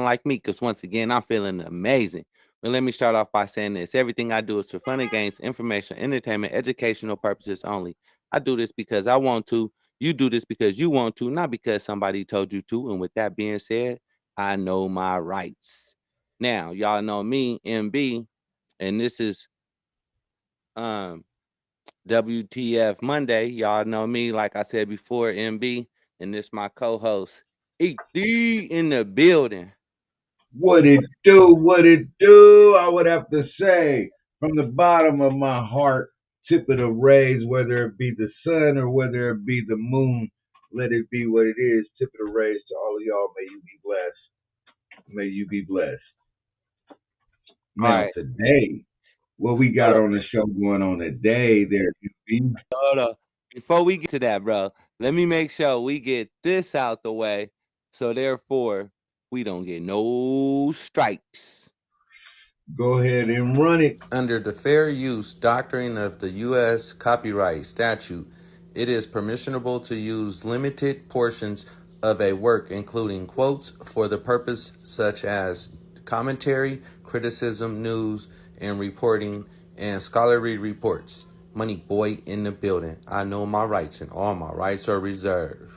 like me, because once again, I'm feeling amazing. But let me start off by saying this. Everything I do is for fun and games, information, entertainment, educational purposes only. I do this because I want to. You do this because you want to, not because somebody told you to. And with that being said, I know my rights. Now, y'all know me, MB, and this is um WTF Monday. Y'all know me, like I said before, MB, and this my co-host, ED in the building. What it do? What it do? I would have to say from the bottom of my heart, tip of the rays, whether it be the sun or whether it be the moon, let it be what it is. Tip of the rays to all of y'all. May you be blessed. May you be blessed. All Now right, today, what we hold got up, on the show going on today, there you be. hold up. Before we get to that, bro, let me make sure we get this out the way, so therefore we don't get no strikes. Go ahead and run it. Under the fair use doctrine of the U.S. copyright statute, it is permissible to use limited portions of a work, including quotes, for the purpose such as commentary, criticism, news, and reporting, and scholarly reports. Money boy in the building. I know my rights, and all my rights are reserved.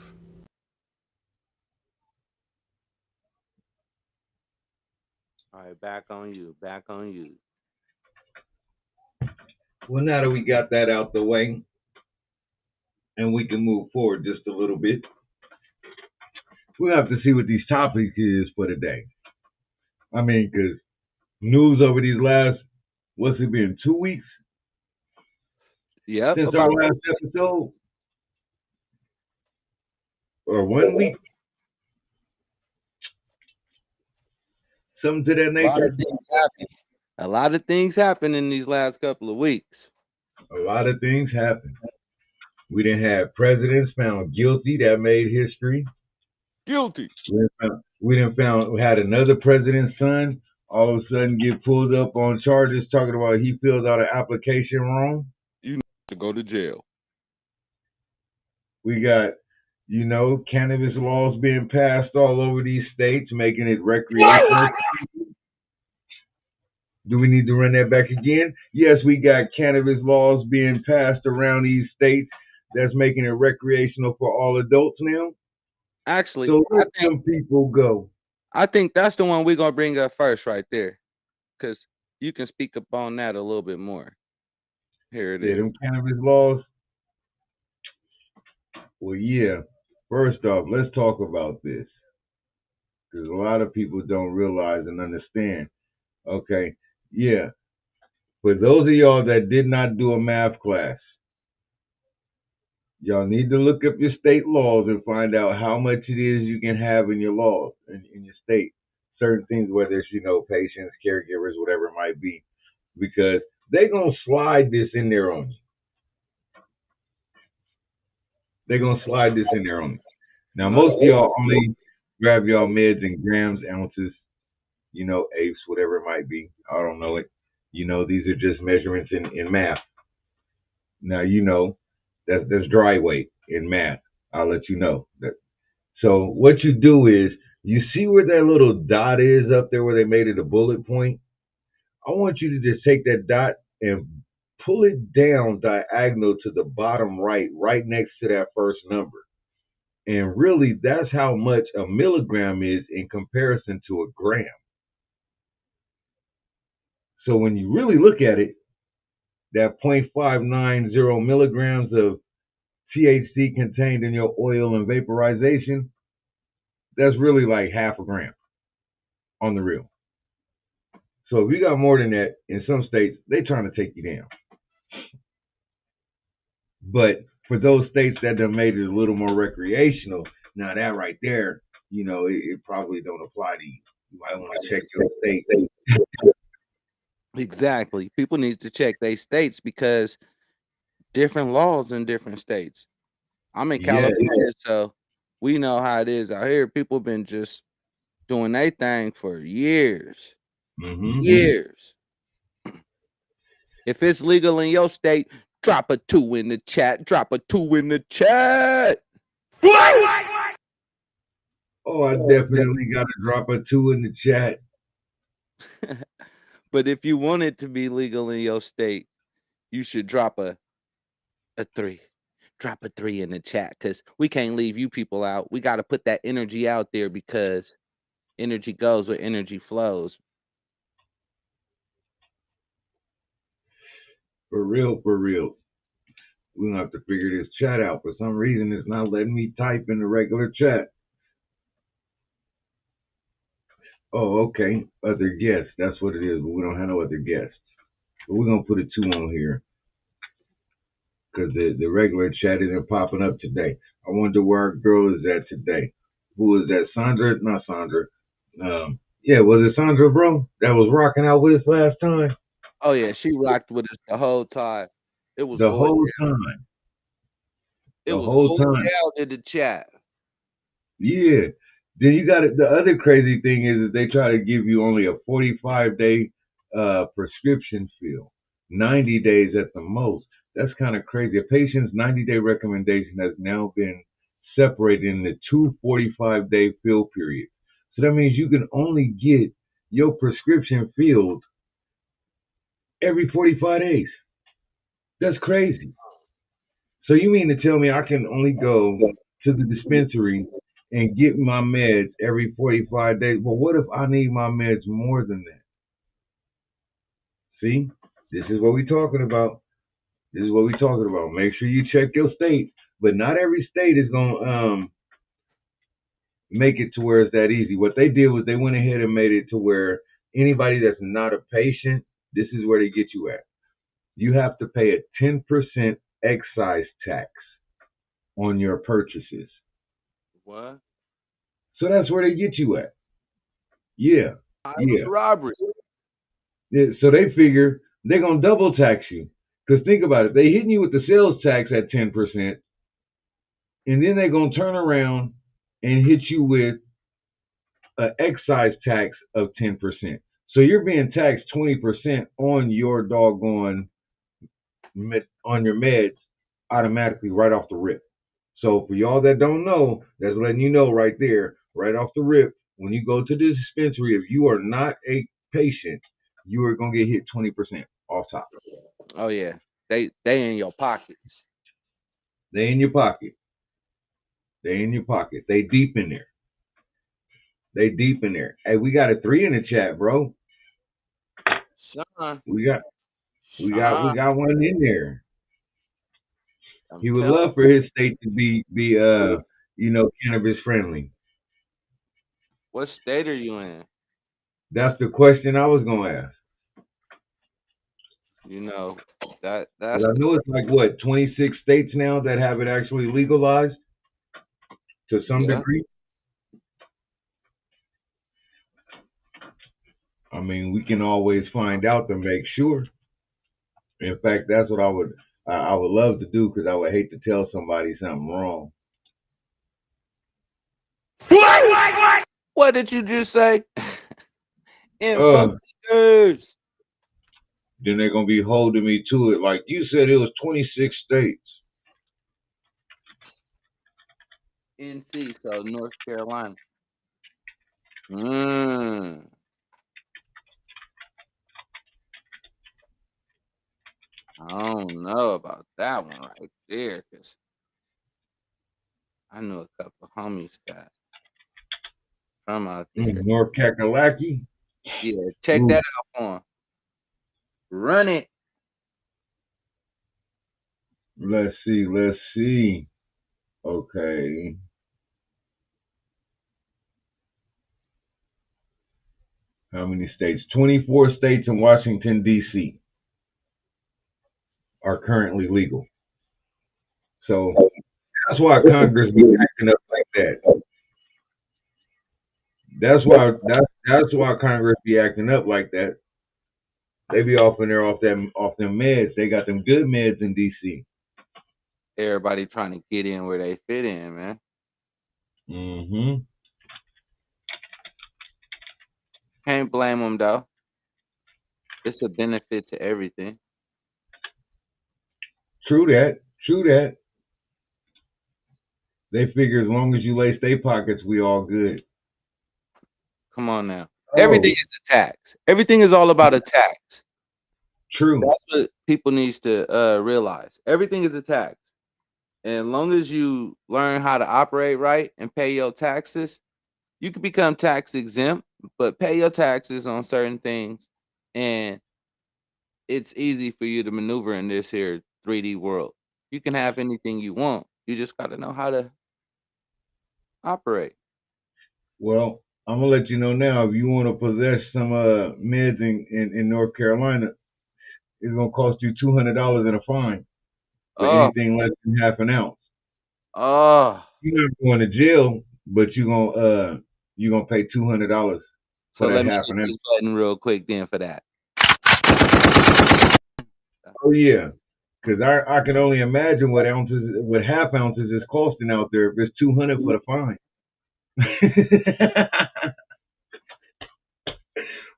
All right, back on you. Back on you. Well, now that we got that out the way, and we can move forward just a little bit, we'll have to see what these topics is for today. I mean, because news over these last, what's it been, 2 weeks Yep, since our about last episode? Or 1 week? Something to that a lot nature? of things happen. A lot of things happened in these last couple of weeks. A lot of things happened. We didn't have presidents found guilty that made history. Guilty. We had another president's son all of a sudden get pulled up on charges talking about he filled out an application wrong. You need to go to jail. We got, cannabis laws being passed all over these states, making it recreational. Do we need to run that back again? Yes, we got cannabis laws being passed around these states that's making it recreational for all adults now. Actually, So let some people go. I think that's the one we're gonna bring up first, right there, because you can speak upon that a little bit more. Here it Yeah, is. them cannabis laws. Well, yeah. First off, let's talk about this because a lot of people don't realize and understand. Okay, yeah. For those of y'all that did not do a math class, y'all need to look up your state laws and find out how much it is you can have in your laws in your state. Certain things, whether it's patients, caregivers, whatever it might be, because they're gonna slide this in there on you. They're gonna slide this in there on you. Now, most of y'all only grab y'all meds in grams, ounces, eighths, whatever it might be. I don't know it. These are just measurements in math. Now, that's dry weight in math. I'll let you know that. So what you do is you see where that little dot is up there where they made it a bullet point. I want you to just take that dot and pull it down diagonal to the bottom right next to that first number. And really, that's how much a milligram is in comparison to a gram. So when you really look at it, that 0.590 milligrams of THC contained in your oil and vaporization, that's really like half a gram on the real. So if you got more than that, in some states, they're trying to take you down. But for those states that have made it a little more recreational, now that right there, it probably don't apply to you. You might want to check your state. Exactly. People need to check their states because different laws in different states. I'm in California, so we know how it is out here. People been just doing their thing for years. Mm-hmm. Years. If it's legal in your state, drop a 2 in the chat. Drop a 2 in the chat. Oh, I definitely got to drop a 2 in the chat. But if you want it to be legal in your state, you should drop a 3. Drop a 3 in the chat because we can't leave you people out. We got to put that energy out there because energy goes where energy flows. For real, for real. We're going to have to figure this chat out. For some reason, it's not letting me type in the regular chat. Oh, okay. Other guests. That's what it is. But we don't have no other guests. But we're going to put a 2 on here because the regular chat isn't popping up today. I wonder where our girl is at today. Who is that? Sandra? Not Sandra. Yeah, was it Sandra, bro? That was rocking out with us last time? Oh, yeah. She rocked with us the whole time. It was The going whole down. time. It The was whole going time. down in the chat. Yeah. Then you got it. The other crazy thing is that they try to give you only a 45-day prescription fill, 90 days at the most. That's kind of crazy. A patient's 90-day recommendation has now been separated into 2 45-day fill periods. So that means you can only get your prescription filled every 45 days. That's crazy. So you mean to tell me I can only go to the dispensary and get my meds every 45 days? Well, what if I need my meds more than that? See, this is what we're talking about. This is what we're talking about. Make sure you check your state, but not every state is gonna make it to where it's that easy. What they did was they went ahead and made it to where anybody that's not a patient, this is where they get you at. You have to pay a 10% excise tax on your purchases. What? So that's where they get you at. Yeah. Yeah. Robbery. Yeah. So they figure they're going to double tax you. Because think about it. They hitting you with the sales tax at 10%, and then they're going to turn around and hit you with an excise tax of 10%. So you're being taxed 20% on your doggone, on your meds automatically right off the rip. So for y'all that don't know, that's letting you know right there, right off the rip, when you go to the dispensary, if you are not a patient, you are gonna get hit 20% off top. Oh yeah, they in your pockets. They in your pocket. They in your pocket. They deep in there. They deep in there. Hey, we got a 3 in the chat, bro. Sean. We got one in there. I'm He would telling love for his state to be cannabis friendly. What state are you in? That's the question I was gonna ask. You know, Because that's I know it's like what 26 states now that have it actually legalized to some degree. I mean, we can always find out to make sure. In fact, that's what I would love to do because I would hate to tell somebody something wrong. What did you just say? Influencers. Then they're gonna be holding me to it like you said. It was 26 states. NC, so North Carolina. I don't know about that one right there, because I know a couple homies got from out there. North Kakalaki. Yeah, check that out for him. Run it. Let's see. Okay. How many states? 24 states and Washington, D.C. are currently legal. So that's why Congress be acting up like that. That's why Congress be acting up like that. They be off them meds. They got them good meds in D.C. Everybody trying to get in where they fit in, man. Mm-hmm. Can't blame them though. It's a benefit to everything. True that. They figure as long as you lace their pockets, we all good. Come on now. Everything Oh, is a tax. Everything is all about a tax. true. That's what people needs to realize. Everything is a tax. And as long as you learn how to operate right and pay your taxes, you can become tax exempt, but pay your taxes on certain things, and it's easy for you to maneuver in this here 3D world. You can have anything you want. You just got to know how to operate. Well, I'm gonna let you know now. If you want to possess some meds in North Carolina, it's gonna cost you $200 in a fine for Oh, anything less than half an ounce. oh. You're not going to jail, but you gonna pay $200 for So that let me half hit an ounce. this button real quick then for that. Oh yeah, because I can only imagine what half ounces is costing out there if it's 200 for the fine.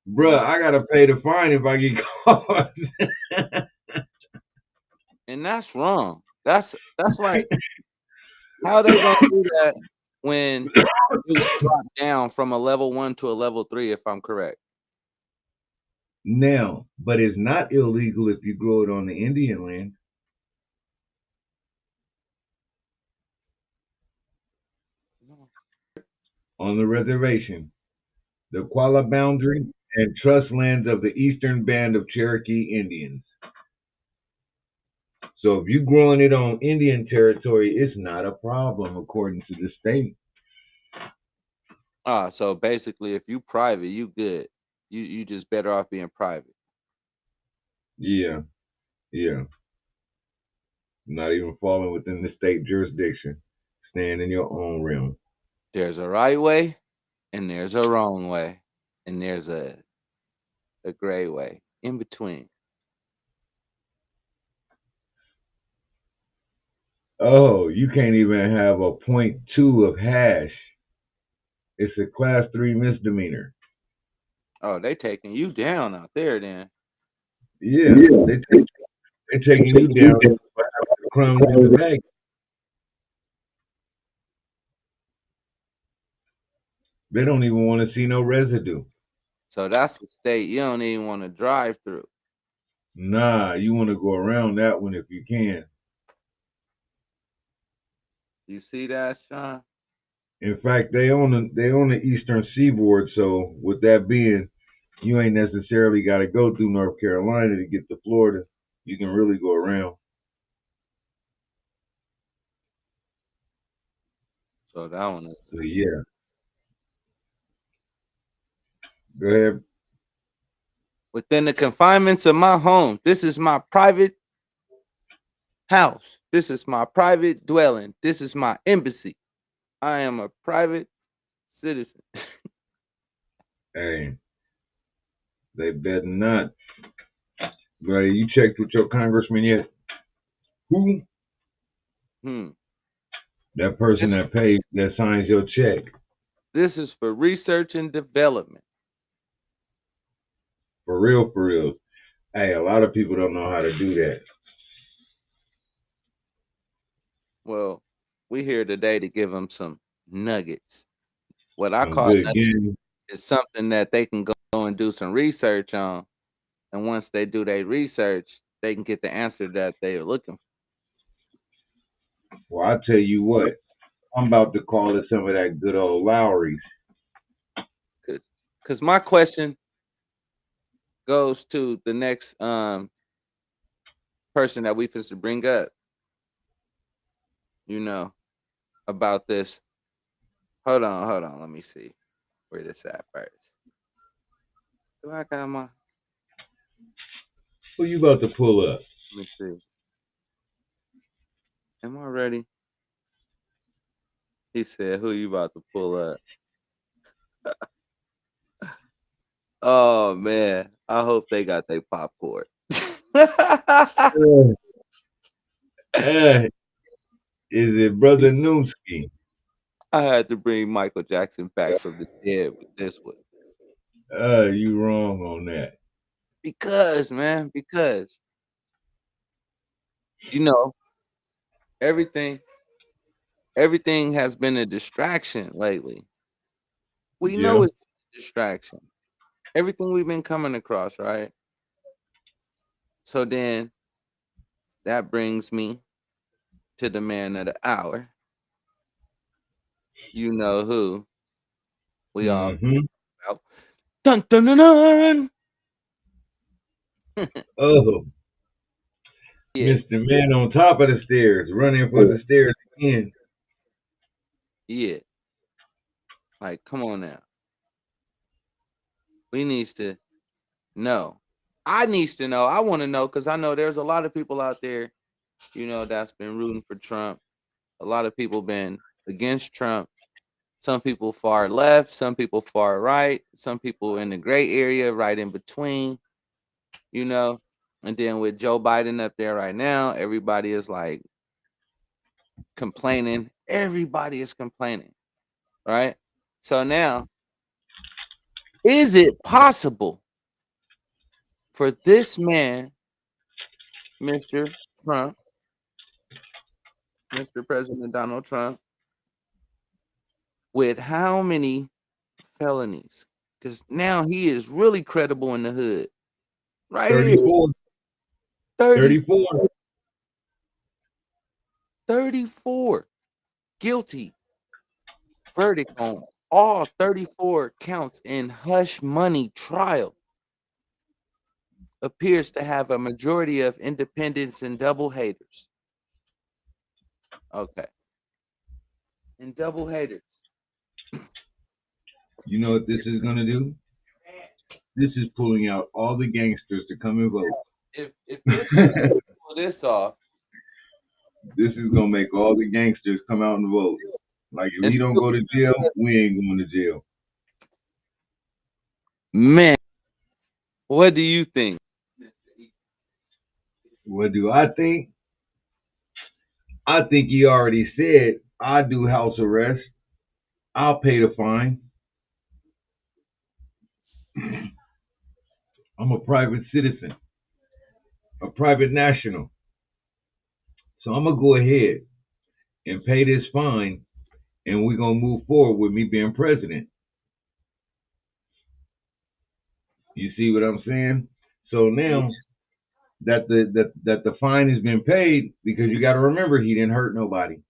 Bruh, And I gotta pay the fine if I get caught. that's wrong. That's like how they gonna do that when it was dropped down from a level 1 to a level 3, if I'm correct. Now, but it's not illegal if you grow it on the Indian land, on the reservation, the Qualla boundary and trust lands of the eastern band of Cherokee Indians. So if you're growing it on Indian territory, it's not a problem according to the state. So basically if you private, you good. You just better off being private. Yeah, yeah. Not even falling within the state jurisdiction. Staying in your own realm. There's a right way and there's a wrong way. And there's a gray way in between. Oh, you can't even have a .2 of hash. It's a class 3 misdemeanor. Oh, they taking you down out there then. Yeah, they taking you down for having the crumbs in the bag. They don't even want to see no residue. So that's the state you don't even want to drive through. Nah, you want to go around that one if you can. You see that, Sean? In fact, they own the eastern seaboard. So with that being, you ain't necessarily got to go through North Carolina to get to Florida. You can really go around. So that one is So yeah, go ahead. within the confinements of my home. This is my private house. This is my private dwelling. This is my embassy. I am a private citizen. Hey, they better not. Right, you checked with your congressman yet? Who? Hmm. That person This, that pays, that signs your check. this is for research and development. For real, for real. Hey, a lot of people don't know how to do that. Well, we here today to give them some nuggets. What I Some call good nuggets game. is something that they can go and do some research on. And once they do their research, they can get the answer that they're looking Well, I tell you what, I'm about to call it some of that good old Lowry's. for. Because my question goes to the next person that we supposed to bring up, you know, about this. Hold on. Let me see where this at first. Do I got my? Who you about to pull up? Let me see. Am I ready? He said, "Who you about to pull up?" Oh man, I hope they got their popcorn. Uh, is it Brother Noomski? I had to bring Michael Jackson back from the dead with this one You wrong on that. because, man, because you know everything. everything has been a distraction lately. We know Yeah. it's a distraction. Everything we've been coming across, right? So then that brings me to the man of the hour. You know who we all Mm-hmm. about. Dun dun dun dun. Oh, Yeah, Mr. Man on top of the stairs, running for the stairs again. yeah. Like, come on now. We needs to know. I needs to know. I want to know because I know there's a lot of people out there, that's been rooting for Trump. A lot of people been against Trump. Some people far left, some people far right, some people in the gray area, right in between, you know. And then with Joe Biden up there right now, everybody is like complaining. Everybody is complaining, right? So now, is it possible for this man, Mr. Trump, Mr. President Donald Trump, with how many felonies? Because now he is really credible in the hood. Right here, 34. 30, 34. 34 guilty verdict on all 34 counts in hush money trial. Appears to have a majority of independents and double haters. Okay. And double haters. You know what this is gonna do? This is pulling out all the gangsters to come and vote. If this man pull this off, This is gonna make all the gangsters come out and vote. Like if and he don't still, go to jail, we ain't going to jail. man, what do you think? What do I think? I think he already said I do house arrest. I'll pay the fine. I'm a private citizen, a private national. So I'm gonna go ahead and pay this fine, and we're gonna move forward with me being president. You see what I'm saying? So Yeah. now that the fine has been paid, because you got to remember he didn't hurt nobody.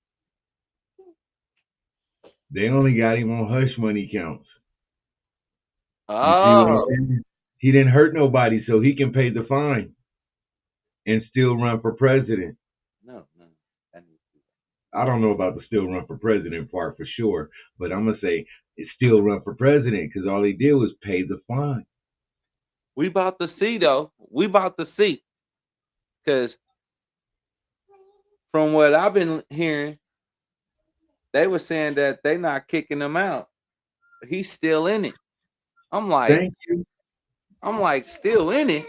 They only got him on hush money counts. You see what I'm Oh, saying? He didn't hurt nobody, so he can pay the fine and still run for president. no, no. I don't know about the still run for president part for sure, but I'm gonna say it still run for president because all he did was pay the fine. We about to see though. We about to see. Cause from what I've been hearing, they were saying that they not kicking him out. He's still in it. I'm like, Thank you. still in it.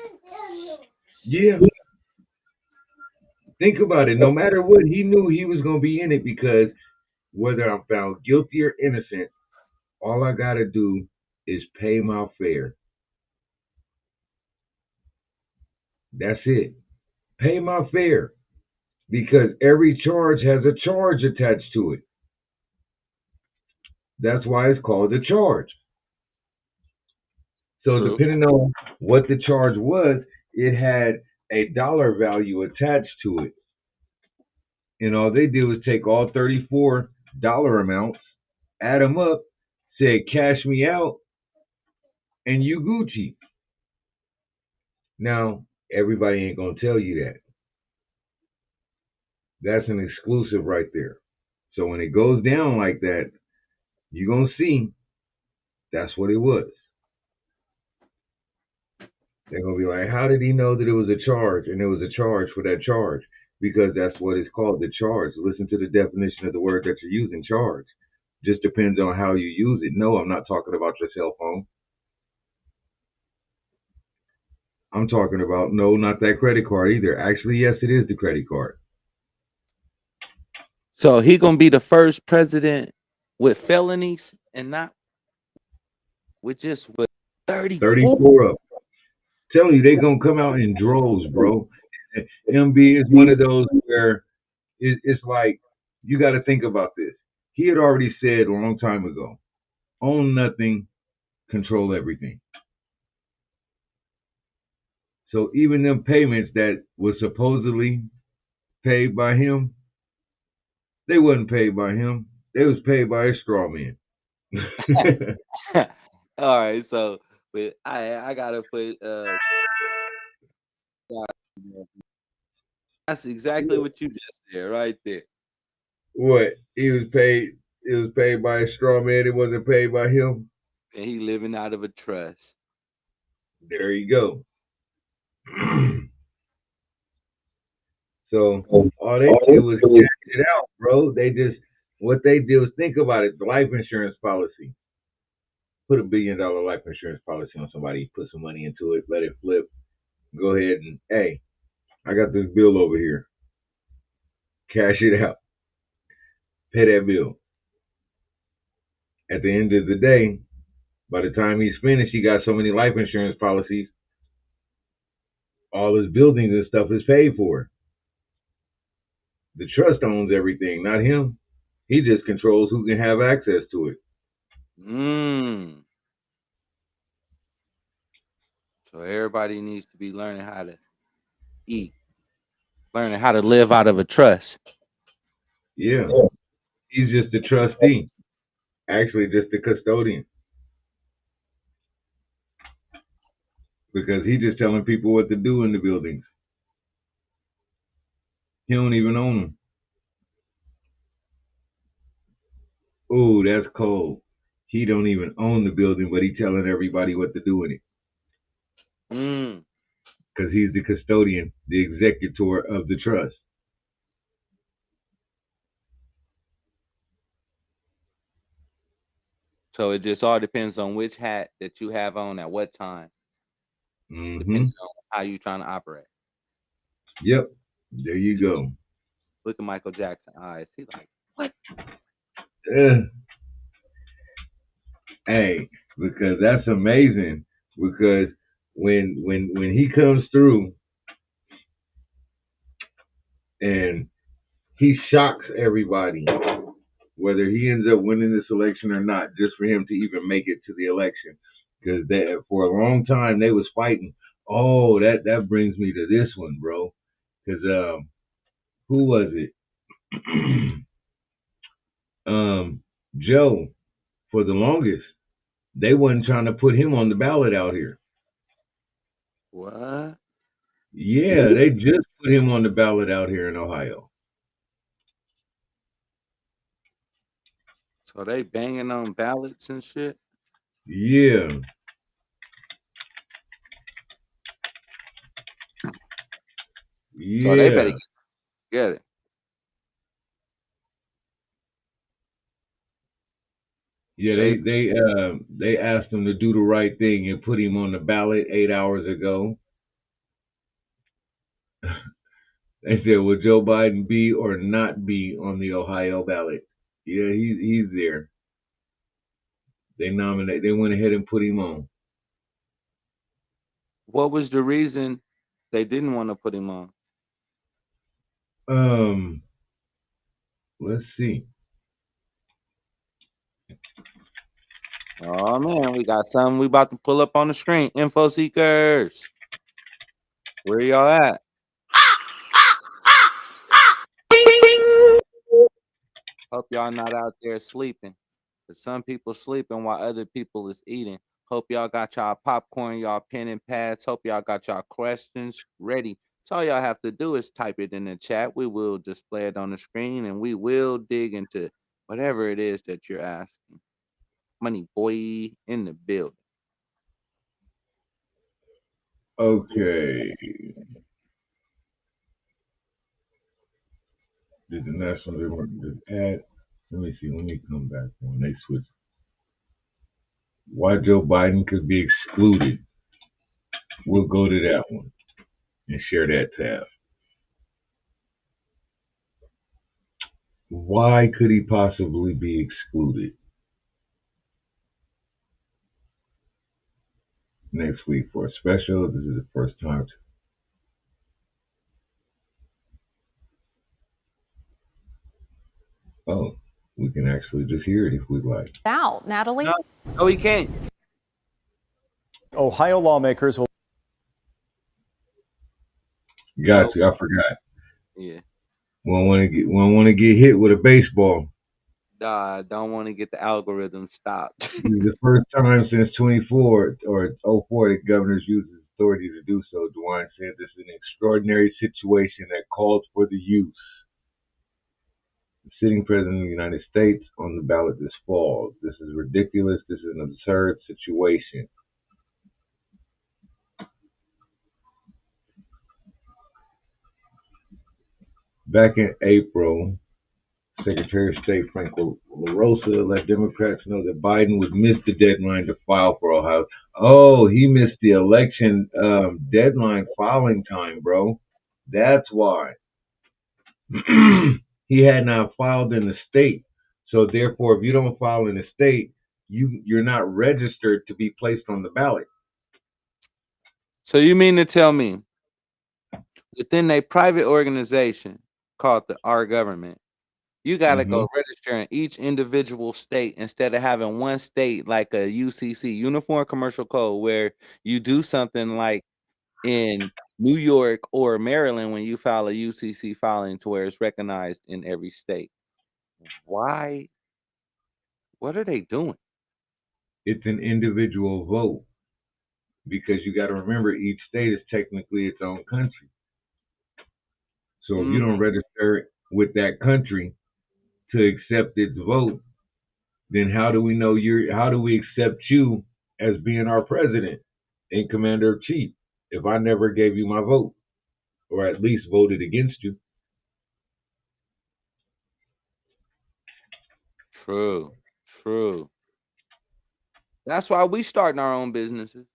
Yeah. Think about it. No matter what, he knew he was gonna be in it because whether I'm found guilty or innocent, all I gotta do is pay my fare. That's it. Pay my fare. Because every charge has a charge attached to it. That's why it's called a charge. So True. depending on what the charge was, it had a dollar value attached to it. And all they did was take all 34 dollar amounts, add them up, say cash me out, and you Gucci. Now, everybody ain't gonna tell you that. That's an exclusive right there. So when it goes down like that, you're gonna see that's what it was. They're gonna be like, how did he know that it was a charge and there was a charge for that charge? Because that's what it's called, the charge. Listen to the definition of the word that you're using, charge. Just depends on how you use it. No, I'm not talking about your cell phone. I'm talking about no, not that credit card either. Actually, yes, it is the credit card. So he gonna be the first president with felonies and not with just with 34. 34 of them. Telling you, they gonna come out in droves, bro. MB is one of those where it's like you got to think about this. He had already said a long time ago, own nothing, control everything. So even them payments that was supposedly paid by him, they wasn't paid by him. They was paid by a straw man. All right, so but I gotta put that's exactly what you just said right there. What? He was paid. It was paid by a straw man. It wasn't paid by him. And he living out of a trust. There you go. So all they did was cash it out, bro. They just what they did was think about it. The life insurance policy. Put $1 billion life insurance policy on somebody. Put some money into it. Let it flip. Go ahead and hey, I got this bill over here. Cash it out. Pay that bill. At the end of the day, by the time he's finished, he got so many life insurance policies. All his buildings and stuff is paid for. The trust owns everything, not him. He just controls who can have access to it. Mm. So everybody needs to be learning how to eat, learning how to live out of a trust. Yeah. He's just the trustee. Actually, just the custodian. Because he's just telling people what to do in the buildings. He don't even own them. Oh, that's cold. He don't even own the building, but he's telling everybody what to do in it. Mm. Because he's the custodian, the executor of the trust. So it just all depends on which hat that you have on at what time, Mm-hmm. depending on how you trying to operate. Yep. There you go. Look at Michael Jackson eyes. He's like, what? Uh, hey, because that's amazing. Because when he comes through and he shocks everybody, whether he ends up winning this election or not, just for him to even make it to the election. Because for a long time they was fighting. Oh, that brings me to this one, bro. Because who was it? Joe. For the longest, they wasn't trying to put him on the ballot out here. What? Yeah, they just put him on the ballot out here in Ohio. So they banging on ballots and shit? Yeah. So they better Yeah. get it. Yeah, They they asked him to do the right thing and put him on the ballot 8 hours ago. They said, will Joe Biden be or not be on the Ohio ballot? Yeah, he's there. They went ahead and put him on. What was the reason they didn't want to put him on? Um, let's see. Oh man, we got something we about to pull up on the screen. Info seekers. Where y'all at? Hope y'all not out there sleeping. Cause some people sleeping while other people is eating. Hope y'all got y'all popcorn, y'all pen and pads. Hope y'all got y'all questions ready. So all y'all have to do is type it in the chat. We will display it on the screen and we will dig into whatever it is that you're asking. Money boy in the building. Okay. Did the national ad? Let me see. Let me come back when they switch. Why Joe Biden could be excluded? We'll go to that one and share that tab. Why could he possibly be excluded? Next week for a special. This is the first time. Oh, we can actually just hear it if we'd like. Out, Natalie. No, he can't. Ohio lawmakers will. Got you. I forgot. Yeah. Won't want to get hit with a baseball. Don't want to get the algorithm stopped. This is the first time since 24 or 04 that governors use his authority to do so. DeWine said this is an extraordinary situation that calls for the use. The sitting president of the United States on the ballot this fall. This is ridiculous. This is an absurd situation. Back in April, Secretary of State Frank LaRosa let Democrats know that Biden would miss the deadline to file for Ohio. Oh, he missed the election deadline filing time, bro. That's why. He had not filed in the state. So therefore, if you don't file in the state, you're not registered to be placed on the ballot. So you mean to tell me within a private organization called our government, you got to go register in each individual state instead of having one state like a UCC, Uniform Commercial Code, where you do something like in New York or Maryland when you file a UCC filing to where it's recognized in every state. Why? What are they doing? It's an individual vote because you got to remember each state is technically its own country. So if you don't register with that country to accept its vote, then how do we know how do we accept you as being our president and commander of chief if I never gave you my vote or at least voted against you? True. That's why we starting our own businesses.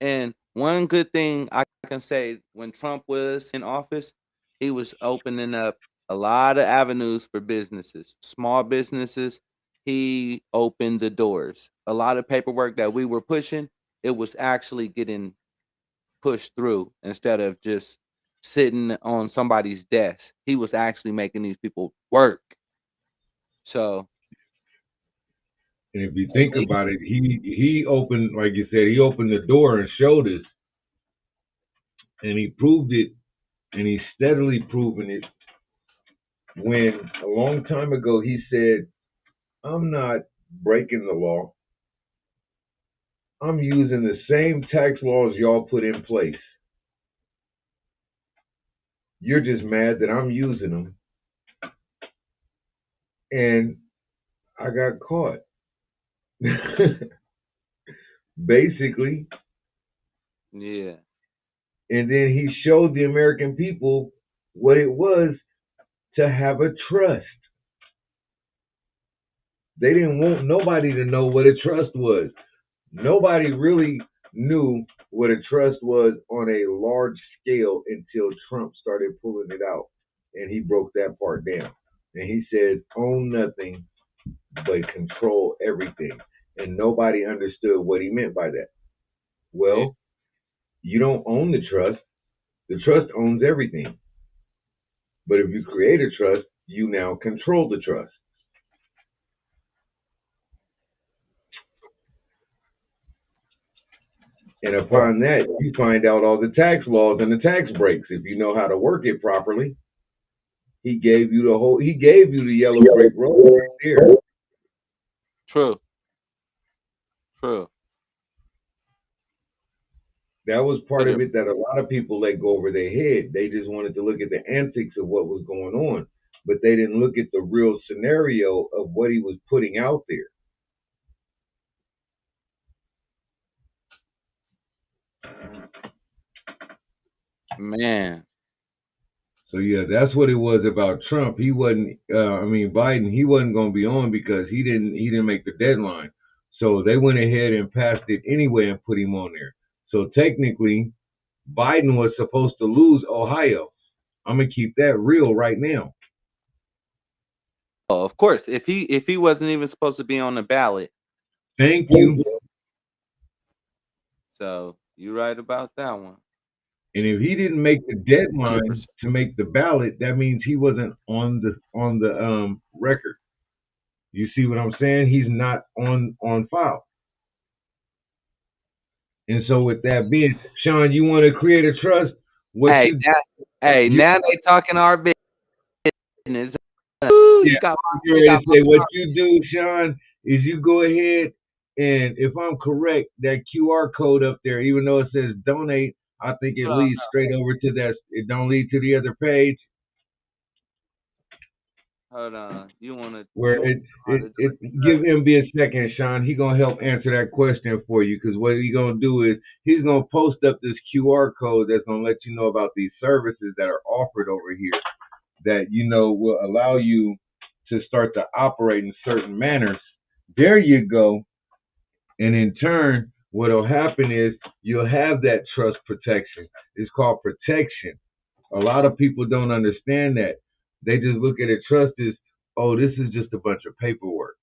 And one good thing I can say, when Trump was in office, he was opening up a lot of avenues for businesses, small businesses. He opened the doors. A lot of paperwork that we were pushing, it was actually getting pushed through instead of just sitting on somebody's desk. He was actually making these people work. So, and if you think about it, he opened, like you said, he opened the door and showed us, and he proved it, and he's steadily proving it. When a long time ago he said, I'm not breaking the law. I'm using the same tax laws y'all put in place. You're just mad that I'm using them. And I got caught. Basically. Yeah. And then he showed the American people what it was to have a trust. They didn't want nobody to know what a trust was. Nobody really knew what a trust was on a large scale until Trump started pulling it out. And he broke that part down. And he said, own nothing, but control everything. And nobody understood what he meant by that. Well, you don't own the trust. The trust owns everything. But if you create a trust, you now control the trust. And upon that, you find out all the tax laws and the tax breaks if you know how to work it properly. He gave you the yellow brick road right there. True. That was part of it that a lot of people let go over their head. They just wanted to look at the antics of what was going on, but they didn't look at the real scenario of what he was putting out there. Man. So yeah, that's what it was about Trump. He wasn't. Biden. He wasn't going to be on because he didn't make the deadline. So they went ahead and passed it anyway and put him on there. So technically, Biden was supposed to lose Ohio. I'm gonna keep that real right now. Oh, of course. If he wasn't even supposed to be on the ballot. Thank you. So you're right about that one. And if he didn't make the deadline 100%. to make the ballot, that means he wasn't on the record. You see what I'm saying? He's not on file. And so with that being, Sean, you want to create a trust? What Hey, you you now they talking our business. Ooh, yeah, you got I'm getting they ready got to say what you do, Sean, is you go ahead and if I'm correct, that QR code up there, even though it says donate, I think it my leads straight over to that. It don't lead to the other page hold on. where You want how to do it it? give him be a second, Sean. He gonna help answer that question for you because what he gonna do is he's gonna post up this QR code that's gonna let you know about these services that are offered over here that will allow you to start to operate in certain manners. There you go. And in turn, what'll happen is you'll have that trust protection. It's called protection. A lot of people don't understand that. They just look at it trust as, oh, this is just a bunch of paperwork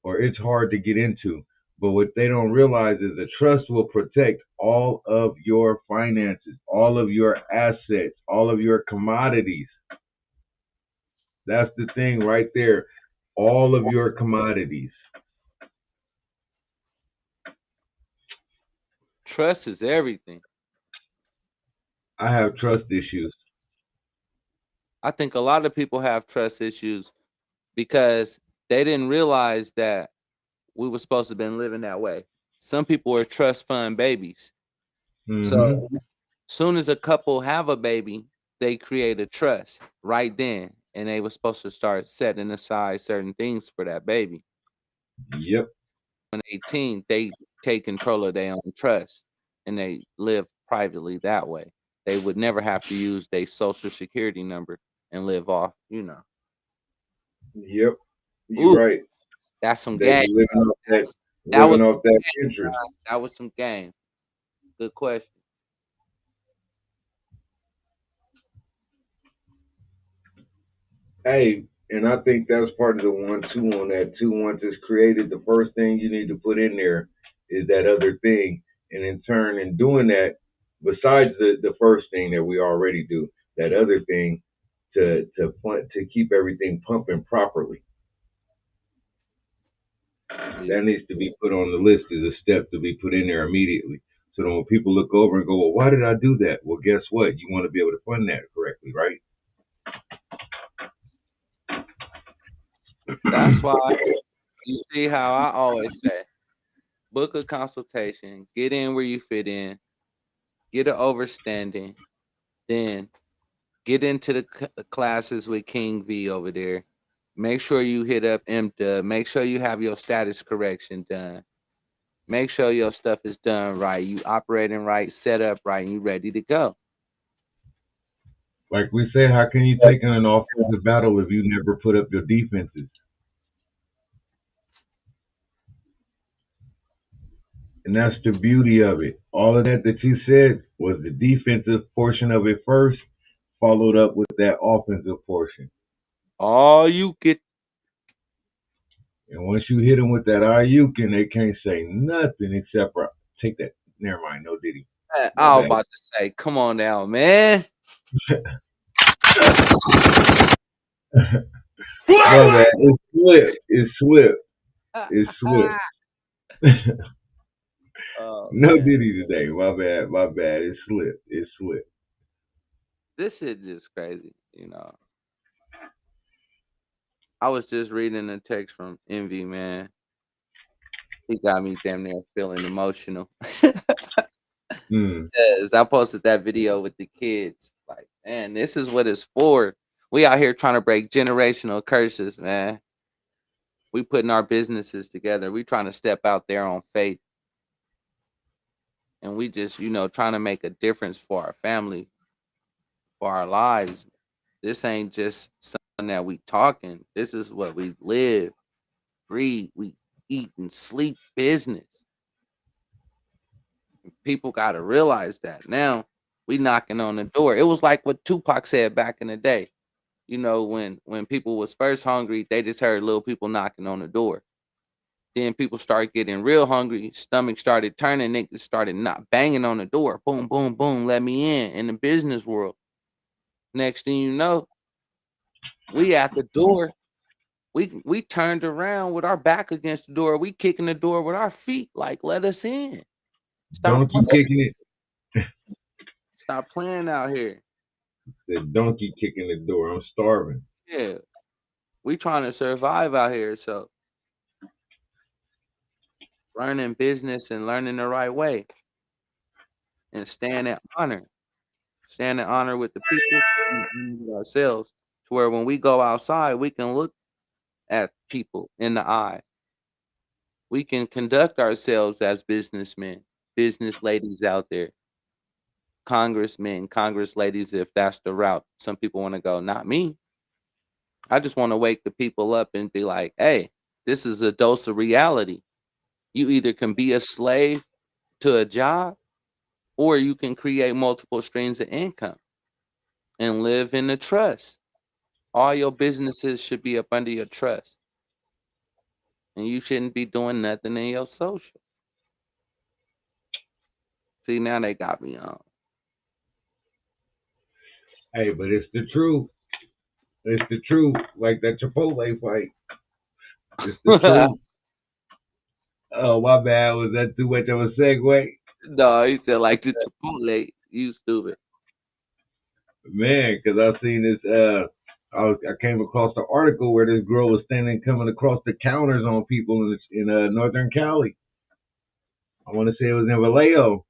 or it's hard to get into. But what they don't realize is a trust will protect all of your finances, all of your assets, all of your commodities. That's the thing right there. All of your commodities. Trust is everything. I have trust issues. I think a lot of people have trust issues because they didn't realize that we were supposed to have been living that way. Some people are trust fund babies. Hmm. So soon as a couple have a baby, they create a trust right then. And they were supposed to start setting aside certain things for that baby. Yep. When 18, they take control of their own trust and they live privately that way. They would never have to use their social security number and live off. Yep. You're Ooh, right. that's some They game. be living off that That was living off that game, interest. John. That was some game. Good question. Hey, and I think that's part of the 1-2 on that too. Once it's created, the first thing you need to put in there is that other thing. And in turn, in doing that, besides the first thing that we already do, that other thing to keep everything pumping properly. Yeah. That needs to be put on the list as a step to be put in there immediately. So that when people look over and go, well, why did I do that? Well, guess what? You want to be able to fund that correctly, right? That's why you see how I always say book a consultation, get in where you fit in, get an overstanding, then get into the classes with King V over there. Make sure you hit up MDub. Make sure you have your status correction done. Make sure your stuff is done right. You operating right, set up right, and you ready to go. Like we said, how can you take on an offensive battle if you never put up your defenses? And that's the beauty of it. All of that you said was the defensive portion of it first, followed up with that offensive portion. All you get. And once you hit them with that Ayukin, they can't say nothing except for take that. Never mind, no Diddy. My I was bad. about to say, come on now, man. My bad. It's Swift. It's Swift. It's Swift. Oh No man, Diddy today. My bad. My bad. It's Swift. It's Swift. this shit just crazy. I was just reading a text from Envy, man. He got me damn near feeling emotional. Mm. Yes, I posted that video with the kids. Like, man, this is what it's for. We out here trying to break generational curses, man. We putting our businesses together. We trying to step out there on faith, and we just trying to make a difference for our family, for our lives. This ain't just something that we talking. This is what we live, breathe, we eat and sleep business. People got to realize that now. We knocking on the door. It was like what Tupac said back in the day. When people was first hungry, they just heard little people knocking on the door. Then people started getting real hungry. Stomach started turning. Niggas started not banging on the door. Boom, boom, boom. Let me in the business world. Next thing you know, we at the door. We turned around with our back against the door. We kicking the door with our feet. Like, let us in. Stop Donkey playing. kicking it. Stop playing out here. The donkey kicking the door. I'm starving. Yeah. We trying to survive out here. So learning business and learning the right way and staying in honor. Stand in honor with the people, with ourselves, to where when we go outside, we can look at people in the eye. We can conduct ourselves as businessmen, business ladies out there, congressmen, congress ladies, if that's the route some people want to go. Not me. I just want to wake the people up and be like, hey, this is a dose of reality. You either can be a slave to a job or you can create multiple streams of income and live in the trust. All your businesses should be up under your trust. And you shouldn't be doing nothing in your social. See, now they got me on. Hey, but it's the truth. It's the truth. Like that Chipotle fight. It's the truth. Oh, my bad. Was that too much of a segue? No, he said like the Chipotle. You stupid. Man, because I seen this. I came across the article where this girl was standing, coming across the counters on people in Northern Cali. I want to say it was in Vallejo.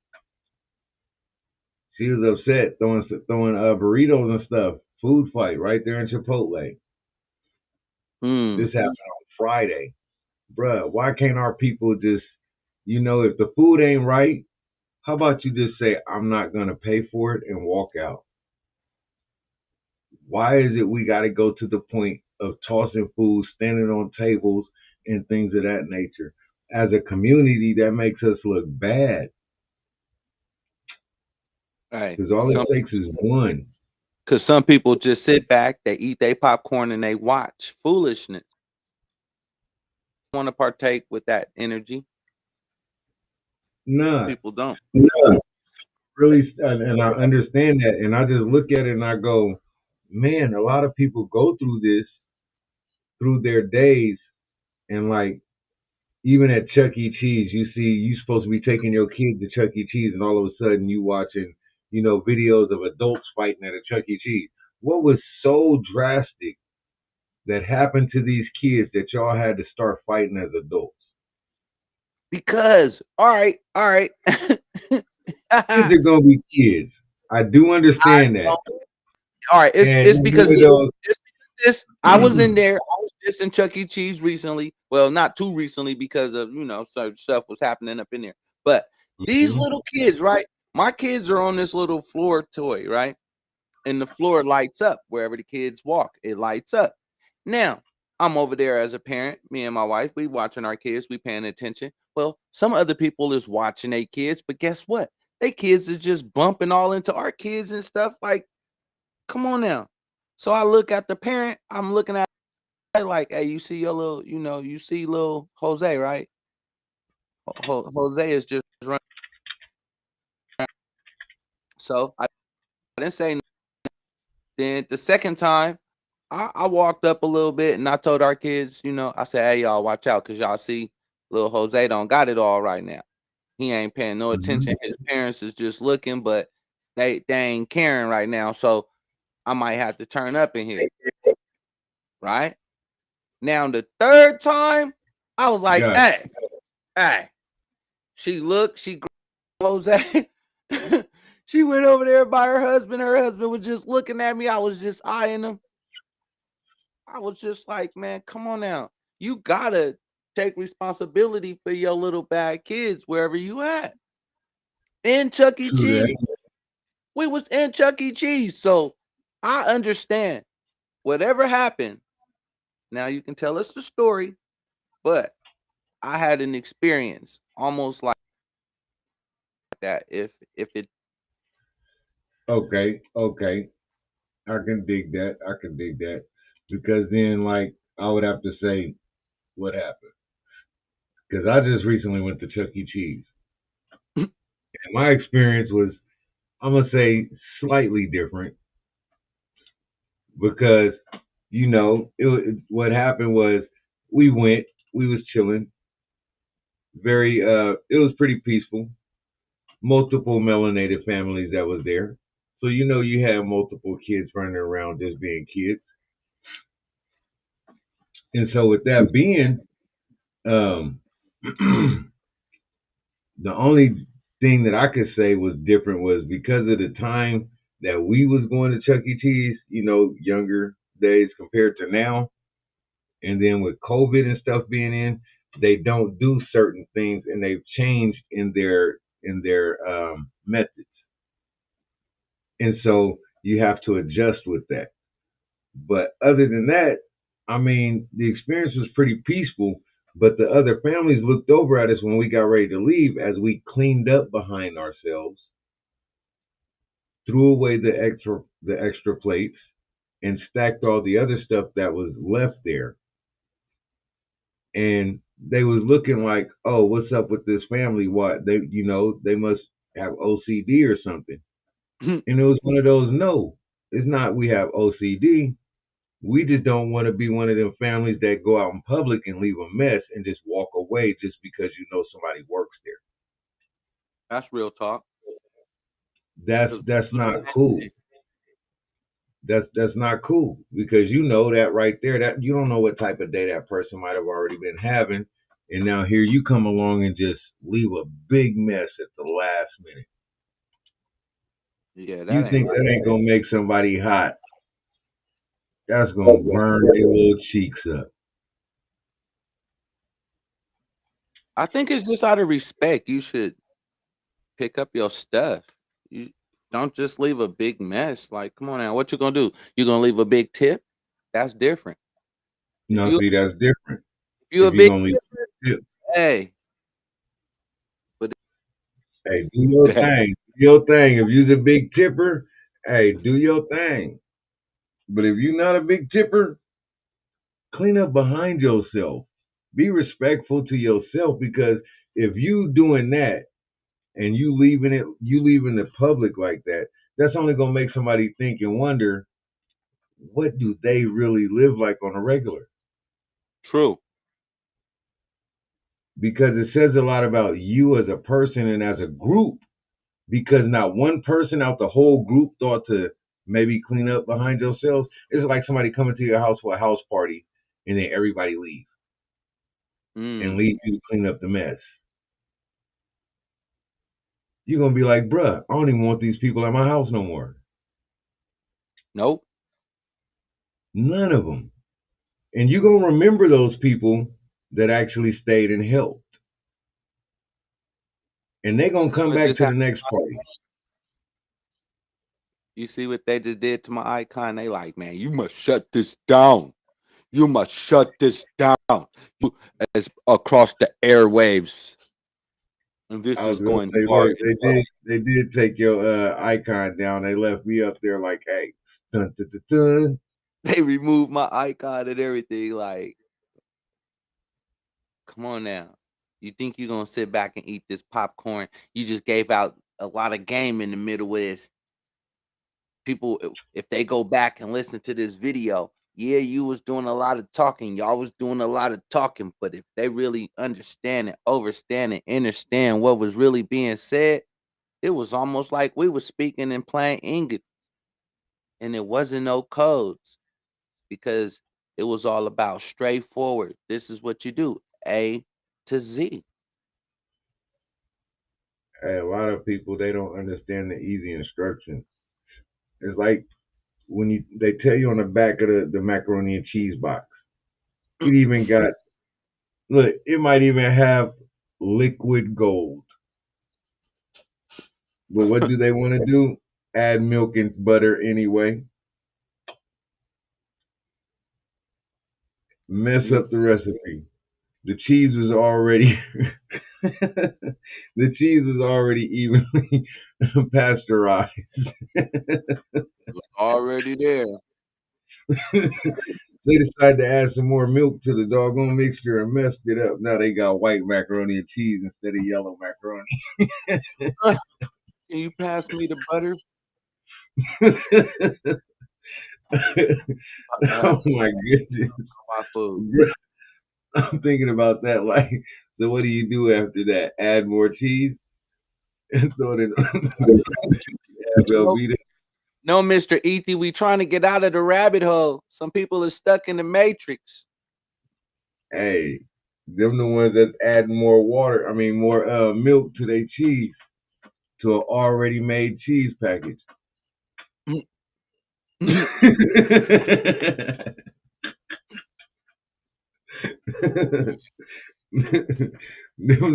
She was upset, throwing burritos and stuff. Food fight right there in Chipotle. Hmm. This happened on Friday. Bruh, why can't our people just, if the food ain't right, how about you just say, I'm not going to pay for it and walk out? Why is it we got to go to the point of tossing food, standing on tables, and things of that nature? As a community, that makes us look bad Right. because all it takes is one. Because some people just sit back, they eat their popcorn, and they watch foolishness. Want to partake with that energy? None. People don't. Really, and I understand that, and I just look at it and I go, man, a lot of people go through this through their days, and like even at Chuck E. Cheese, you see, you supposed to be taking your kid to Chuck E. Cheese, and all of a sudden you watching, videos of adults fighting at a Chuck E. Cheese. What was so drastic that happened to these kids that y'all had to start fighting as adults? Because, all right. Kids are gonna be kids. I do understand that. All right, And it's because even this. though It's because this. I was in there. I was just in Chuck E. Cheese recently. Well, not too recently because of certain stuff was happening up in there. But these little kids, right? My kids are on this little floor toy, right? And the floor lights up wherever the kids walk. It lights up. Now I'm over there as a parent. Me and my wife, we watching our kids. We paying attention. Well, some other people is watching their kids, but guess what? They kids is just bumping all into our kids and stuff. Like, come on now. So I look at the parent. I'm looking at like, hey, you see your little, you see little Jose, right? Jose is just running. So I didn't say nothing. Then the second time, I walked up a little bit and I told our kids, I said, hey, y'all, watch out because y'all see little Jose don't got it all right now. He ain't paying no attention. His parents is just looking, but they ain't caring right now. So I might have to turn up in here. Right? Now the third time, I was like, hey. She looked, she grabbed Jose. She went over there by her husband. Her husband was just looking at me. I was just eyeing him. I was just like, man, come on now. You gotta take responsibility for your little bad kids wherever you at. In Chuck E. Cheese. We was in Chuck E. Cheese. So I understand whatever happened. Now you can tell us the story, but I had an experience almost like that. If it Okay, I can dig that. Because then, like, I would have to say, what happened? because I just recently went to Chuck E. Cheese. And my experience was, I'm gonna say, slightly different because what happened was we went, we was chilling, very it was pretty peaceful. Multiple melanated families that was there, so you have multiple kids running around just being kids. And so with that being, um, the only thing that I could say was different was because of the time that we was going to Chuck E. Cheese, younger days compared to now, and then with COVID and stuff being in, they don't do certain things, and they've changed in their methods, and so you have to adjust with that. But other than that, I mean, the experience was pretty peaceful. But the other families looked over at us when we got ready to leave as we cleaned up behind ourselves, threw away the extra plates, and stacked all the other stuff that was left there. And they was looking like, "Oh, what's up with this family? What they must have OCD or something." And it was one of those, no, it's not. We have OCD. We just don't want to be one of them families that go out in public and leave a mess and just walk away just because somebody works there. That's real talk. That's not cool. That's not cool because that right there, that you don't know what type of day that person might have already been having, and now here you come along and just leave a big mess at the last minute. Yeah, You that ain't think right. that ain't gonna make somebody hot? That's gonna burn their little cheeks up. I think it's just out of respect. You should pick up your stuff. You don't just leave a big mess. Like, come on now, what you gonna do? You gonna leave a big tip? That's different. If No, you see, that's different. if you a If you're big gonna leave, tipper, hey, but hey, do your thing. Do your thing. If you're the big tipper, hey, do your thing. But if you're not a big tipper, clean up behind yourself. Be respectful to yourself because if you doing that and you leaving the public like that, that's only gonna make somebody think and wonder what do they really live like on a regular. true. Because it says a lot about you as a person and as a group because not one person out the whole group thought to maybe clean up behind yourselves. It's like somebody coming to your house for a house party and then everybody leave and Mm, leave you to clean up the mess. You're gonna be like, bruh, I don't even want these people at my house no more. nope. None of them. And you're gonna remember those people that actually stayed and helped. And they're You gonna see come what back just to the happened? next party. You see what they just did to my icon? They like, man, you must shut this down. You must shut this down. You as across the airwaves. And this I was is gonna going say, far look, and wide. they did take your icon down. They left me up there like, hey, dun, dun, dun, dun. They removed my icon and everything. Like, come on now. You think you're gonna sit back and eat this popcorn? You just gave out a lot of game in the middle of this. People, if they go back and listen to this video, yeah, you was doing a lot of talking. Y'all was doing a lot of talking, but if they really understand and overstand and understand what was really being said, it was almost like we were speaking in plain English, and it wasn't no codes because it was all about straightforward. This is what you do, A to Z. Hey, a lot of people they don't understand the easy instructions. It's like when they tell you on the back of the macaroni and cheese box. It even got look, it might even have liquid gold. But what do they want to do? Add milk and butter anyway. Mess You up the recipe. The cheese was already the cheese was already evenly pasteurized. was already there. They decided to add some more milk to the doggone mixture and messed it up. Now they got white macaroni and cheese instead of yellow macaroni. Can you pass me the butter? Oh my goodness. My food. I'm thinking about that. Like, so what do you do after that? Add more cheese and throw it in No, Velveeta. no, Mr. E.T., we trying to get out of the rabbit hole. Some people are stuck in the matrix. Hey, them the ones that's adding more water. I mean, more milk to their cheese, to an already made cheese package. Them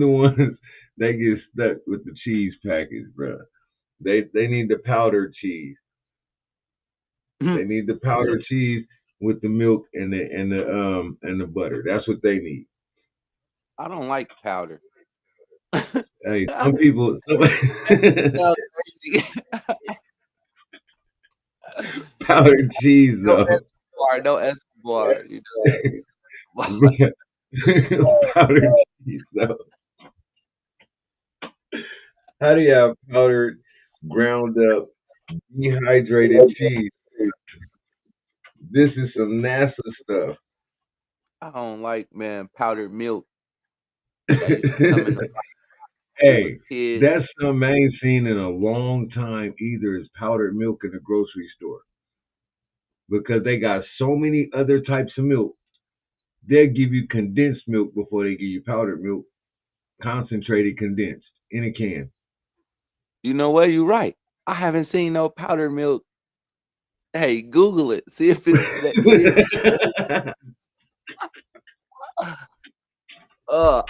the ones that get stuck with the cheese package, bro. They need the powdered cheese. They need the powdered cheese with the milk and the butter. That's what they need. I don't like powder. Hey, some people. That just sounds crazy. Powdered cheese No though. Escobar, no Escobar. You know. Powdered cheese though. How do you have powdered, ground up, dehydrated cheese? This is some NASA stuff. I don't like, man, powdered milk that used to come in the we was Hey, kids. that's something I ain't seen in a long time either. Is powdered milk in the grocery store because they got so many other types of milk. They'll give you condensed milk before they give you powdered milk, concentrated condensed in a can. You know what? You're right. I haven't seen no powdered milk. Hey, Google it. See if it's that. See if it's.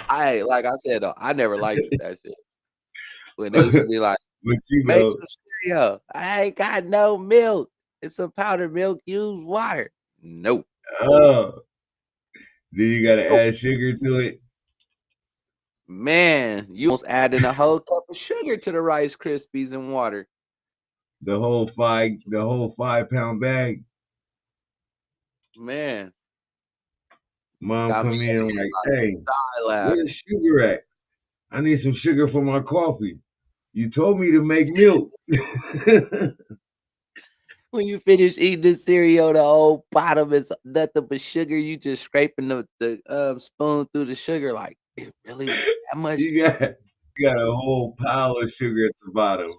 I like I said though, I never liked that shit. When they used to be like, But you make know, some cereal. I ain't got no milk. It's some powdered milk. Use water. Nope. oh, then you gotta Nope. add sugar to it. Man, you almost adding a whole cup of sugar to the Rice Krispies and water. The whole 5 pound bag. Man, Mom got me come in in like, here hey, like laugh. where's sugar at? I need some sugar for my coffee. You told me to make milk. When you finish eating the cereal, the whole bottom is nothing but sugar. You just scraping the spoon through the sugar. Like it really was that much. You got a whole pile of sugar at the bottom.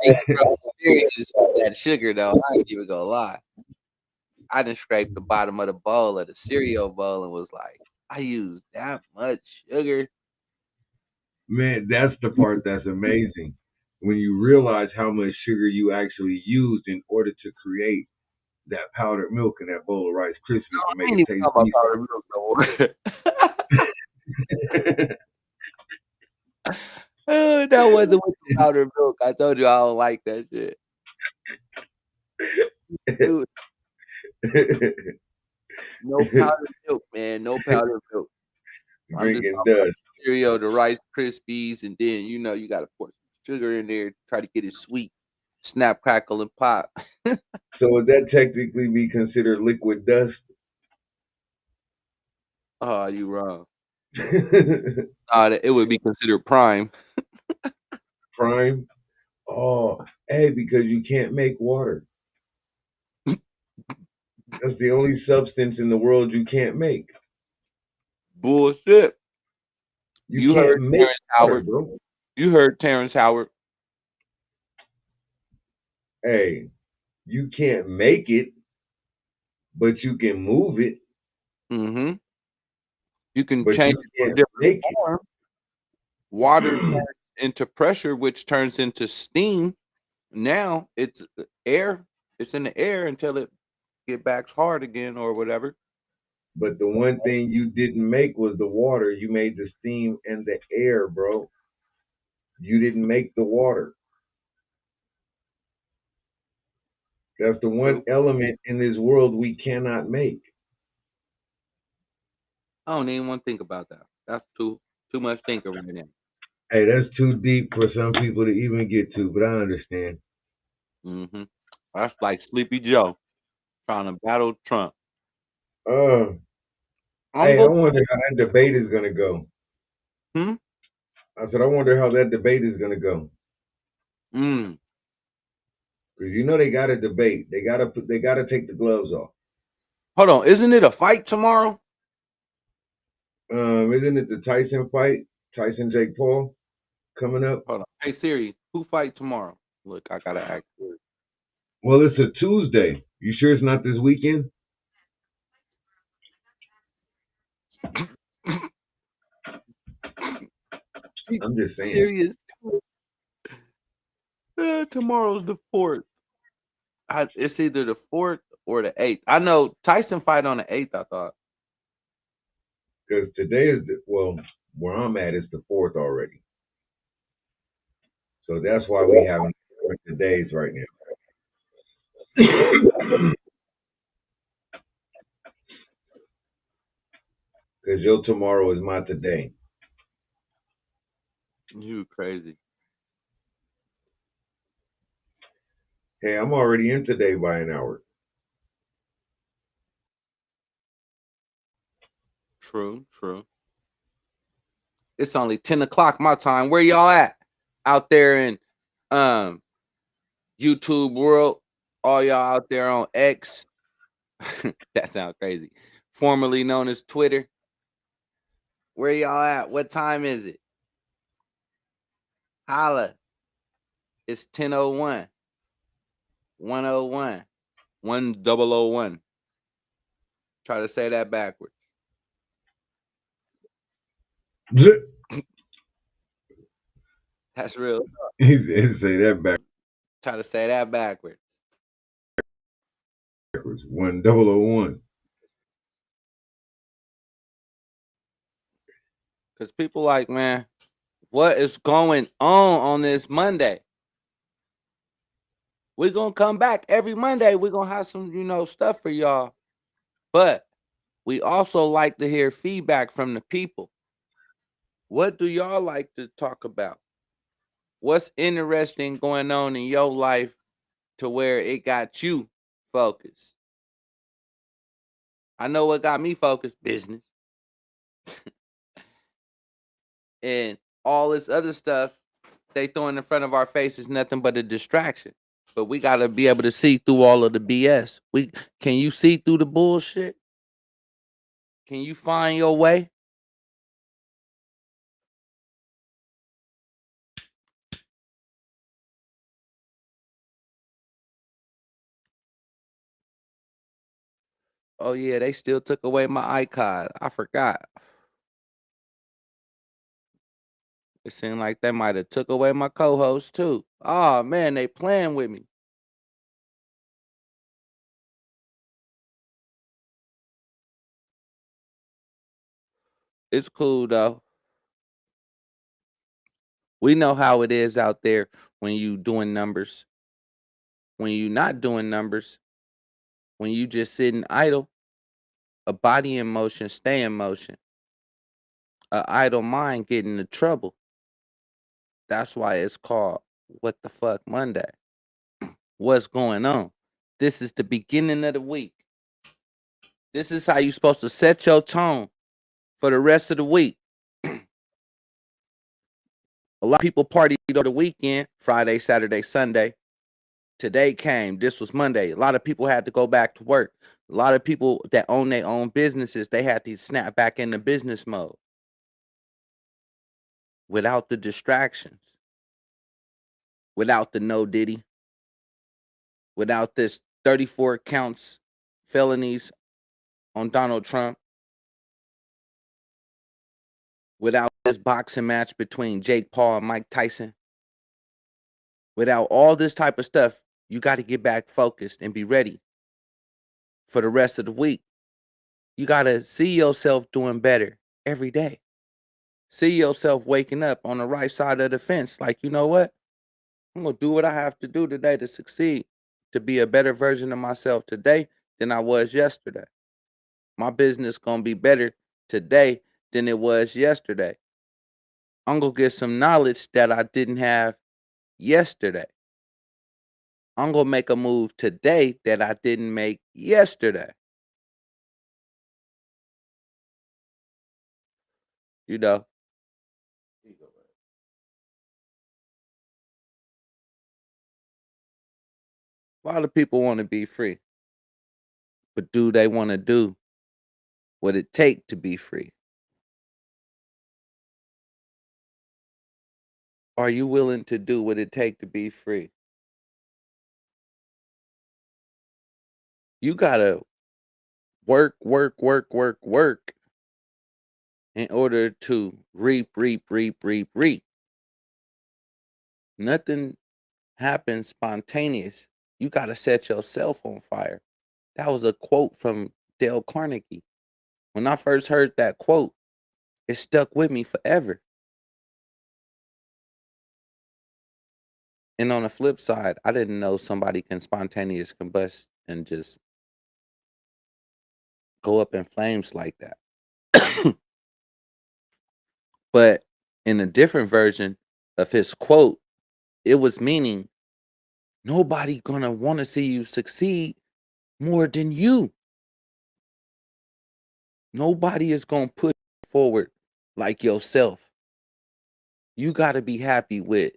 Speaking from experience with that sugar, though, I ain't even gonna lie. I done scraped the bottom of the bowl of the cereal bowl and was like, I used that much sugar. Man, that's the part that's amazing. When you realize how much sugar you actually used in order to create that powdered milk in that bowl of Rice Krispies to I make ain't it even taste talking about powdered milk no more. decent. That wasn't with the powdered milk. I told you I don't like that shit. Dude, no powdered milk, man. No powdered milk. I'm just Drinking talking about dust. the cereal, the Rice Krispies, and then you gotta pour some sugar in there, try to get it sweet. Snap, crackle, and pop. So would that technically be considered liquid dust? Oh, you wrong. It would be considered prime. Prime? Oh, hey, because you can't make water. That's the only substance in the world you can't make. Bullshit. You You can't heard make Terrence water, Howard. bro. You heard Terrence Howard. Hey, you can't make it, but you can move it, Mm-hmm. You can but change you it to a can't different make it. form. Water turns into pressure, which turns into steam. Now it's air. It's in the air until it get back hard again or whatever. But the one thing you didn't make was the water. You made the steam and the air, bro. You didn't make the water. That's the one True. element in this world we cannot make. I don't even want to think about that. That's too much thinking right now. Hey, that's too deep for some people to even get to, but I understand. Mm-hmm. That's like Sleepy Joe trying to battle Trump. Uh, I'm hey, I booked. wonder how that debate is gonna go. Hmm? I said, I wonder how that debate is gonna go. Mm. Because you know they got to debate. They gotta take the gloves off. Hold on. Isn't it a fight tomorrow? Isn't it the Tyson fight? Tyson Jake Paul coming up? Hold on. Hey Siri, who fight tomorrow? Look, I gotta ask you. Well, it's a Tuesday. You sure it's not this weekend? She I'm just saying. serious. Tomorrow's the 4th. It's either the 4th or the 8th. I know Tyson fight on the 8th, I thought. Because today is well, where I'm at is the 4th already. So that's why we having the days right now. Because your tomorrow is my today. You crazy. Hey, I'm already in today by an hour. True, true. It's only 10 o'clock my time. Where y'all at? Out there in YouTube world. All y'all out there on X. That sounds crazy. Formerly known as Twitter. Where y'all at? What time is it? Holla. It's 10:01. 101. 1001. Try to say that backwards. That's real. He say that Try to say that backwards. backwards. 1001. Because people like, man, what is going on this Monday? We're going to come back every Monday. We're going to have some, stuff for y'all. But we also like to hear feedback from the people. What do y'all like to talk about? What's interesting going on in your life to where it got you focused? I know what got me focused, business. And all this other stuff they throwing in front of our face is nothing but a distraction. But we gotta be able to see through all of the BS. Can you see through the bullshit? Can you find your way? Oh yeah, they still took away my iCard. I forgot. It seemed like they might have took away my co-host too. Oh man, they playing with me. It's cool though. We know how it is out there when you doing numbers. When you not doing numbers, when you just sitting idle, a body in motion, stay in motion. A idle mind get into trouble. That's why it's called What the Fuck Monday. What's going on? This is the beginning of the week. This is how you're supposed to set your tone for the rest of the week. A lot of people partied over the weekend, Friday, Saturday, Sunday. Today came. This was Monday. A lot of people had to go back to work. A lot of people that own their own businesses, they had to snap back into business mode without the distractions, without the no diddy, without this 34 counts felonies on Donald Trump, without this boxing match between Jake Paul and Mike Tyson, without all this type of stuff, you got to get back focused and be ready for the rest of the week. You got to see yourself doing better every day. See yourself waking up on the right side of the fence. Like, you know what? I'm going to do what I have to do today to succeed, to be a better version of myself today than I was yesterday. My business going to be better today than it was yesterday. I'm going to get some knowledge that I didn't have yesterday. I'm going to make a move today that I didn't make yesterday. you know. A lot of people want to be free, but do they want to do what it take to be free? Are you willing to do what it take to be free? You gotta work, work, work, work, work in order to reap, reap, reap, reap, reap. Nothing happens spontaneous. You gotta set yourself on fire. That was a quote from Dale Carnegie. When I first heard that quote, it stuck with me forever. And on the flip side, I didn't know somebody can spontaneous combust and just go up in flames like that. But in a different version of his quote, it was meaning nobody gonna want to see you succeed more than you. Nobody is gonna put forward like yourself. You got to be happy with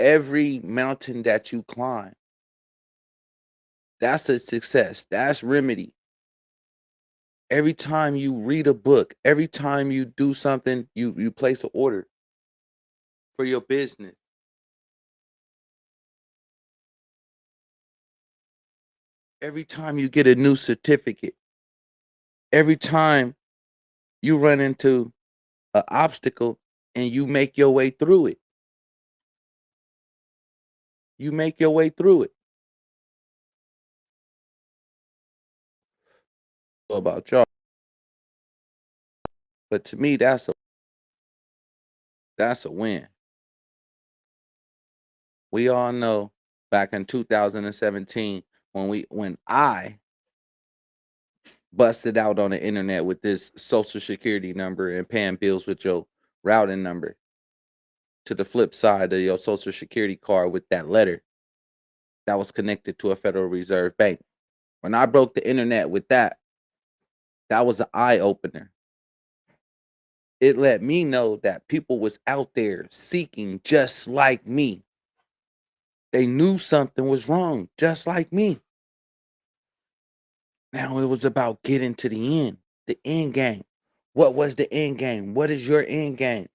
every mountain that you climb. That's a success. That's remedy. Every time you read a book, every time you do something, you place an order for your business. Every time you get a new certificate, every time you run into an obstacle and you make your way through it. You make your way through it. About y'all, but to me, that's a win. We all know back in 2017 when I busted out on the internet with this social security number and paying bills with your routing number to the flip side of your social security card with that letter that was connected to a Federal Reserve bank. When I broke the internet with that, that was an eye opener. It let me know that people was out there seeking just like me. They knew something was wrong, just like me. Now it was about getting to the end game. What was the end game? What is your end game?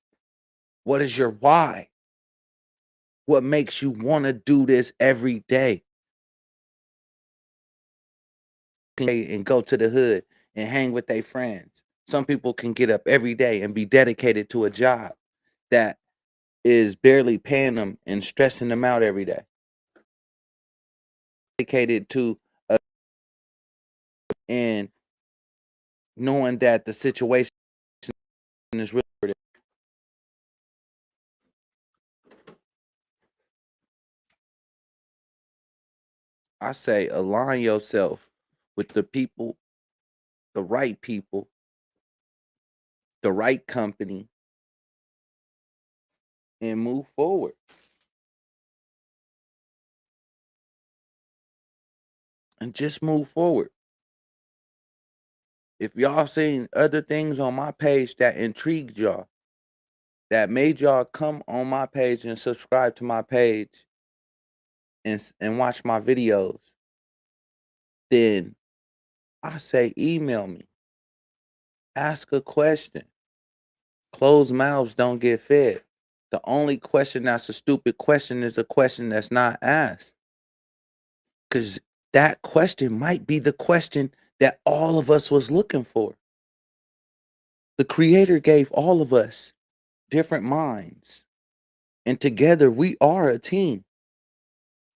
What is your why? What makes you want to do this every day? And go to the hood and hang with their friends. Some people can get up every day and be dedicated to a job that is barely paying them and stressing them out every day. Dedicated to and knowing that the situation is real. I say align yourself with the right people, the right company, and move forward. And just move forward. If y'all seen other things on my page that intrigued y'all, that made y'all come on my page and subscribe to my page and watch my videos, then I say email me. Ask a question. Closed mouths don't get fed. The only question that's a stupid question is a question that's not asked. Because that question might be the question that all of us was looking for. The creator gave all of us different minds. And together we are a team.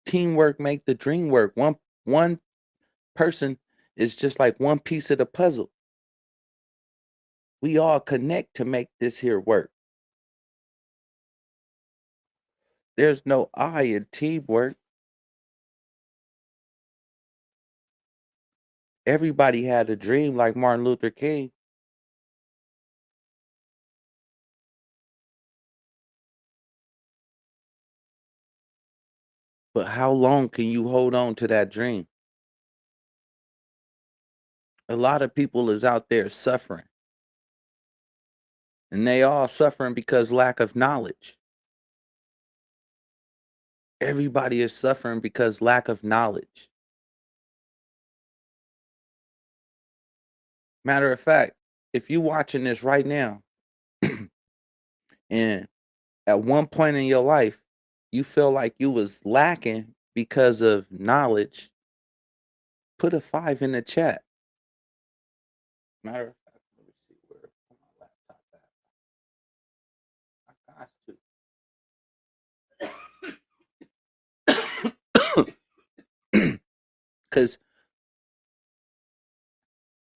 Teamwork make the dream work. One person is just like one piece of the puzzle. We all connect to make this here work. There's no I in teamwork. Everybody had a dream like Martin Luther King. But how long can you hold on to that dream? A lot of people is out there suffering. And they all suffering because lack of knowledge. Everybody is suffering because lack of knowledge. Matter of fact, if you watching this right now and at one point in your life you feel like you was lacking because of knowledge, put a 5 in the chat. Matter of fact, let me see where my laptop at. I got to. Because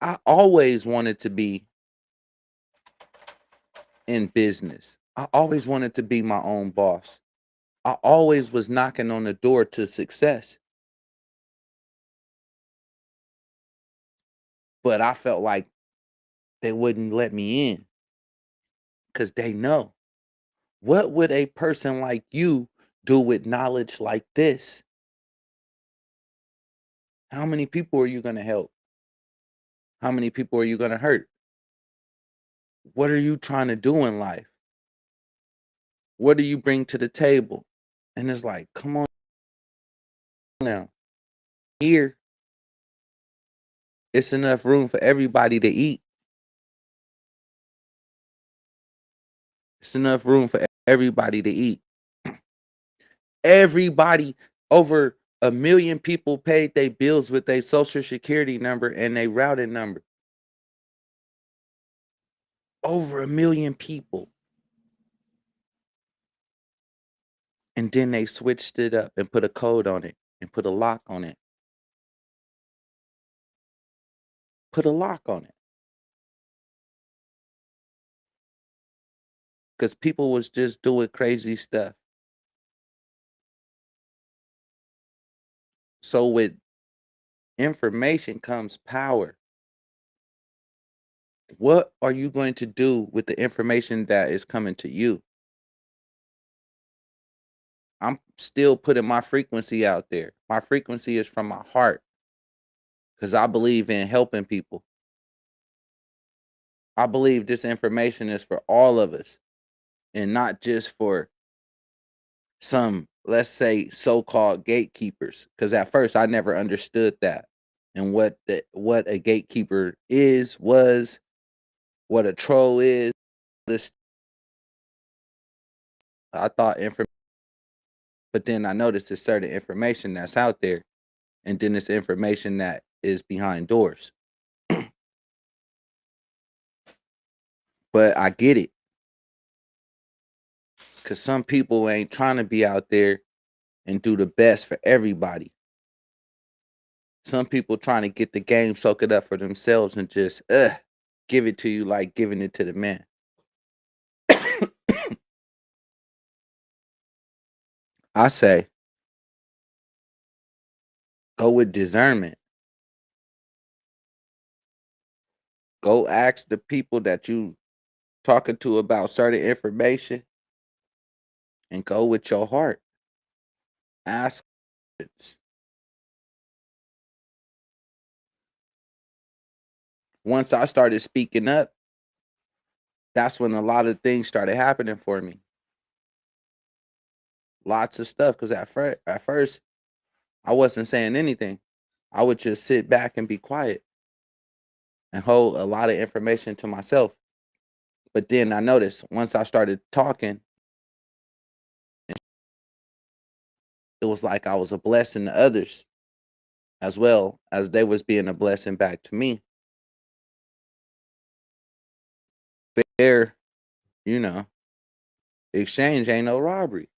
I always wanted to be in business. I always wanted to be my own boss. I always was knocking on the door to success. But I felt like they wouldn't let me in because they know. What would a person like you do with knowledge like this? How many people are you going to help? How many people are you going to hurt? What are you trying to do in life? What do you bring to the table? And it's like, come on now. Here, it's enough room for everybody to eat. It's enough room for everybody to eat. Everybody, over 1 million people paid their bills with their social security number and their routing number. Over 1 million people. And then they switched it up and put a code on it and put a lock on it. Put a lock on it. Because people was just doing crazy stuff. So with information comes power. What are you going to do with the information that is coming to you? I'm still putting my frequency out there. My frequency is from my heart because I believe in helping people. I believe this information is for all of us and not just for some, let's say, so-called gatekeepers. Because at first I never understood that and what a gatekeeper was, what a troll is. This I thought information, but then I noticed there's certain information that's out there, and then it's information that is behind doors. But I get it. Because some people ain't trying to be out there and do the best for everybody. Some people trying to get the game, soak it up for themselves, and just give it to you like giving it to the man. I say, go with discernment. Go ask the people that you talking to about certain information and go with your heart. Ask questions. Once I started speaking up, that's when a lot of things started happening for me. Lots of stuff. Because at first, I wasn't saying anything. I would just sit back and be quiet and hold a lot of information to myself. But then I noticed once I started talking, it was like I was a blessing to others as well as they was being a blessing back to me. Fair, you know, exchange ain't no robbery.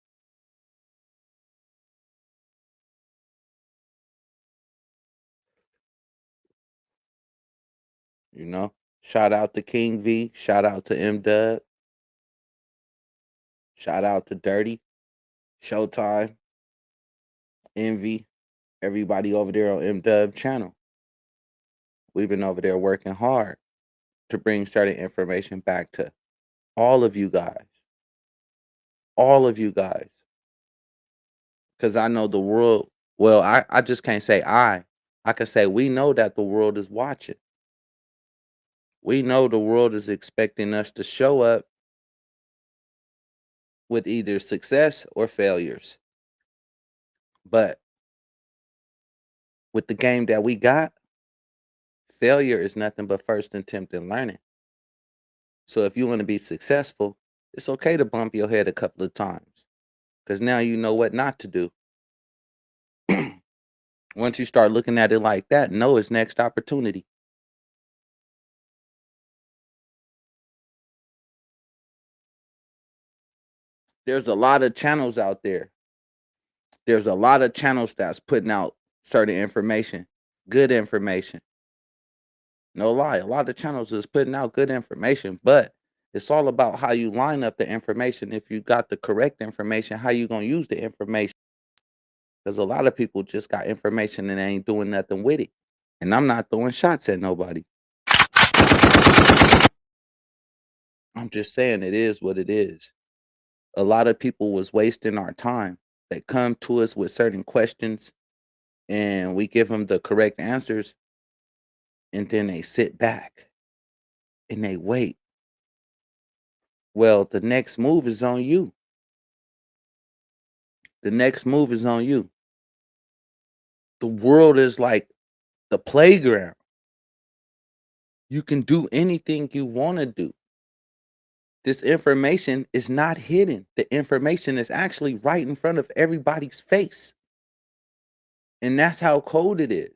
You know, shout out to King V, shout out to M Dub, shout out to Dirty, Showtime, Envy, everybody over there on M Dub channel. We've been over there working hard to bring certain information back to all of you guys. All of you guys. Because I know the world, well, I just can't say I can say we know that the world is watching. We know the world is expecting us to show up with either success or failures. But with the game that we got, failure is nothing but first attempt in learning. So if you want to be successful, it's okay to bump your head a couple of times because now you know what not to do. Once you start looking at it like that, know it's next opportunity. There's a lot of channels out there. There's a lot of channels that's putting out certain information, good information. No lie, a lot of channels is putting out good information, but it's all about how you line up the information. If you got the correct information, how you gonna use the information? Because a lot of people just got information and they ain't doing nothing with it. And I'm not throwing shots at nobody. I'm just saying it is what it is. A lot of people was wasting our time. They come to us with certain questions and we give them the correct answers and then they sit back and they wait. Well, the next move is on you. The next move is on you. The world is like the playground. You can do anything you want to do. This information is not hidden. The information is actually right in front of everybody's face. And that's how cold it is.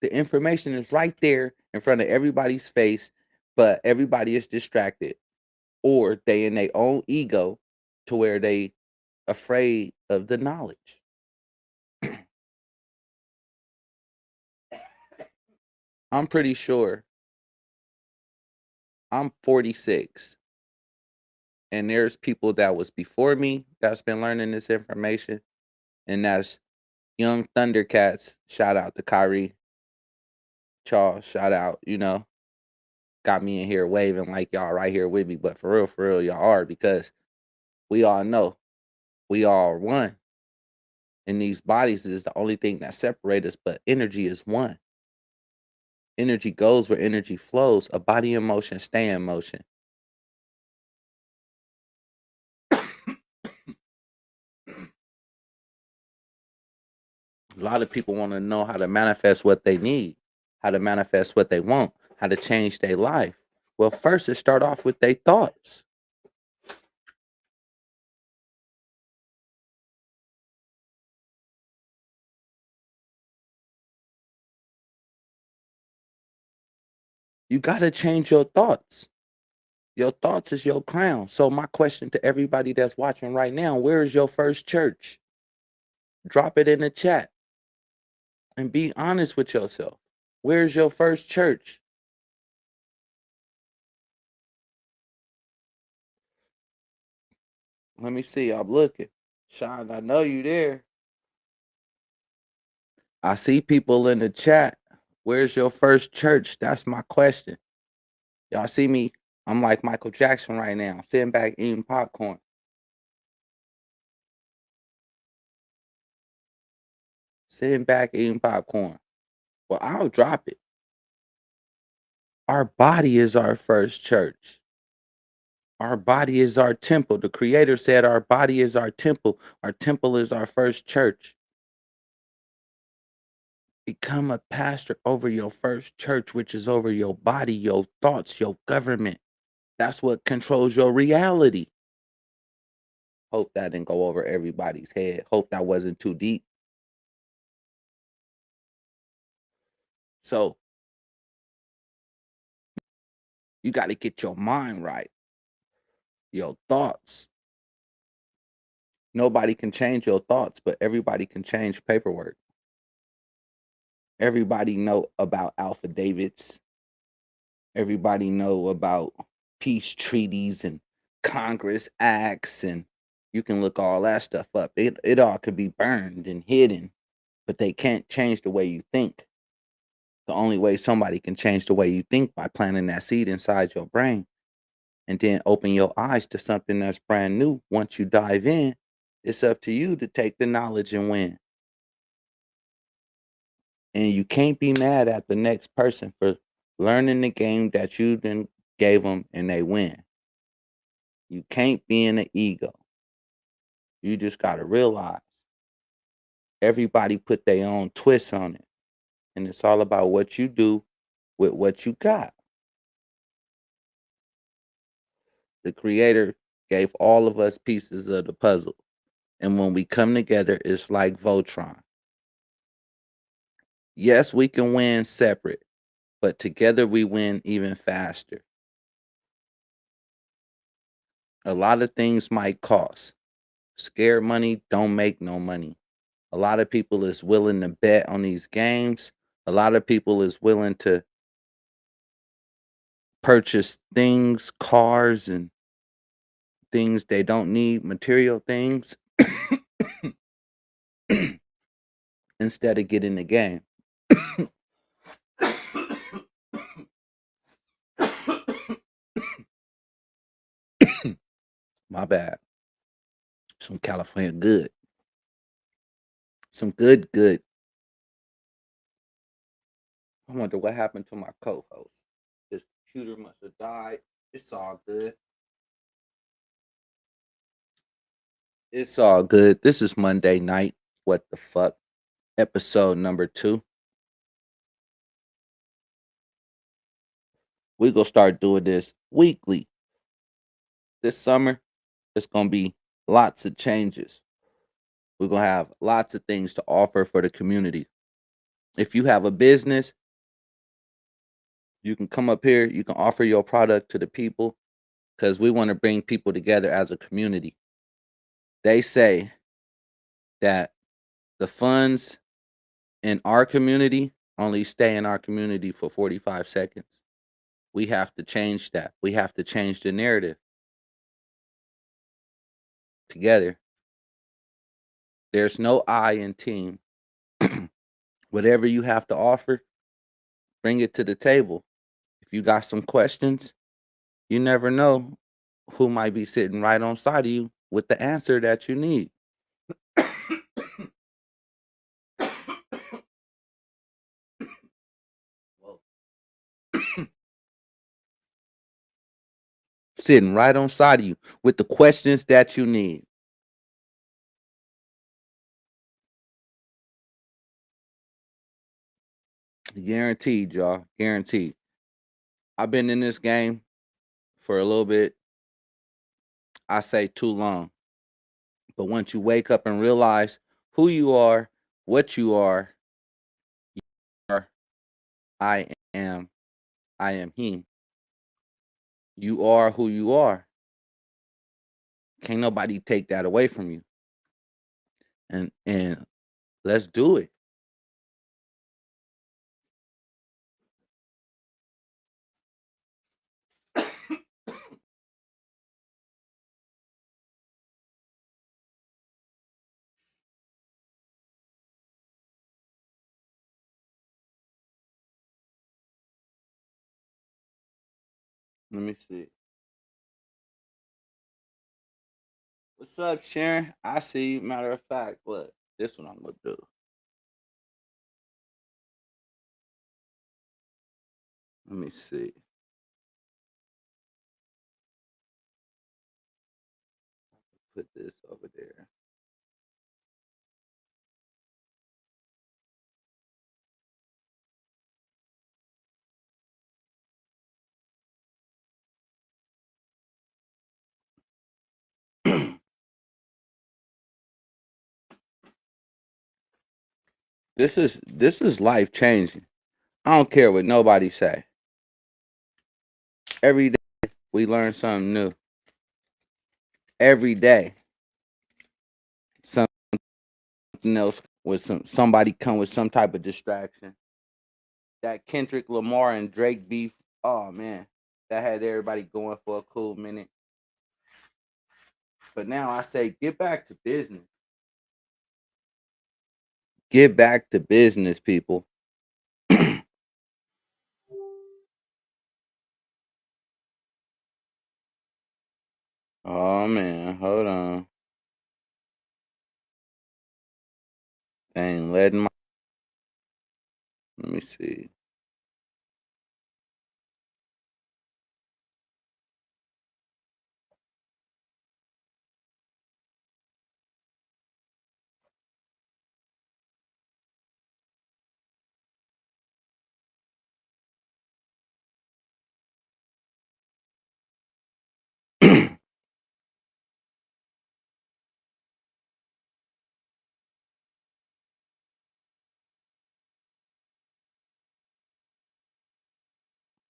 The information is right there in front of everybody's face, but everybody is distracted or they in their own ego to where they afraid of the knowledge. I'm pretty sure I'm 46 and there's people that was before me that's been learning this information, and that's young Thundercats. Shout out to Kyrie, Charles. Shout out, got me in here waving like y'all right here with me. But for real, y'all are, because we all know we all are one. And these bodies is the only thing that separate us, but energy is one. Energy goes where energy flows. A body in motion, stay in motion. A lot of people want to know how to manifest what they need, how to manifest what they want, how to change their life. Well, first it start off with their thoughts. You got to change your thoughts. Your thoughts is your crown. So my question to everybody that's watching right now, where is your first church? Drop it in the chat and be honest with yourself. Where's your first church? Let me see. I'm looking. Sean, I know you there. I see people in the chat. Where's your first church? That's my question. Y'all see me? I'm like Michael Jackson right now, sitting back eating popcorn. Sitting back eating popcorn. Well, I'll drop it. Our body is our first church. Our body is our temple. The Creator said our body is our temple. Our temple is our first church. Become a pastor over your first church, which is over your body, your thoughts, your government. That's what controls your reality. Hope that didn't go over everybody's head. Hope that wasn't too deep. So you got to get your mind right, your thoughts. Nobody can change your thoughts, but everybody can change paperwork. Everybody know about affidavits. Everybody know about peace treaties and Congress acts, and you can look all that stuff up. It all could be burned and hidden, but they can't change the way you think. The only way somebody can change the way you think by planting that seed inside your brain and then open your eyes to something that's brand new. Once you dive in, it's up to you to take the knowledge and win. And you can't be mad at the next person for learning the game that you then gave them and they win. You can't be in the ego. You just gotta realize everybody put their own twist on it. And it's all about what you do with what you got. The creator gave all of us pieces of the puzzle. And when we come together, it's like Voltron. Yes, we can win separate, but together we win even faster. A lot of things might cost. Scared money don't make no money. A lot of people is willing to bet on these games. A lot of people is willing to purchase things, cars, and things they don't need, material things, instead of getting the game. My bad. Some California good. Some good, good. I wonder what happened to my co-host. His computer must have died. It's all good. It's all good. This is Monday night. What the fuck? Episode number 2. We gonna start doing this weekly. This summer, it's gonna be lots of changes. We're gonna have lots of things to offer for the community. If you have a business, you can come up here. You can offer your product to the people because we want to bring people together as a community. They say that the funds in our community only stay in our community for 45 seconds. We have to change that. We have to change the narrative together. There's no I in team. Whatever you have to offer, bring it to the table. If you got some questions, you never know who might be sitting right on side of you with the answer that you need. Sitting right on side of you with the questions that you need. Guaranteed, y'all. Guaranteed. I've been in this game for a little bit. I say too long. But once you wake up and realize who you are, what you are, I am, I am him. You are who you are. Can't nobody take that away from you. And let's do it. Let me see. What's up, Sharon? I see you. Matter of fact, look, this one I'm gonna do. Let me see. Put this over there. This is life changing. I don't care what nobody say. Every day we learn something new. Every day something else with somebody come with some type of distraction. That Kendrick Lamar and Drake beef. Oh man, that had everybody going for a cool minute. But now I say, get back to business. Get back to business, people. Oh man, hold on. They ain't letting my. Let me see.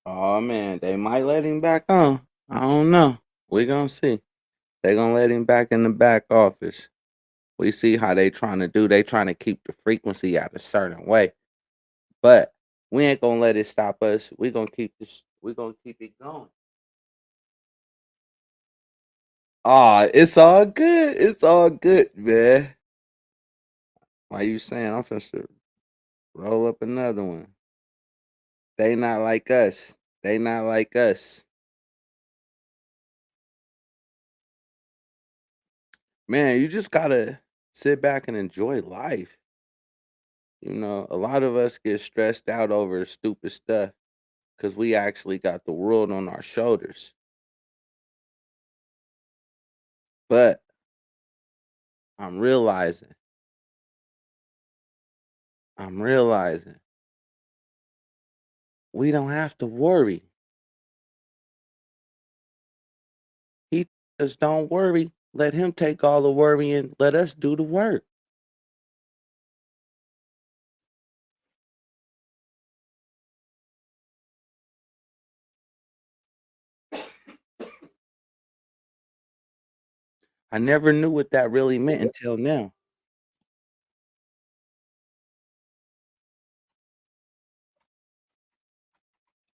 Oh man, they might let him back on. I don't know. We gonna see. They gonna let him back in the back office. We see how they trying to do. They trying to keep the frequency out a certain way, but we ain't gonna let it stop us. We gonna keep this. We gonna keep it going. Ah, it's all good. It's all good, man. Why you saying I'm finna roll up another one? They not like us. They not like us. Man, you just gotta sit back and enjoy life. You know, a lot of us get stressed out over stupid stuff because we actually got the world on our shoulders. But I'm realizing, I'm realizing we don't have to worry. He just don't worry. Let him take all the worry and let us do the work. I never knew what that really meant until now.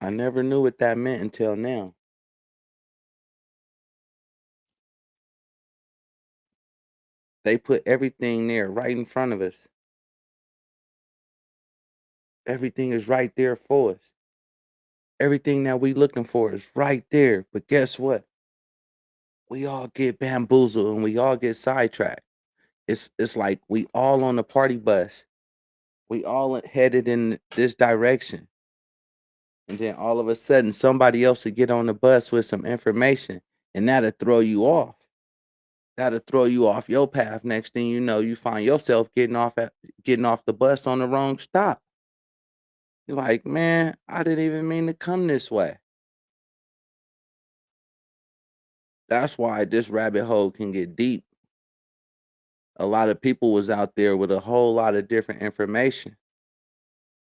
I never knew what that meant until now. They put everything there right in front of us. Everything is right there for us. Everything that we looking for is right there. But guess what? We all get bamboozled and we all get sidetracked. It's like we all on the party bus. We all headed in this direction. And then all of a sudden somebody else will get on the bus with some information and that'll throw you off. That'll throw you off your path. Next thing you know, you find yourself getting off the bus on the wrong stop. You're like, man, I didn't even mean to come this way. That's why this rabbit hole can get deep. A lot of people was out there with a whole lot of different information.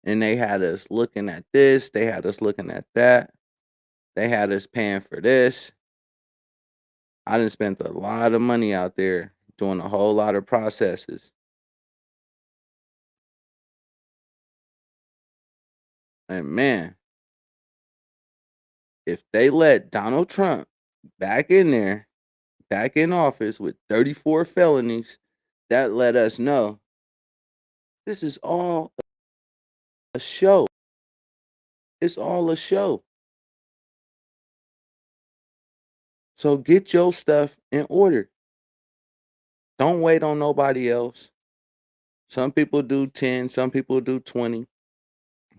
And they had us looking at this, they had us looking at that, they had us paying for this. I done spent a lot of money out there doing a whole lot of processes. And man, if they let Donald Trump back in there, back in office with 34 felonies, that let us know this is all a show. It's all a show. So get your stuff in order. Don't wait on nobody else. Some people do 10, some people do 20,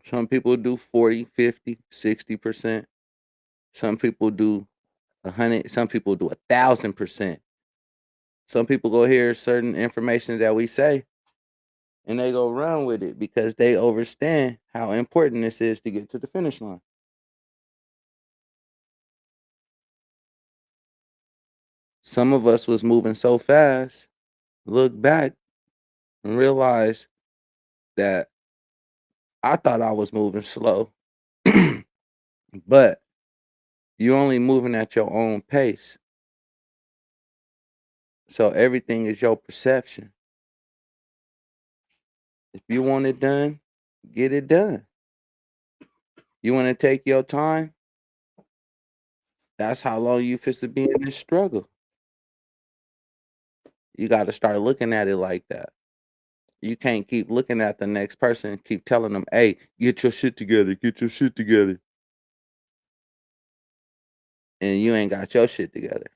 some people do 40, 50, 60%. Some people do 100, some people do 1,000%. Some people go hear certain information that we say and they go run with it because they understand how important this is to get to the finish line. Some of us was moving so fast, look back and realize that I thought I was moving slow, but you're only moving at your own pace. So everything is your perception. If you want it done, get it done. You want to take your time, that's how long you fit to be in this struggle. You got to start looking at it like that. You can't keep looking at the next person and keep telling them, hey, get your shit together, get your shit together. And you ain't got your shit together.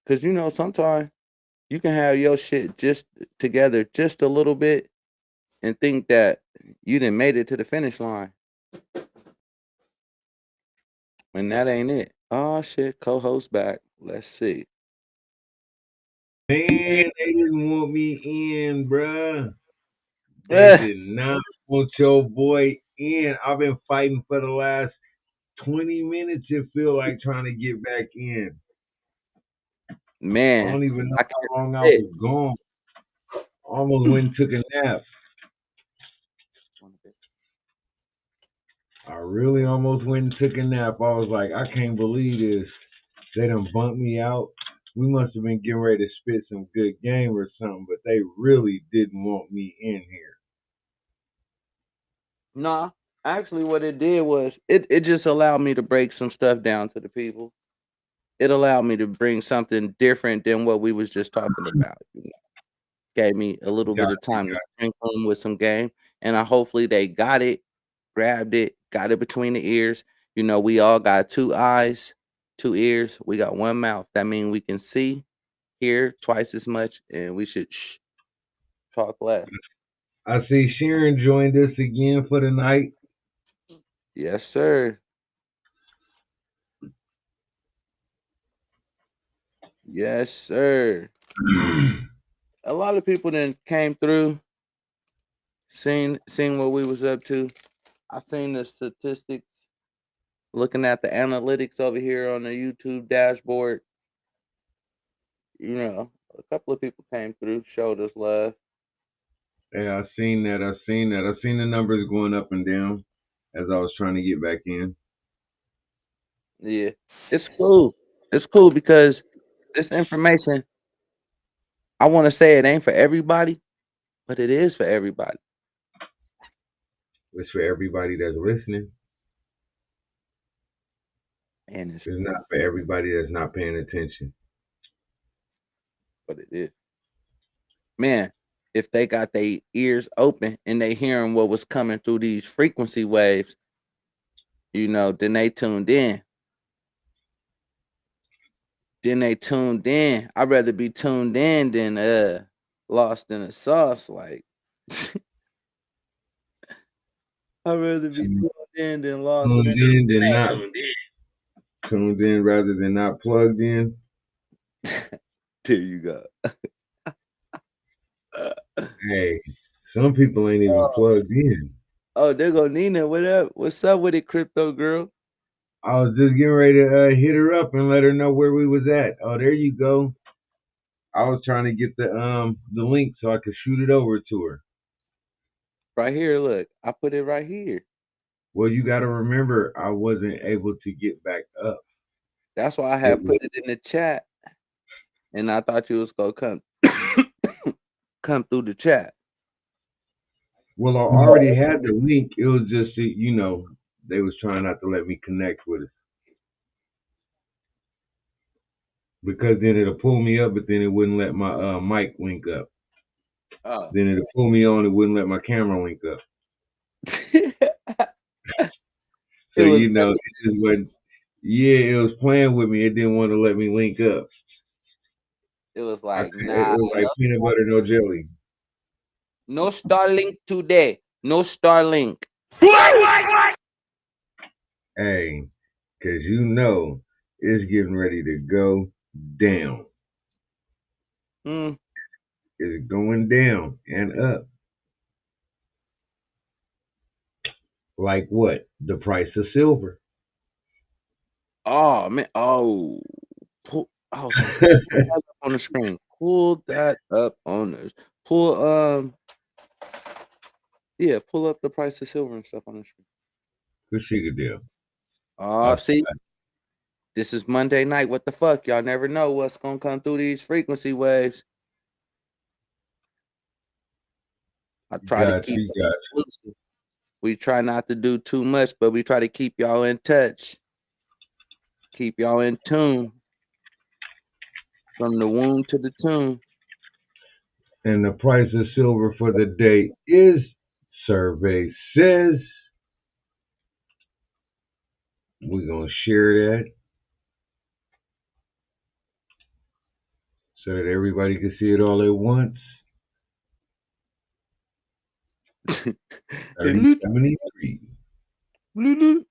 Because, you know, sometimes you can have your shit just together just a little bit and think that you done made it to the finish line. And that ain't it. Oh, shit, co-host back. Let's see. Man, they didn't want me in, bruh. They Eh, did not want your boy in. I've been fighting for the last 20 minutes. It feel like trying to get back in. I man, don't even know I can't how long I sit. was gone. Almost went and took a nap. I really almost went and took a nap. I was like, I can't believe this. They done bumped me out. We must have been getting ready to spit some good game or something, but they really didn't want me in here. Nah, actually, what it did was it just allowed me to break some stuff down to the people. It allowed me to bring something different than what we was just talking about. Gave me a little bit Got of you, time to got sprinkle them with some game, and I hopefully they got it, grabbed it, got it between the ears. We all got 2 eyes, 2 ears, we got 1 mouth. That means we can see, hear twice as much, and we should talk less. I see Sharon joined us again for the night. Yes, sir. Yes, sir. A lot of people then came through, seen what we was up to. I seen the statistics, looking at the analytics over here on the YouTube dashboard. A couple of people came through, showed us love. Yeah, I seen that. I seen that. I seen the numbers going up and down as I was trying to get back in. Yeah, it's cool. It's cool because this information, I want to say it ain't for everybody, but it is for everybody, It's for everybody that's listening. and it's It's free. not for everybody that's not paying attention. But it is. Man, if they got their ears open and they hearing what was coming through these frequency waves, then they tuned in. I'd rather be tuned in than lost in the sauce. Like I'd rather be tuned in than lost in. Tuned in than not tuned in rather than not plugged in. There you go. Hey, some people ain't even Oh, plugged in. there go Nina. What up? What's up with it, crypto girl? I was just getting ready to hit her up and let her know where we was at. Oh, there you go. I was trying to get the link so I could shoot it over to her. Right here, look. I put it right here. Well, you got to remember, I wasn't able to get back up. That's why I It had was, put it in the chat, and I thought you was gonna come come through the chat. well, I already had the link. It was just they was trying not to let me connect with it because then it'll pull me up, but then it wouldn't let my mic link up. Oh. Then it'll pull me on. It wouldn't let my camera link up. So It was it just wasn't. Yeah, it was playing with me. It didn't want to let me link up. it was I like, couldn't, it nah, was like peanut butter, no jelly. no Starlink today. No Starlink. Hey, because it's getting ready to go down. Mm. It's going down and up. Like what? The price of silver. Oh man. Oh, I was gonna say, pull that up on the screen. Pull that up on the pull. Yeah, pull up the price of silver and stuff on the screen. Good sugar deal. See, this is Monday night. What the fuck? Y'all never know what's gonna come through these frequency waves. I try to Got keep you, it got exclusive. We try not to do too much, but we try to keep y'all in touch. Keep y'all in tune. From the womb to the tomb. you. And the price of silver for the day is, survey says, we're going to share that so that everybody can see it all at once. 3073.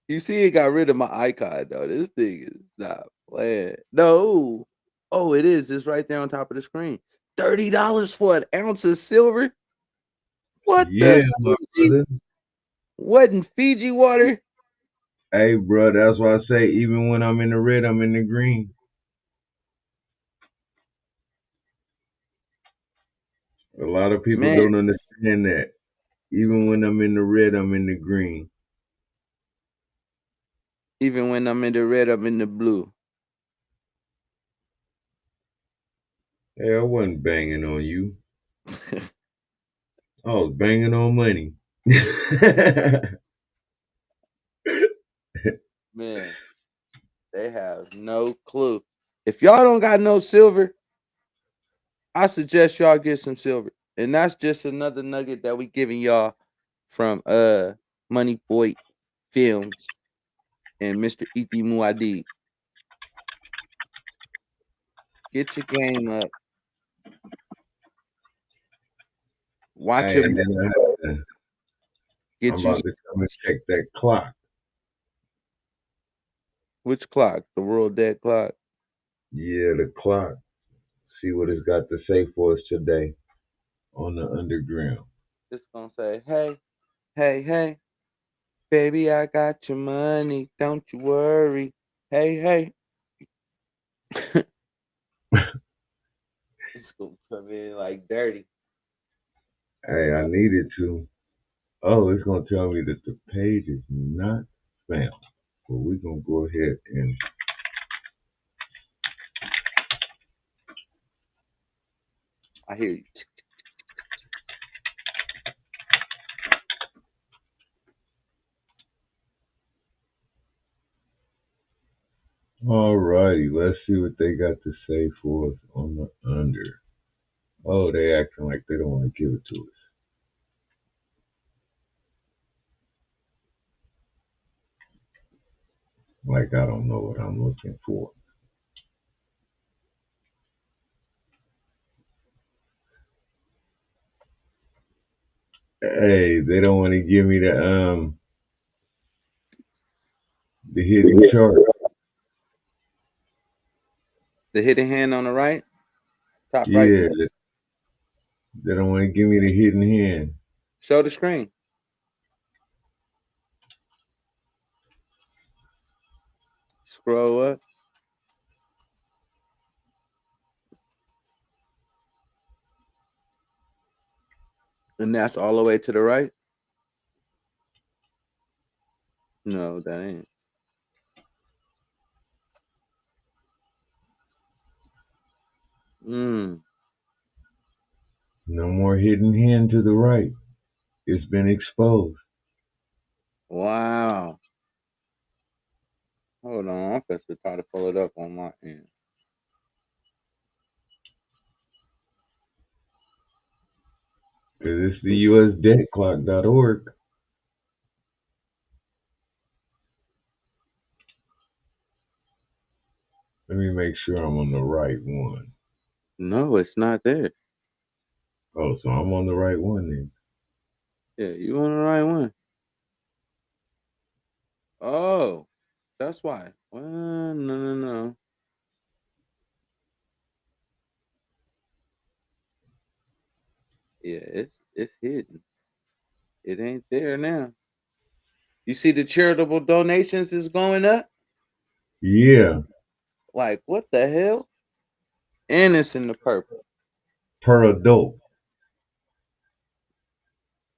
You see, it got rid of my icon though. This thing is not playing. No. Oh, it is. It's right there on top of the screen. $30 for an ounce of silver. What Yeah, the my Fiji? brother. What in Fiji water? Hey, bro, that's why I say even when I'm in the red, I'm in the green. A lot of people Man, don't understand that. Even when I'm in the red, I'm in the green. Even when I'm in the red, I'm in the blue. Hey, I wasn't banging on you. I was banging on money. Man, they have no clue. If y'all don't got no silver, I suggest y'all get some silver. And that's just another nugget that we giving y'all from Money Boy Films and Mr. Eti Muad'Dib. Get your game up. Watch Hey, your and then I'm get you about to come and check that clock. which clock? The world dead clock. Yeah, the clock. See what it's got to say for us today on the underground. It's gonna say, hey, hey, hey, baby, I got your money. Don't you worry. Hey, hey. It's gonna come in like dirty. Hey, I needed to. Oh, it's gonna tell me that the page is not found. But we're gonna go ahead and I hear you. alrighty, let's see what they got to say for us on the under. Oh, they acting like they don't want to give it to us. Like I don't know what I'm looking for. Hey, they don't want to give me the hidden chart. The hidden hand on the right, top right. Yeah, they don't want to give me the hidden hand. Show the screen. Scroll up. And that's all the way to the right. No, that ain't. Mm. No more hidden hand to the right. It's been exposed. Wow. Hold on. I'm supposed to try to pull it up on my end. Because it's the USDebtClock.org. Let me make sure I'm on the right one. No, it's not there. Oh, so I'm on the right one then. Yeah, you on the right one. Oh, that's why. Well, no, no, no. Yeah, it's hidden. It ain't there now. You see the charitable donations is going up? Yeah, Like what the hell? And it's in the purple. per adult.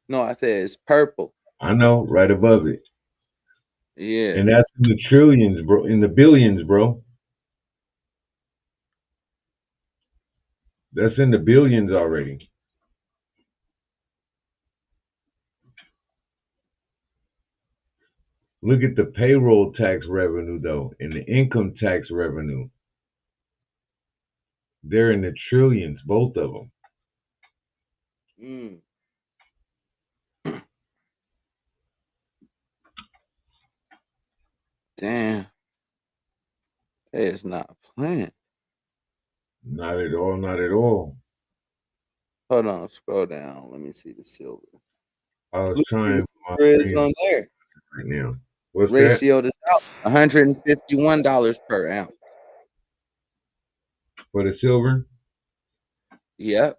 No, I said it's purple. I know, right above it. Yeah. And that's in the trillions, bro. In the billions, bro. That's in the billions already. Look at the payroll tax revenue, though, and the income tax revenue. They're in the trillions, both of them. Mm. Damn. It's not playing. Not at all, not at all. Hold on, scroll down. Let me see the silver. I was Look what trying the my silver is thing on there. right now. What's that? Ratio is out. $151 per ounce. For the silver? Yep.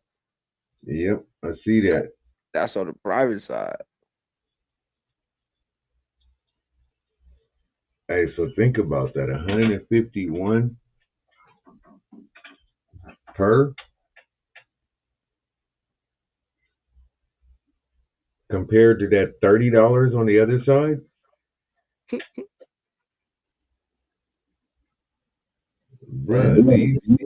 Yep, I see That, that. that's on the private side. Hey, so think about that. 151 per compared to that $30 on the other side. bruh,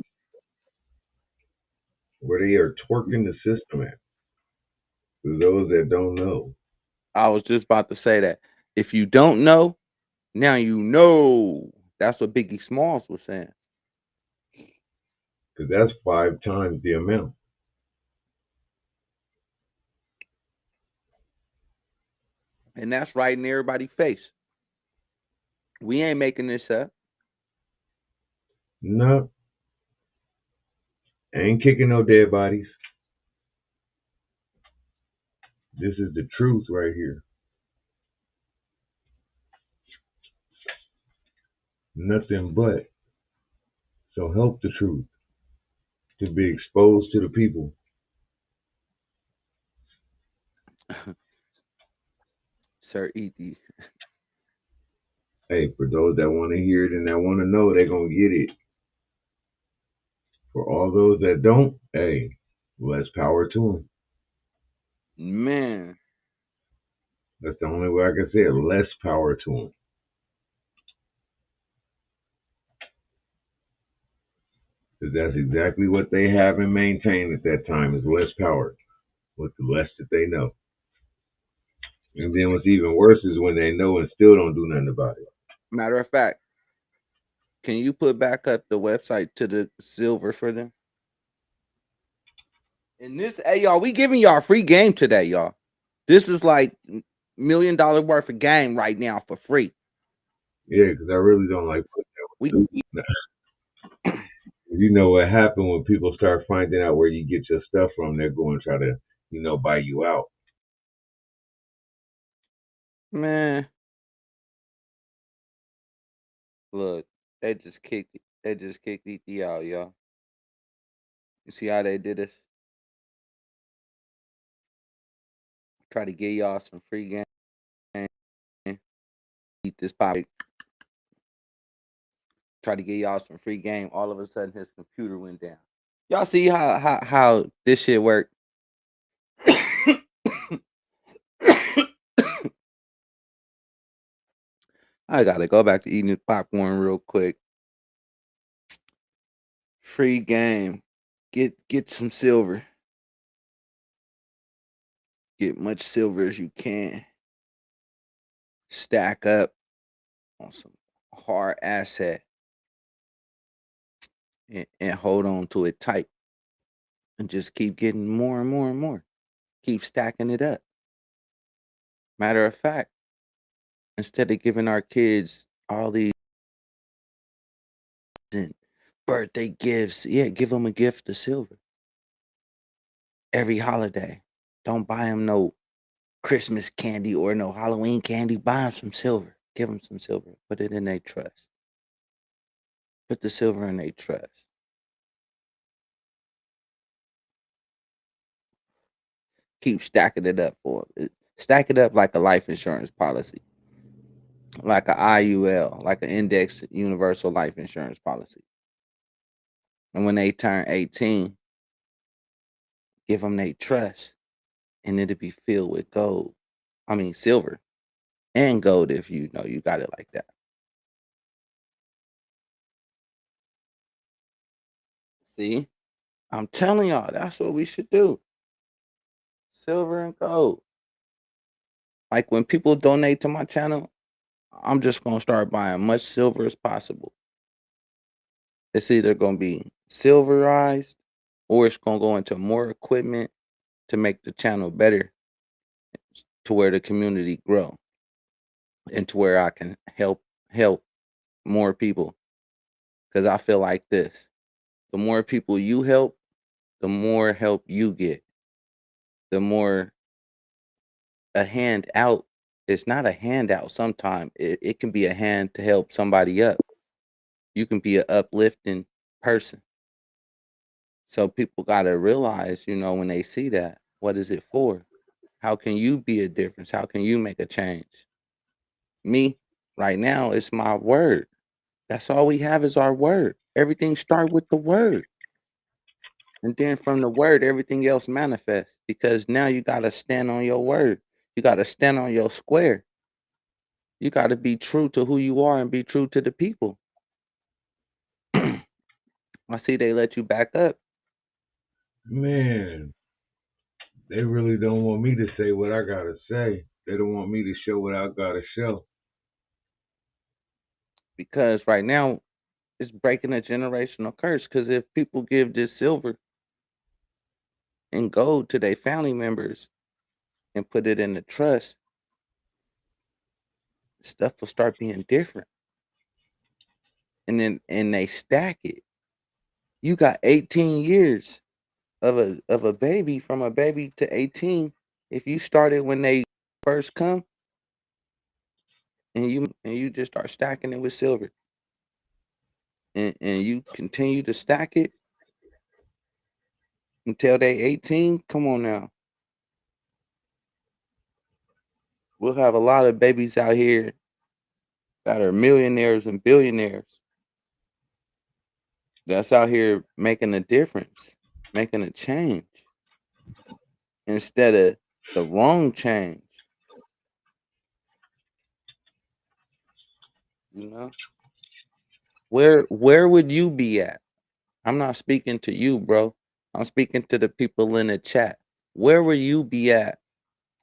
where they are twerking the system at. For those that don't know, I was just about to say that. If you don't know, now you know. That's what Biggie Smalls was saying. because that's 5 times the amount. And that's right in everybody's face. We ain't making this up. No, ain't kicking no dead bodies. This is the truth right here. Nothing but. So help the truth to be exposed to the people. Sir E.D. Hey, for those that want to hear it and that want to know, they're going to get it. For all those that don't, hey, less power to them. Man. That's the only way I can say it. Less power to them. Because that's exactly what they have and maintain at that time is less power with the less that they know. And then what's even worse is when they know and still don't do nothing about it. Matter of fact, can you put back up the website to the silver for them? And this, hey, y'all, we giving y'all a free game today, y'all. This is like $1 million worth of game right now for free. Yeah, because I really don't like putting that. You know what happened when people start finding out where you get your stuff from, they're going to try to, buy you out. Man. Look, they just kicked ET out, y'all. You see how they did this? Try to get y'all some free game. Eat this pop. Try to get y'all some free game. All of a sudden, his computer went down. Y'all see how this shit worked? I gotta go back to eating this popcorn real quick. Free game. Get some silver. Get much silver as you can. Stack up on some hard asset and hold on to it tight. And just keep getting more and more and more. Keep stacking it up. Matter of fact, instead of giving our kids all these birthday gifts, yeah, give them a gift of silver. Every holiday. Don't buy them no Christmas candy or no Halloween candy. Buy them some silver. Give them some silver. Put it in their trust. Put the silver in their trust. Keep stacking it up for them. Stack it up like a life insurance policy. Like an IUL, like an index universal life insurance policy. And when they turn 18, give them their trust. And it'll be filled with gold. I mean, silver and gold if you know you got it like that. See? I'm telling y'all, that's what we should do. Silver and gold. Like when people donate to my channel, I'm just going to start buying much silver as possible. It's either going to be silverized or it's going to go into more equipment to make the channel better to where the community grow and to where I can help more people. Because I feel like this. The more people you help, the more help you get. The more a hand out. It's not a handout sometimes. It can be a hand to help somebody up. You can be an uplifting person. So people got to realize, when they see that, what is it for? How can you be a difference? How can you make a change? Me, right now, it's my word. That's all we have is our word. Everything start with the word. And then from the word, everything else manifests because now you got to stand on your word. You got to stand on your square. You got to be true to who you are and be true to the people. I see they let you back up Man, they really don't want me to say what I gotta say. They don't want me to show what I gotta show. because right now it's breaking a generational curse. Because if people give this silver and gold to their family members and put it in the trust, stuff will start being different. And they stack it. You got 18 years of a baby, from a baby to 18. If you started when they first come and you just start stacking it with silver and you continue to stack it until they 18, come on now. We'll have a lot of babies out here that are millionaires and billionaires that's out here making a difference, making a change instead of the wrong change, you know? Where would you be at? I'm not speaking to you, bro. I'm speaking to the people in the chat. Where will you be at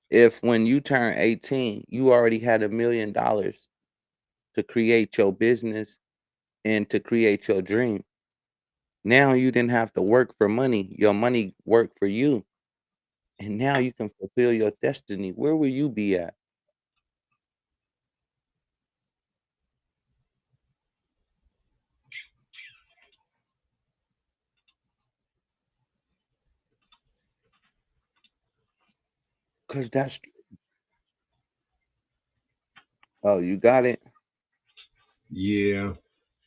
if when you turn 18, you already had $1 million to create your business and to create your dream? Now you didn't have to work for money. Your money worked for you. And now you can fulfill your destiny. Where will you be at? Cause that's oh, you got it. Yeah,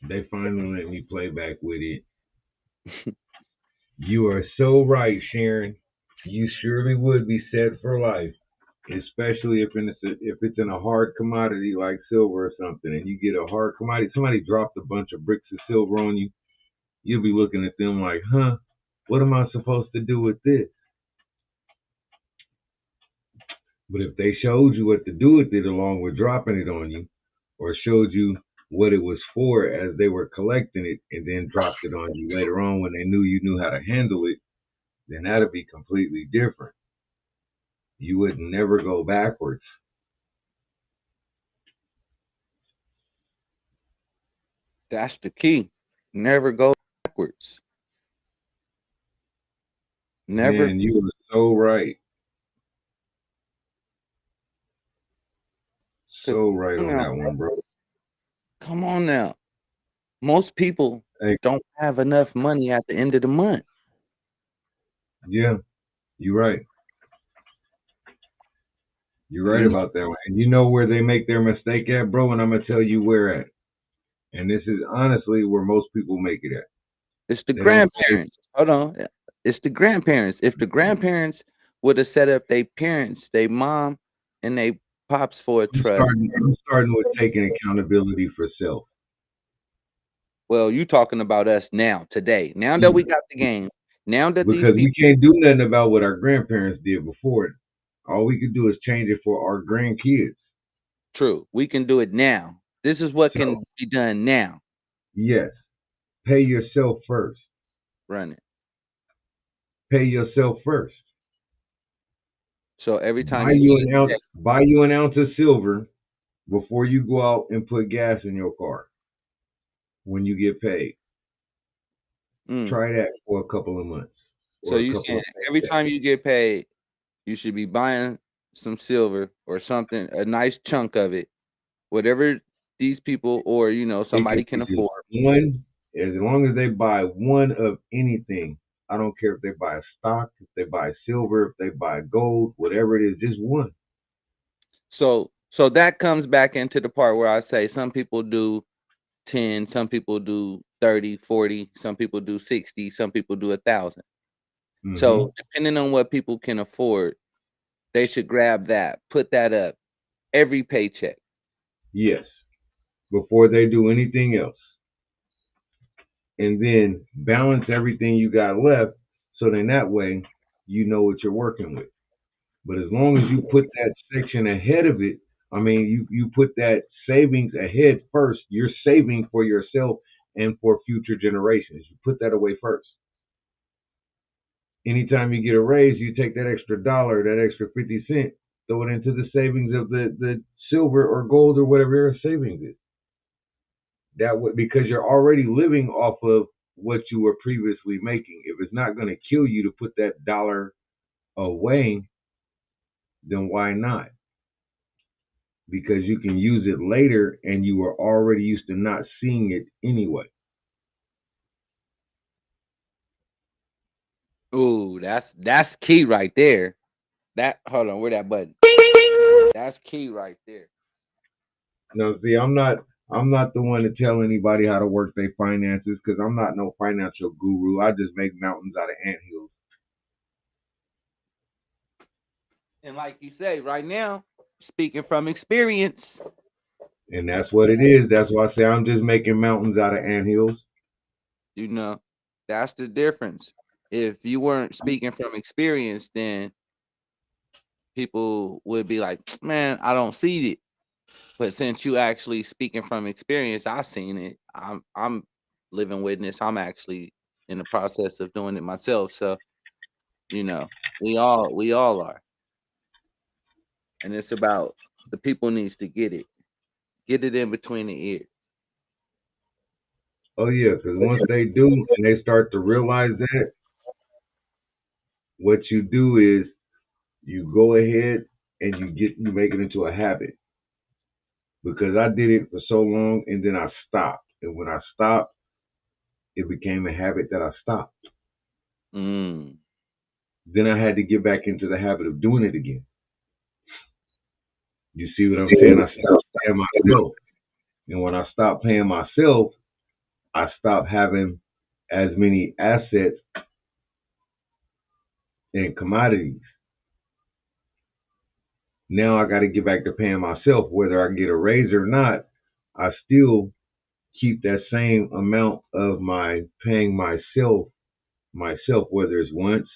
they finally let me play back with it. You are so right, Sharon. You surely would be set for life, especially if it's in a hard commodity like silver or something, and you get a hard commodity. Somebody dropped a bunch of bricks of silver on you. You'll be looking at them like, huh? What am I supposed to do with this? But if they showed you what to do with it along with dropping it on you, or showed you what it was for as they were collecting it and then dropped it on you later on when they knew you knew how to handle it, then that'd be completely different. You would never go backwards. That's the key. Never go backwards. Never. Man, you were so right. Cause So right come on on now, that one, bro. come on now. Most people Hey, don't have enough money at the end of the month. yeah, you're right. You're right You know, about that one. And you know where they make their mistake at, bro? And I'm gonna tell you where at. And this is honestly where most people make it at. it's the They don't save. grandparents. Hold on. It's the grandparents. If the grandparents would have set up their parents, their mom, and they pops for a trust. I'm starting with taking accountability for self. Well, you talking about us now, today. Now that we got the game, now that these Because we people can't do nothing about what our grandparents did before it. All we can do is change it for our grandkids. true, we can do it now. This is what So, can be done now. yes, pay yourself first. Run it. Pay yourself first. So every time you get a check, Buy you an ounce of silver before you go out and put gas in your car when you get paid. mm, Try that for a couple of months so or a you couple saying of every paychecks. time you get paid, you should be buying some silver or something, a nice chunk of it, whatever these people or It somebody could can be just afford. one, as long as they buy one of anything. I don't care if they buy a stock, if they buy silver, if they buy gold, whatever it is, just one. So that comes back into the part where I say some people do 10, some people do 30, 40, some people do 60, some people do 1,000. Hmm. So depending on what people can afford, they should grab that, put that up every paycheck. Yes, before they do anything else. And then balance everything you got left so then that way you know what you're working with. But as long as you put that section ahead of it, I mean, you put that savings ahead first, you're saving for yourself and for future generations. You put that away first. Anytime you get a raise, you take that extra dollar, that extra 50 cents, throw it into the savings of the silver or gold or whatever your savings is. That way, because you're already living off of what you were previously making. If it's not going to kill you to put that dollar away, then why not? Because you can use it later and you were already used to not seeing it anyway. Ooh, that's key right there. That hold on, where that button? That's key right there. No, see, I'm not the one to tell anybody how to work their finances because I'm not no financial guru. I just make mountains out of anthills. And like you say, right now, speaking from experience, And that's what it is. That's why I say I'm just making mountains out of anthills. you know, that's the difference. If you weren't speaking from experience, then people would be like, man, I don't see it. But since you actually speaking from experience, I seen it. I'm living witness. I'm actually in the process of doing it myself. So, we all are. And it's about the people needs to get it. Get it in between the ears. Oh yeah, because once they do and they start to realize that, what you do is you go ahead and you make it into a habit. Because I did it for so long and then I stopped. And when I stopped, it became a habit that I stopped. Mm. Then I had to get back into the habit of doing it again. You see what I'm saying? I stopped paying myself. And when I stopped paying myself, I stopped having as many assets and commodities. Now I got to get back to paying myself, whether I get a raise or not. I still keep that same amount of my paying myself, whether it's once,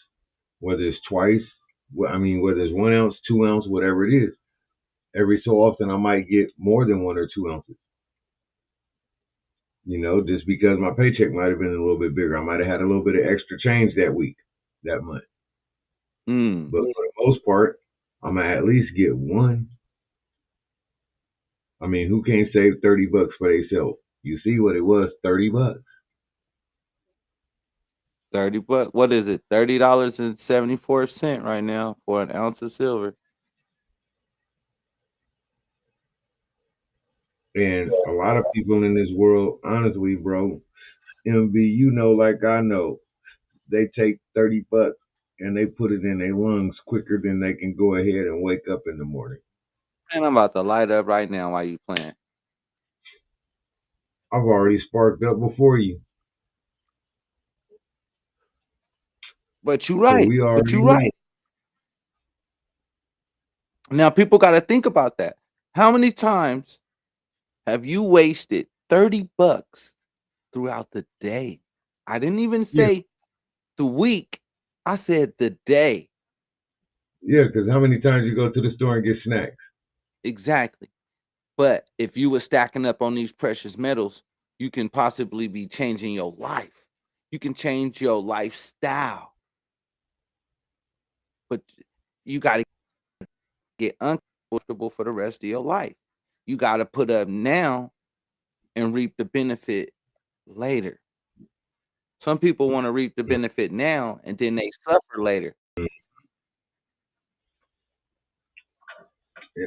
whether it's twice, whether it's 1 ounce, 2 ounce, whatever it is. Every so often, I might get more than 1 or 2 ounces. Just because my paycheck might have been a little bit bigger, I might have had a little bit of extra change that week, that month. Mm. But for the most part, I'm gonna at least get one. I mean, who can't save $30 for themselves? You see what it was, $30. $30. What is it? $30.74 right now for an ounce of silver. And a lot of people in this world, honestly, bro, MV, like I know, they take $30 and they put it in their lungs quicker than they can go ahead and wake up in the morning. And I'm about to light up right now while you playing. I've already sparked up before you. But you're So right. we But already you're know. right. Now people got to think about that. How many times have you wasted $30 throughout the day? I didn't even Yeah, say the week. I said the day. yeah, because how many times you go to the store and get snacks? Exactly. But if you were stacking up on these precious metals, you can possibly be changing your life. You can change your lifestyle. But you got to get uncomfortable for the rest of your life. You got to put up now and reap the benefit later. Some people want to reap the benefit now and then they suffer later.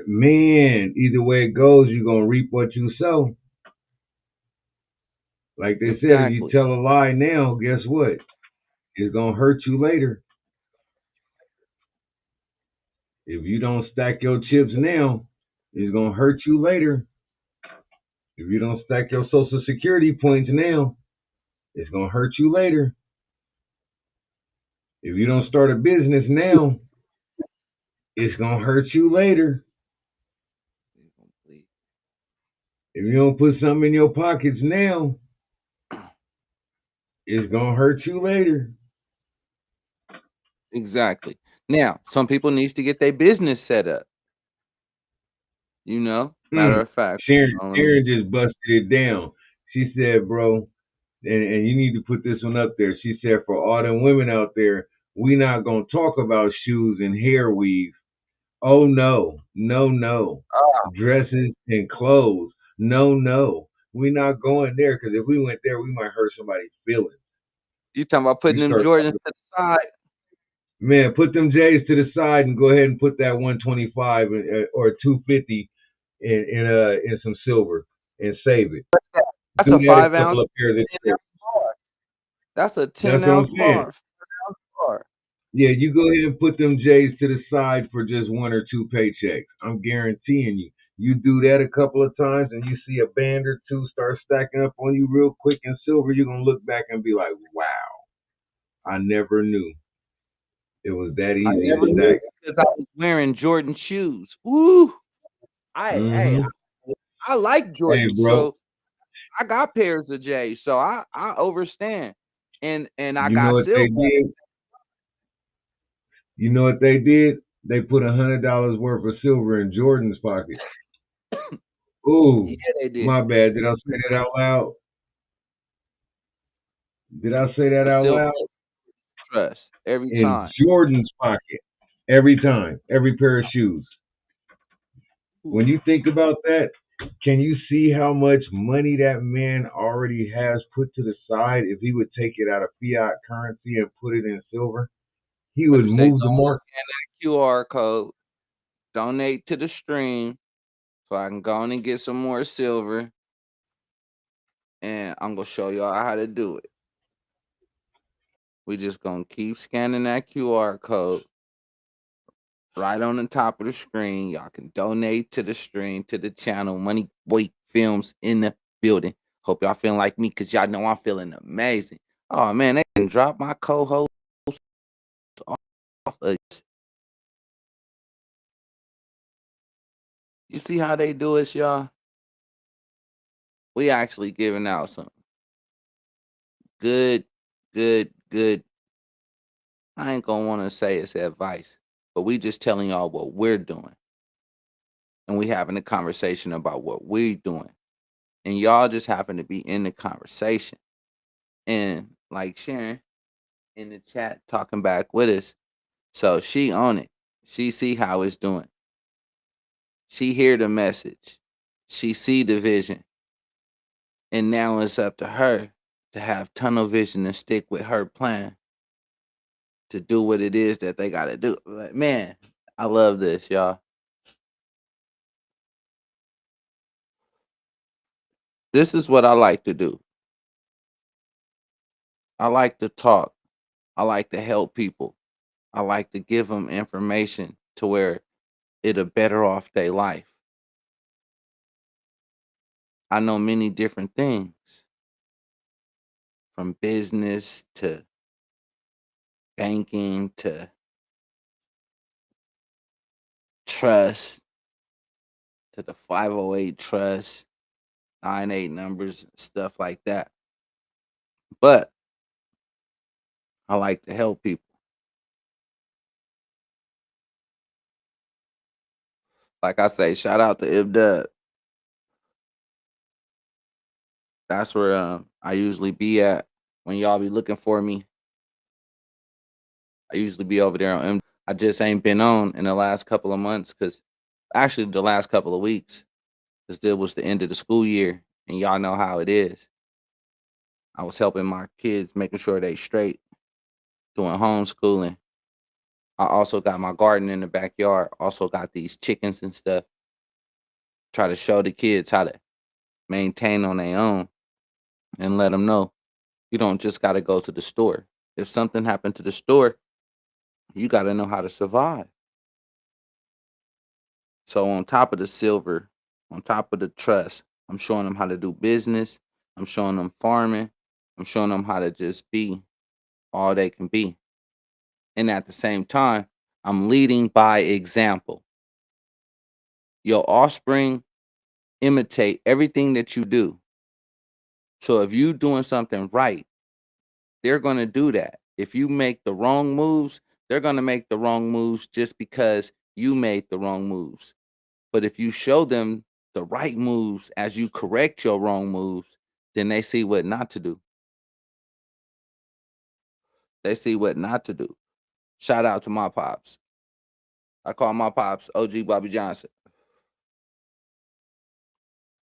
Man, either way it goes, you're going to reap what you sow. Like they said, if you Exactly. tell a lie now, guess what? It's going to hurt you later. If you don't stack your chips now, it's going to hurt you later. If you don't stack your Social Security points now, it's going to hurt you later. If you don't start a business now, it's going to hurt you later. If you don't put something in your pockets now, it's going to hurt you later. Exactly. Now, some people needs to get their business set up. Matter of fact, Sharon, let me. Sharon just busted it down. She said, bro, and you need to put this one up there. She said, for all them women out there, we not gonna talk about shoes and hair weave. Oh no, no, no. Oh, Dresses and clothes. No, no. We not going there because if we went there, we might hurt somebody's feelings. you talking about You putting them start Jordans talking, to the side? man, put them J's to the side and go ahead and put that 125 or 250 in some silver and save it. That's Do a that a 5 ounce, couple of pairs of 10 shorts. ounce bar. That's a That's 10 what I'm ounce saying. bar, 5 ounce bar. Yeah, you go ahead and put them J's to the side for just one or two paychecks. I'm guaranteeing you. You do that a couple of times and you see a band or two start stacking up on you real quick in silver, you're going to look back and be like, wow, I never knew it was that I easy to never knew stack. because I was wearing Jordan shoes. Woo! I hey, Hmm. I like Hey, Jordans, bro, so I got pairs of J's, so I overstand. And I you know got what they silver. did? You know what they did? They put $100 worth of silver in Jordan's pocket. Yeah, Ooh, they did. my bad. Did I say that out loud? Did I say that The out silver loud? trust every In time. Jordan's pocket every time, every pair of shoes. Ooh, When you think about that, can you see how much money that man already has put to the side if he would take it out of fiat currency and put it in silver? He what would you say? Go move the and mark. scan that QR code, donate to the stream, so I can go on and get some more silver, and I'm gonna show y'all how to do it. We just gonna keep scanning that QR code right on the top of the screen. Y'all can donate to the stream, to the channel. Money Boy Films in the building. Hope y'all feeling like me because y'all know I'm feeling amazing. Oh man, they can drop my co-host off. You see how they do us, y'all? We actually giving out some good, good. I ain't gonna want to say it's advice, but we just telling y'all what we're doing. And we having a conversation about what we're doing. And y'all just happen to be in the conversation. And like Sharon in the chat talking back with us. So she on it. She see how it's doing. She hear the message. She see the vision. And now it's up to her to have tunnel vision and stick with her plan to do what it is that they gotta do. Like, man, I love this, y'all. This is what I like to do. I like to talk. I like to help people. I like to give them information to where it'll better off their life. I know many different things from business to banking to trust to the 508 trust, 98 numbers, stuff like that. But I like to help people. Like I say, shout out to Ibdub. That's where I usually be at when y'all be looking for me. I usually be over there on M. I just ain't been on in the last couple of months because actually the last couple of weeks because it was the end of the school year and y'all know how it is. I was helping my kids, making sure they straight, doing homeschooling. I also got my garden in the backyard. Also got these chickens and stuff. Try to show the kids how to maintain on their own and let them know you don't just got to go to the store. If something happened to the store, you got to know how to survive. So on top of the silver, on top of the trust, I'm showing them how to do business. I'm showing them farming. I'm showing them how to just be all they can be. And at the same time, I'm leading by example. Your offspring imitate everything that you do. So if you doing something right, they're going to do that. If you make the wrong moves, they're going to make the wrong moves just because you made the wrong moves. But if you show them the right moves as you correct your wrong moves, then they see what not to do. They see what not to do. Shout out to my pops. I call my pops OG Bobby Johnson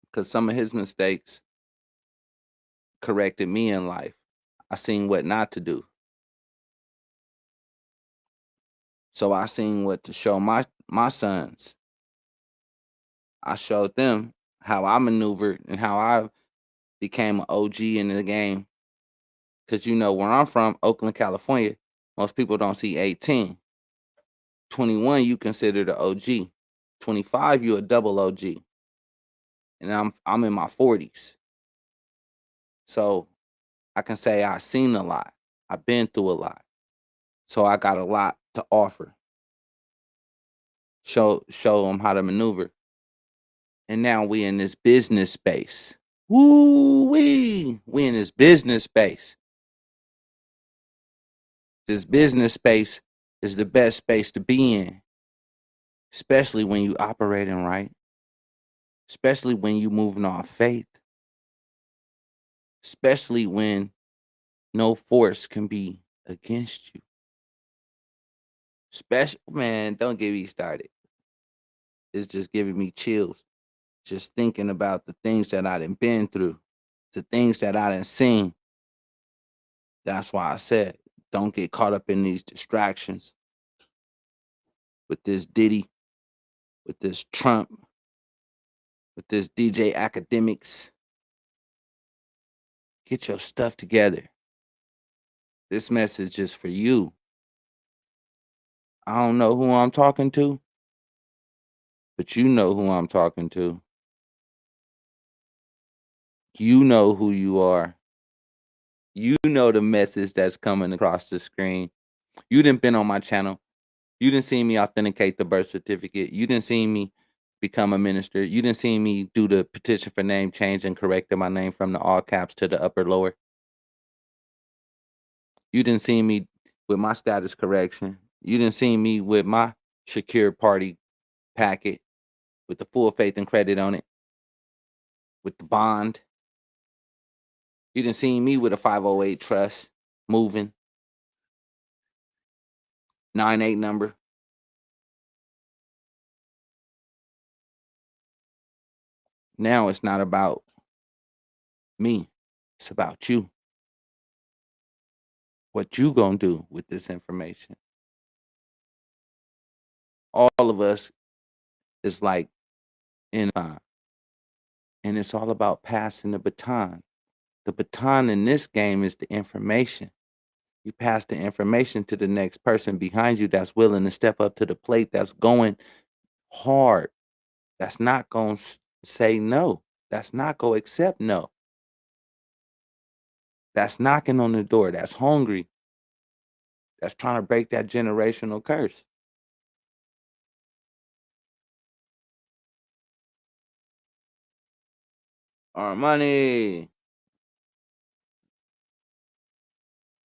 because some of his mistakes corrected me in life. I seen what not to do. So I seen what to show my sons. I showed them how I maneuvered and how I became an OG in the game. Because you know where I'm from, Oakland, California, most people don't see 18. 21, you consider the OG. 25, you a double OG. And I'm in my 40s. So I can say I've seen a lot. I've been through a lot. So I got a lot to offer. Show them how to maneuver. And now we in this business space. Woo-wee! We in this business space. This business space is the best space to be in, especially when you operating right, especially when you moving off faith, especially when no force can be against you. Special, man, don't get me started. It's just giving me chills. Just thinking about the things that I done been through, the things that I done seen. That's why I said, don't get caught up in these distractions with this Diddy, with this Trump, with this DJ Academics. Get your stuff together. This message is for you. I don't know who I'm talking to, but you know who I'm talking to. You know who you are. You know the message that's coming across the screen. You done been on my channel. You didn't see me authenticate the birth certificate. You didn't see me become a minister. You didn't see me do the petition for name change and correcting my name from the all caps to the upper lower. You didn't see me with my status correction. You didn't see me with my secure party packet with the full faith and credit on it, with the bond. You didn't see me with a 508 trust moving, 98 number. Now it's not about me. It's about you. What you gonna do with this information? All of us is like in and it's all about passing the baton. The baton in this game is the information. You pass the information to the next person behind you that's willing to step up to the plate, that's going hard, that's not going to say no, that's not going to accept no, that's knocking on the door, that's hungry, that's trying to break that generational curse. Our money.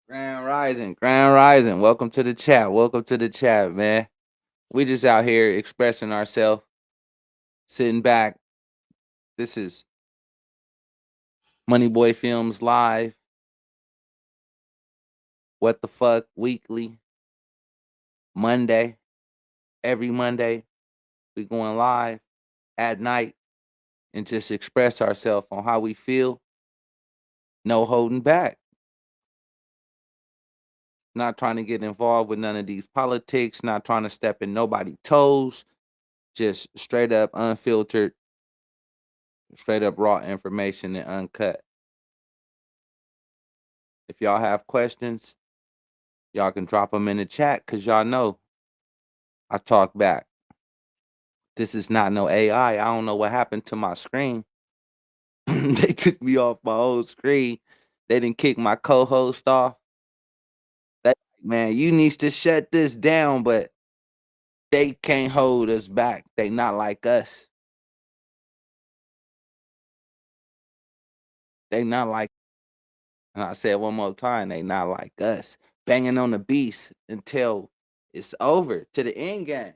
Grand Rising, Grand Rising. Welcome to the chat. Welcome to the chat, man. We just out here expressing ourselves, sitting back. This is MoneyBoyFilmz Live. What the fuck weekly. Monday. Every Monday. We going live at night and just express ourselves on how we feel. No holding back. Not trying to get involved with none of these politics, not trying to step in nobody's toes. Just straight up unfiltered, straight up raw information and uncut. If y'all have questions, y'all can drop them in the chat because y'all know I talk back. This is not no AI. I don't know what happened to my screen. They took me off my old screen. They didn't kick my co-host off. That man, you needs to shut this down, but they can't hold us back. They not like us. They not like, and I said one more time, they not like us. Banging on the beast until it's over to the end game.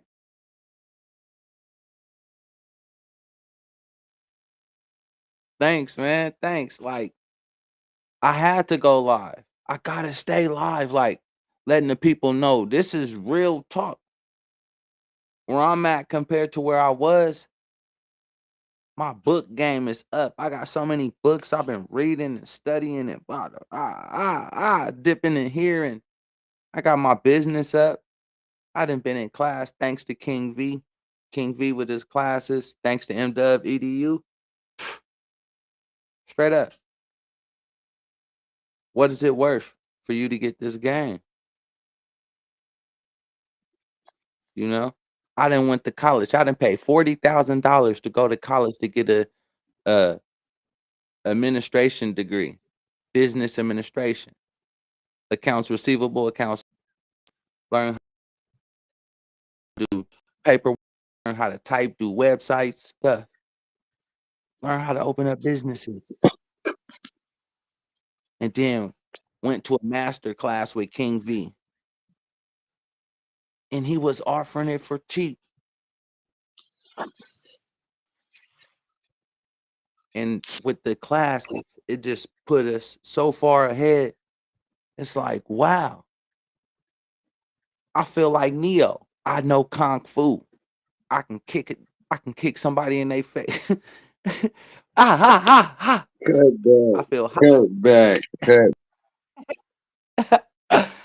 Thanks, man. Thanks. Like, I had to go live. I gotta stay live, like letting the people know this is real talk. Where I'm at compared to where I was, my book game is up. I got so many books I've been reading and studying and dipping in here, and I got my business up. I done been in class thanks to King V. King V with his classes, thanks to MW EDU. Straight up. What is it worth for you to get this game? You know? I done went to college. I done paid $40,000 to go to college to get a administration degree, business administration, accounts receivable, accounts, learn how to do paperwork, learn how to type, do websites, stuff, learn how to open up businesses. And then went to a master class with King V. And he was offering it for cheap. And with the class, it just put us so far ahead. It's like, wow, I feel like Neo. I know Kung Fu. I can kick it. I can kick somebody in their face. Ha ha ha. I feel hot. Cut back, cut.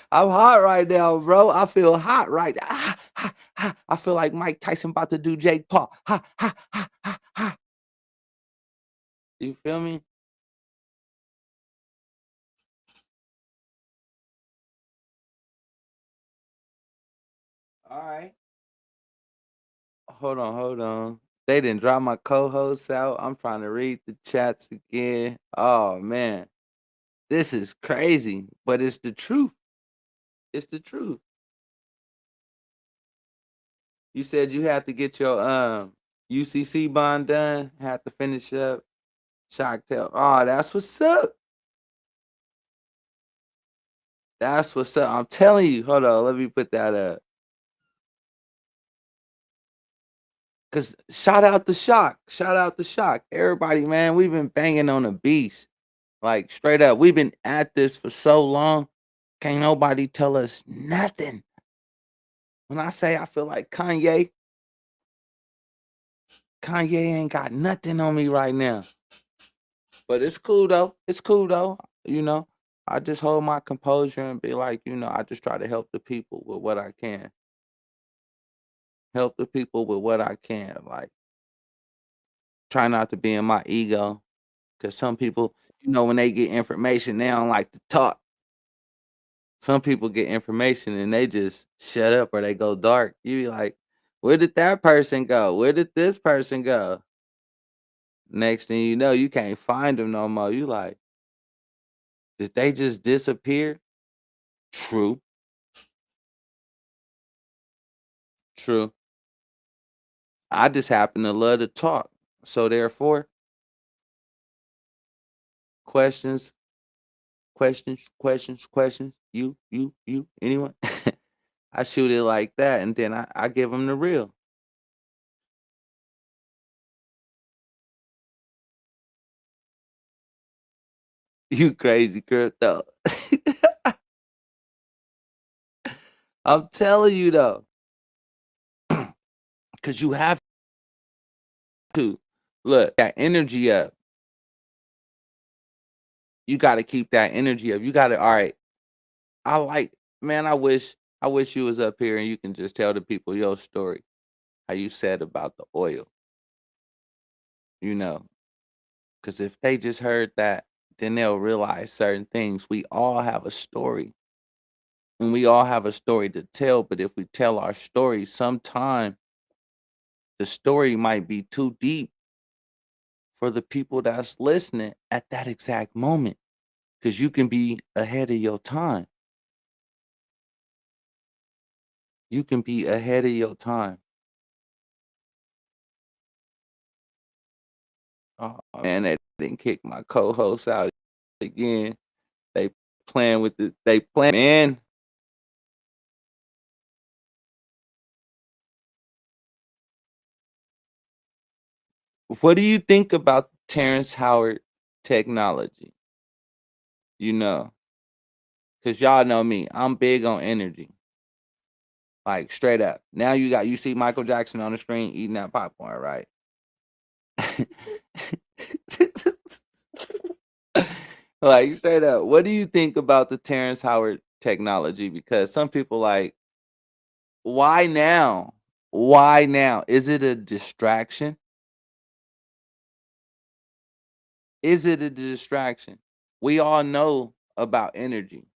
I'm hot right now, bro. I feel hot right now. I feel like Mike Tyson about to do Jake Paul. Ha ha ha ha ha. You feel me? All right. Hold on, hold on. They didn't drop my co-hosts out. I'm trying to read the chats again. Oh man, this is crazy, but it's the truth. It's the truth. You said you had to get your UCC bond done. Had to finish up. Shocktail. Oh, that's what's up. That's what's up. I'm telling you. Hold on, let me put that up. Cause shout out to Shock. Shout out to Shock. Everybody, man, we've been banging on a beast. Like straight up. We've been at this for so long. Can't nobody tell us nothing. When I say I feel like Kanye ain't got nothing on me right now. But it's cool though. It's cool though. You know, I just hold my composure and be like, I just try to help the people with what I can. Help the people with what I can. Like, try not to be in my ego. Cause some people, when they get information, they don't like to talk. Some people get information and they just shut up or they go dark. You be like, where did that person go? Where did this person go? Next thing you know, you can't find them no more. You like, did they just disappear? True. True. I just happen to love to talk. So therefore, questions, questions. You, anyone? I shoot it like that, and then I give them the real. You crazy crypto. I'm telling you though, because you have to look that energy up. You got to keep that energy up. You got to. All right. I like, man. I wish you was up here and you can just tell the people your story, how you said about the oil. You know, because if they just heard that, then they'll realize certain things. We all have a story, and we all have a story to tell. But if we tell our story, sometime the story might be too deep for the people that's listening at that exact moment. Because you can be ahead of your time. You can be ahead of your time. Oh man, they didn't kick my co-host out again. They playing with it. They playing, man. What do you think about Terrence Howard technology? You know, Cause y'all know me. I'm big on energy. Like straight up. Now you see Michael Jackson on the screen eating that popcorn, right? Like straight up. What do you think about the Terrence Howard technology? Because some people like, why now? Why now? Is it a distraction? Is it a distraction? We all know about energy.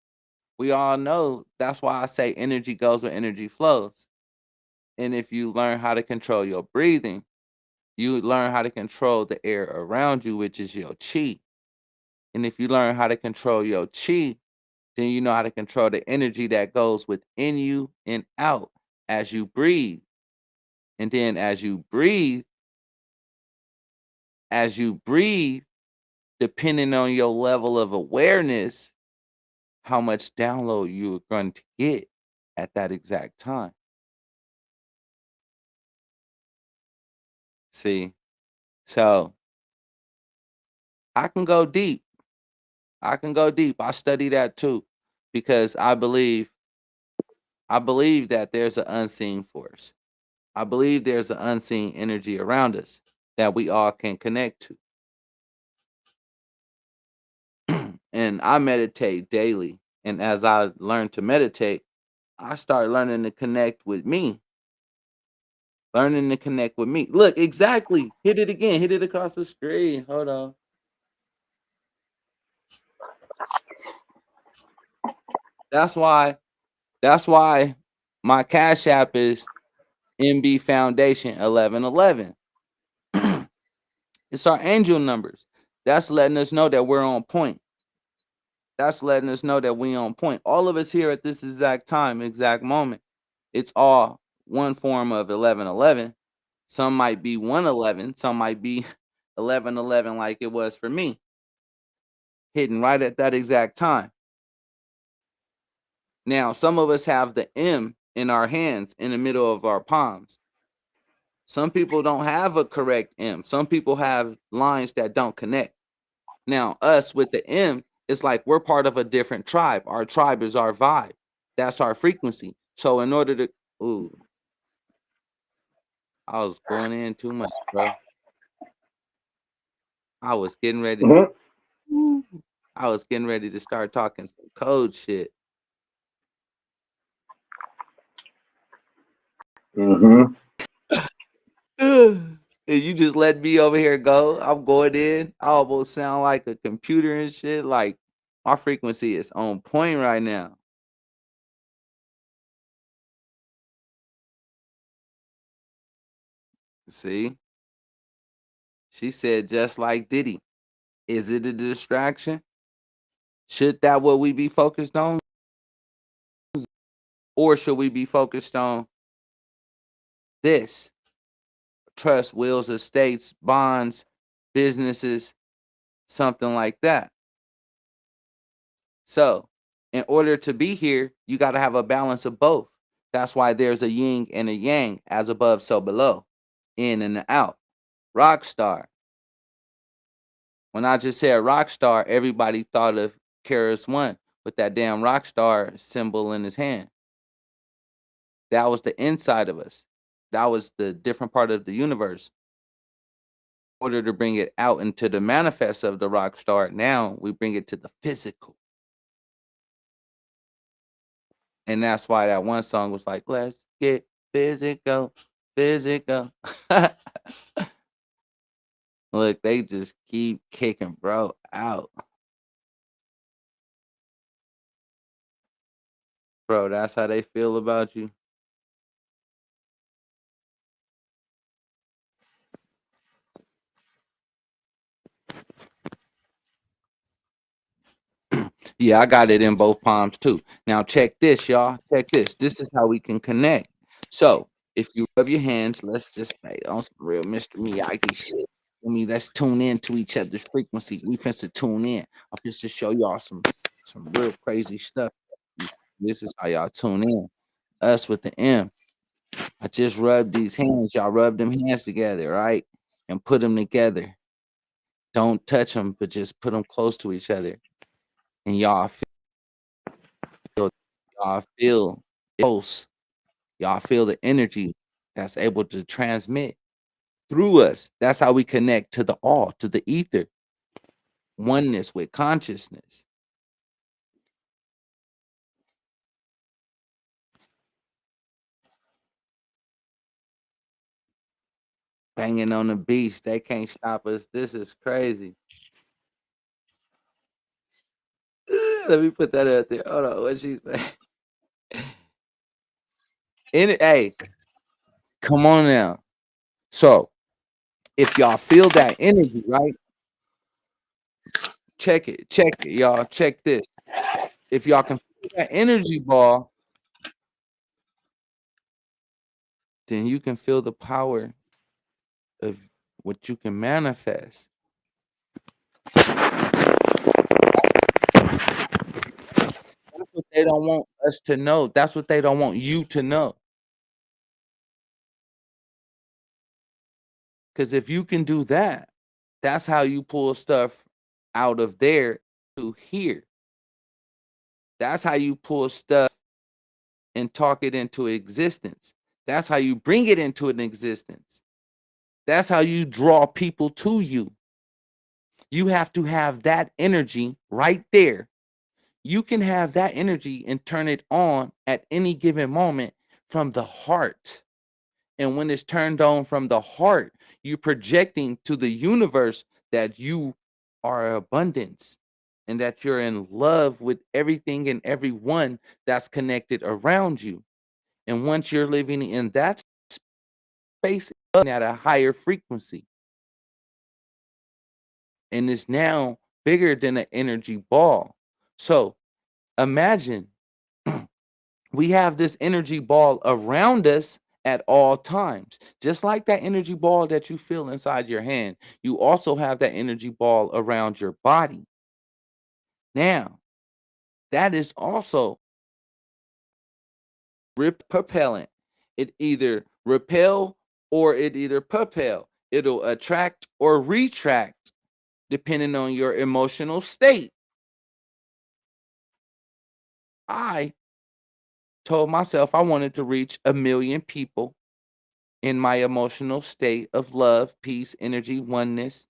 We all know that's why I say energy goes where energy flows. And if you learn how to control your breathing, you learn how to control the air around you, which is your chi. And if you learn how to control your chi, then you know how to control the energy that goes within you and out as you breathe. And then as you breathe, depending on your level of awareness, how much download you're going to get at that exact time. See? So I can go deep. I can go deep. I study that too because I believe that there's an unseen force. I believe there's an unseen energy around us that we all can connect to. And I meditate daily. And as I learn to meditate, I start learning to connect with me. Learning to connect with me. Look, exactly. Hit it again. Hit it across the screen. Hold on. That's why. That's why my Cash App is MB Foundation 1111. It's our angel numbers. That's letting us know that we're on point. That's letting us know that we on point. All of us here at this exact time, exact moment, it's all one form of 1111. Some might be 111, some might be 1111 like it was for me, hitting right at that exact time. Now, some of us have the M in our hands in the middle of our palms. Some people don't have a correct M. Some people have lines that don't connect. Now, us with the M, it's like we're part of a different tribe. Our tribe is our vibe. That's our frequency. So in order to, ooh, I was going in too much, bro. I was getting ready. Mm-hmm. I was getting ready to start talking some code shit. Mm-hmm. And you just let me over here go. I'm going in. I almost sound like a computer and shit. Like my frequency is on point right now. See? She said just like Diddy. Is it a distraction? Should that what we be focused on? Or should we be focused on this? Trust, wills, estates, bonds, businesses, something like that. So, in order to be here, you got to have a balance of both. That's why there's a yin and a yang, as above, so below, in and out. Rock star. When I just said rock star, everybody thought of Karis One with that damn rock star symbol in his hand. That was the inside of us. That was the different part of the universe. In order to bring it out into the manifest of the rock star, now we bring it to the physical. And that's why that one song was like, let's get physical, physical. Look, they just keep kicking bro out. Bro, that's how they feel about you. Yeah, I got it in both palms too. Now check this, y'all. Check this. This is how we can connect. So if you rub your hands, let's just say on some real Mr. Miyagi shit. Let's tune in to each other's frequency. We finna tune in. I'm just to show y'all some real crazy stuff. This is how y'all tune in. Us with the M. I just rubbed these hands. Y'all rub them hands together, right? And put them together. Don't touch them, but just put them close to each other. And y'all feel Y'all feel it pulse. Y'all feel the energy that's able to transmit through us. That's how we connect to the all, to the ether, oneness with consciousness. Banging on the beach, they can't stop us. This is crazy. Let me put that out there. Hold on, what she say? Hey, come on now. So, if y'all feel that energy, right? Check it, y'all. Check this. If y'all can feel that energy ball, then you can feel the power of what you can manifest. That's what they don't want us to know. That's what they don't want you to know. Because if you can do that, that's how you pull stuff out of there to here. That's how you pull stuff and talk it into existence. That's how you bring it into an existence. That's how you draw people to you. You have to have that energy right there. You can have that energy and turn it on at any given moment from the heart. And when it's turned on from the heart, you're projecting to the universe that you are abundance and that you're in love with everything and everyone that's connected around you. And once you're living in that space at a higher frequency, and it's now bigger than an energy ball. So imagine we have this energy ball around us at all times. Just like that energy ball that you feel inside your hand, you also have that energy ball around your body. Now, that is also propellant. It either repel or it either propel. It'll attract or retract depending on your emotional state. I told myself I wanted to reach 1 million people in my emotional state of love, peace, energy, oneness,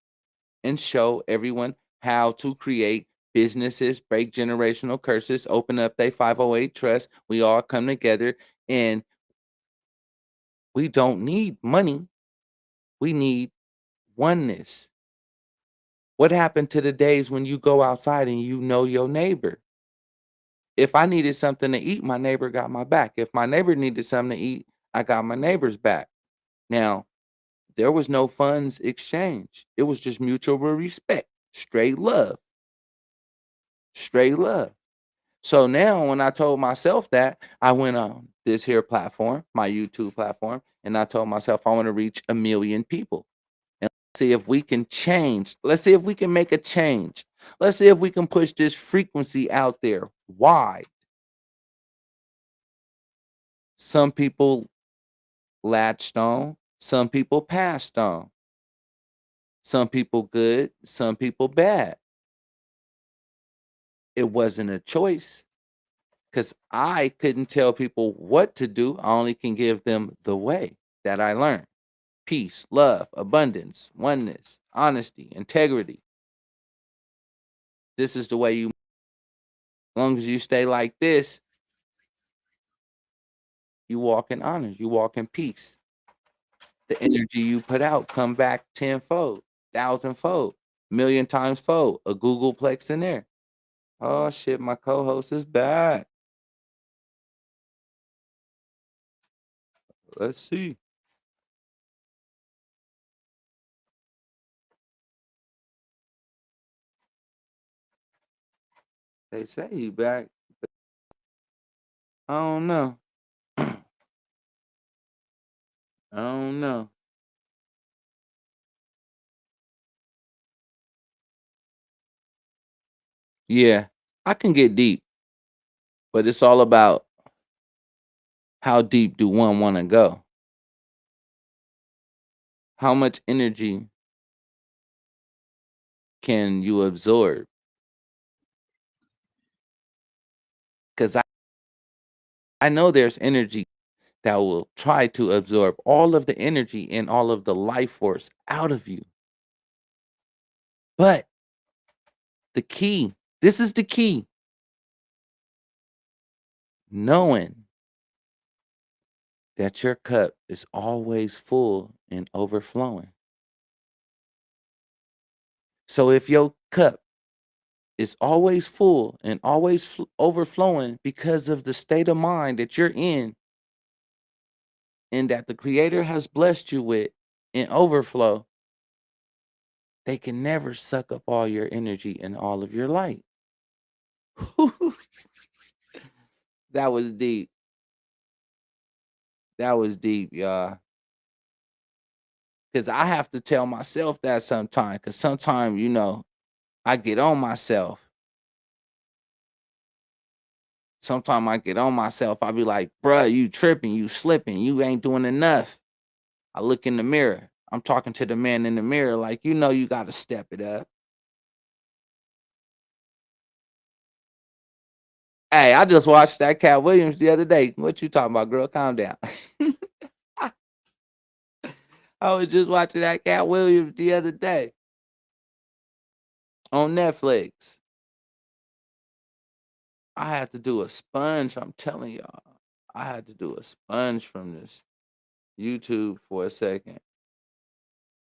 and show everyone how to create businesses, break generational curses, open up their 508 trust. We all come together and we don't need money. We need oneness. What happened to the days when you go outside and you know your neighbor? If I needed something to eat, my neighbor got my back. If my neighbor needed something to eat, I got my neighbor's back. Now, there was no funds exchange. It was just mutual respect, straight love, straight love. So now when I told myself that, I went on this here platform, my YouTube platform, and I told myself I want to reach 1 million people. And let's see if we can change. Let's see if we can make a change. Let's see if we can push this frequency out there wide. Some people latched on, some people passed on. Some people good, some people bad. It wasn't a choice because I couldn't tell people what to do. I only can give them the way that I learned. Peace, love, abundance, oneness, honesty, integrity. This is the way you, as long as you stay like this, you walk in honor, you walk in peace. The energy you put out come back tenfold, thousandfold, million times fold, a Googleplex in there. Oh shit, my co-host is back. Let's see. They say he back. I don't know. I don't know. Yeah, I can get deep, but it's all about how deep do one want to go? How much energy can you absorb? Because I know there's energy that will try to absorb all of the energy and all of the life force out of you. But the key, this is the key, knowing that your cup is always full and overflowing. So if your cup is always full and always overflowing because of the state of mind that you're in and that the creator has blessed you with in overflow, they can never suck up all your energy and all of your light. That was deep. That was deep, y'all. Because I have to tell myself that sometimes. Because sometimes, I get on myself. Sometimes I get on myself. I be like, bruh, you tripping, you slipping, you ain't doing enough. I look in the mirror. I'm talking to the man in the mirror like, you got to step it up. Hey, I just watched that Cat Williams the other day. What you talking about, girl? Calm down. I was just watching that Cat Williams the other day on Netflix. I had to do a sponge. I'm telling y'all. I had to do a sponge from this YouTube for a second.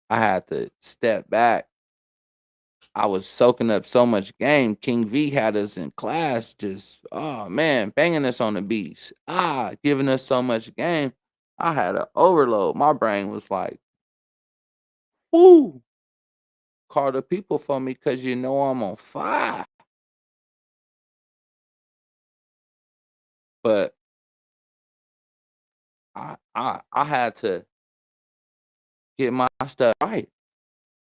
I had to step back. I was soaking up so much game. King V had us in class just, oh man, banging us on the beats. Giving us so much game. I had an overload. My brain was like, whoo. Call the people for me because I'm on fire. But I had to get my stuff right.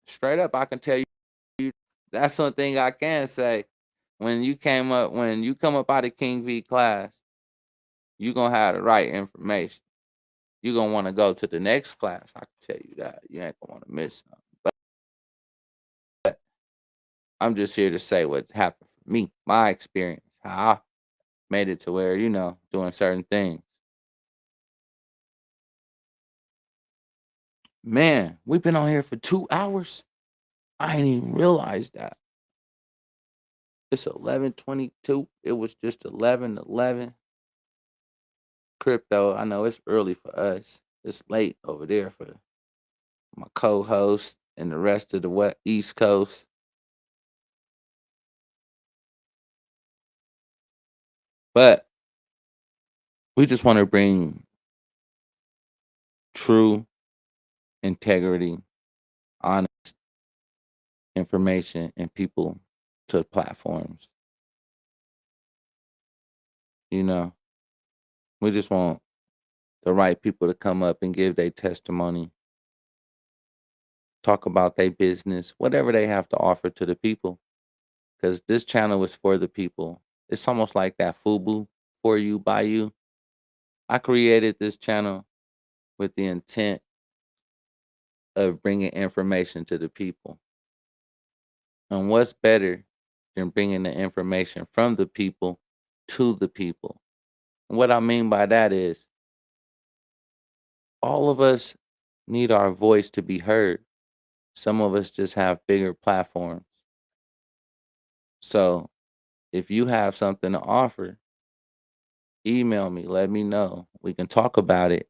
Straight up, I can tell you that's one thing I can say. When you come up out of King V class, you're gonna have the right information. You're gonna want to go to the next class. I can tell you that. You ain't gonna want to miss something. But I'm just here to say what happened for me, my experience, how I made it to where, doing certain things. Man, we've been on here for 2 hours. I didn't even realize that. It's 11:22. It was just 11:11. Crypto, I know it's early for us. It's late over there for my co-host and the rest of the East Coast. But we just want to bring true integrity, honest information, and people to platforms. We just want the right people to come up and give their testimony, talk about their business, whatever they have to offer to the people. Because this channel is for the people. It's almost like that FUBU, for you, by you. I created this channel with the intent of bringing information to the people. And what's better than bringing the information from the people to the people? And what I mean by that is all of us need our voice to be heard. Some of us just have bigger platforms. So if you have something to offer, email me, let me know. We can talk about it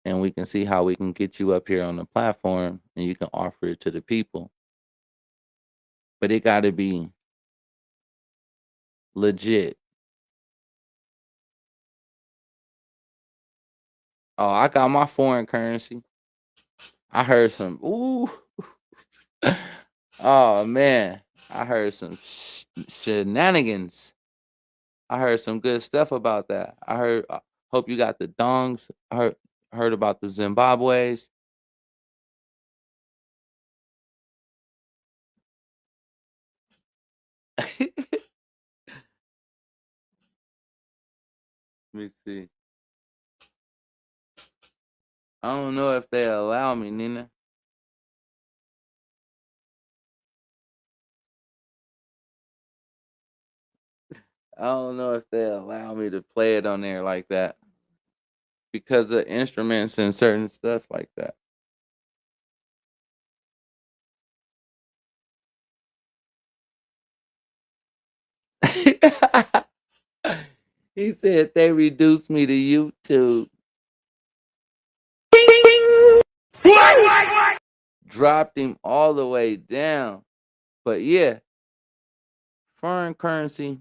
and we can see how we can get you up here on the platform and you can offer it to the people. But it got to be legit. Oh, I got my foreign currency. I heard some, ooh. Oh, man. I heard some shenanigans. I heard some good stuff about that. Hope you got the dongs. I heard about the Zimbabwe's. Let me see. I don't know if they allow me, Nina. I don't know if they allow me to play it on there like that because of instruments and certain stuff like that. He said they reduced me to YouTube. Dropped him all the way down. But yeah, foreign currency,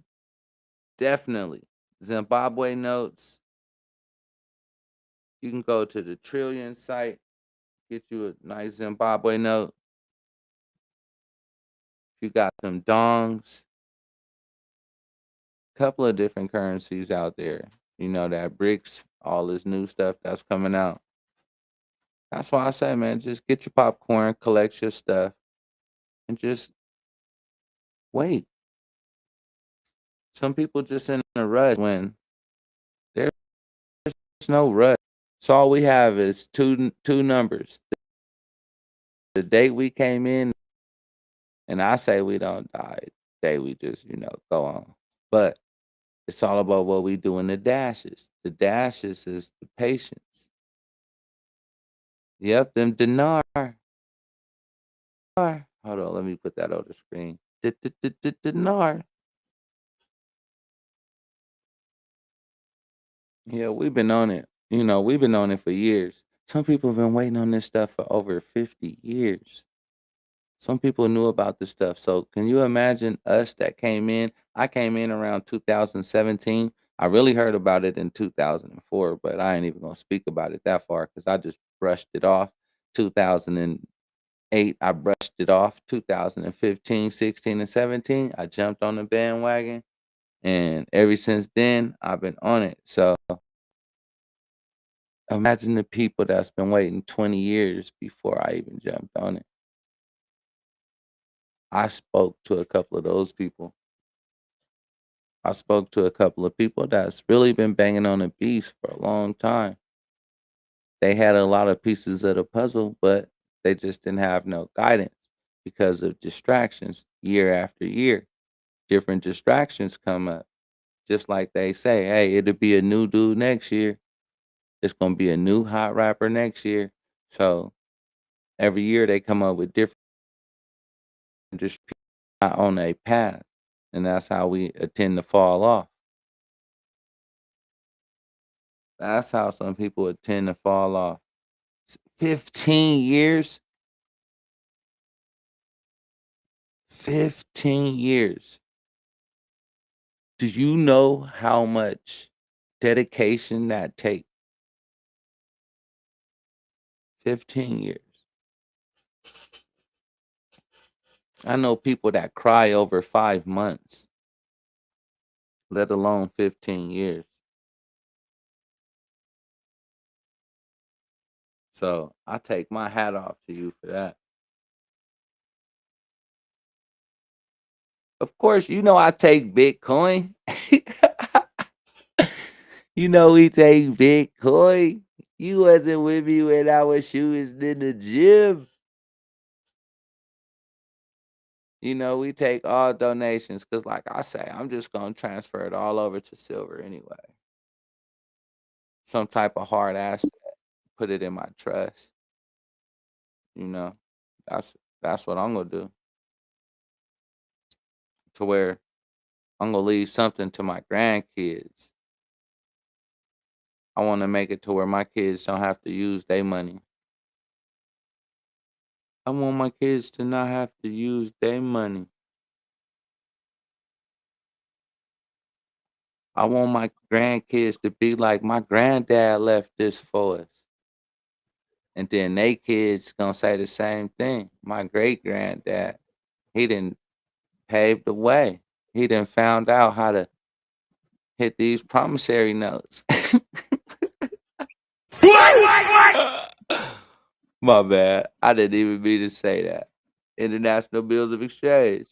definitely. Zimbabwe notes. You can go to the Trillion site, get you a nice Zimbabwe note. You got them dongs. Couple of different currencies out there. You know, that BRICS, all this new stuff that's coming out. That's why I say, man, just get your popcorn, collect your stuff, and just wait. Some people just in a rush when there's no rush. So all we have is two numbers. The date we came in, and I say we don't die. The day we just, go on. But it's all about what we do in the dashes. The dashes is the patience. Yep, them dinar. Hold on, let me put that on the screen. Dinar. Yeah, we've been on it. We've been on it for years. Some people have been waiting on this stuff for over 50 years. Some people knew about this stuff. So can you imagine us that came in? I came in around 2017. I really heard about it in 2004, but I ain't even going to speak about it that far because I just brushed it off. 2008, I brushed it off. 2015, 16, and 17, I jumped on the bandwagon. And ever since then, I've been on it. So imagine the people that's been waiting 20 years before I even jumped on it. I spoke to a couple of those people. I spoke to a couple of people that's really been banging on the beast for a long time. They had a lot of pieces of the puzzle, but they just didn't have no guidance because of distractions year after year. Different distractions come up. Just like they say, hey, it'll be a new dude next year. It's going to be a new hot rapper next year. So every year they come up with different just not on a path. And that's how we tend to fall off. That's how some people tend to fall off. 15 years. 15 years. Do you know how much dedication that takes? 15 years. I know people that cry over 5 months, let alone 15 years. So I take my hat off to you for that. Of course, I take Bitcoin. We take Bitcoin. You wasn't with me when I was shooting in the gym. We take all donations because, like I say, I'm just going to transfer it all over to silver anyway. Some type of hard asset. Put it in my trust. That's what I'm going to do. To where I'm going to leave something to my grandkids. I want to make it to where my kids don't have to use their money. I want my kids to not have to use their money. I want my grandkids to be like my granddad left this for us. And then they kids gonna say the same thing. My great granddad, he didn't pave the way. He didn't found out how to hit these promissory notes. My bad. I didn't even mean to say that. International bills of exchange.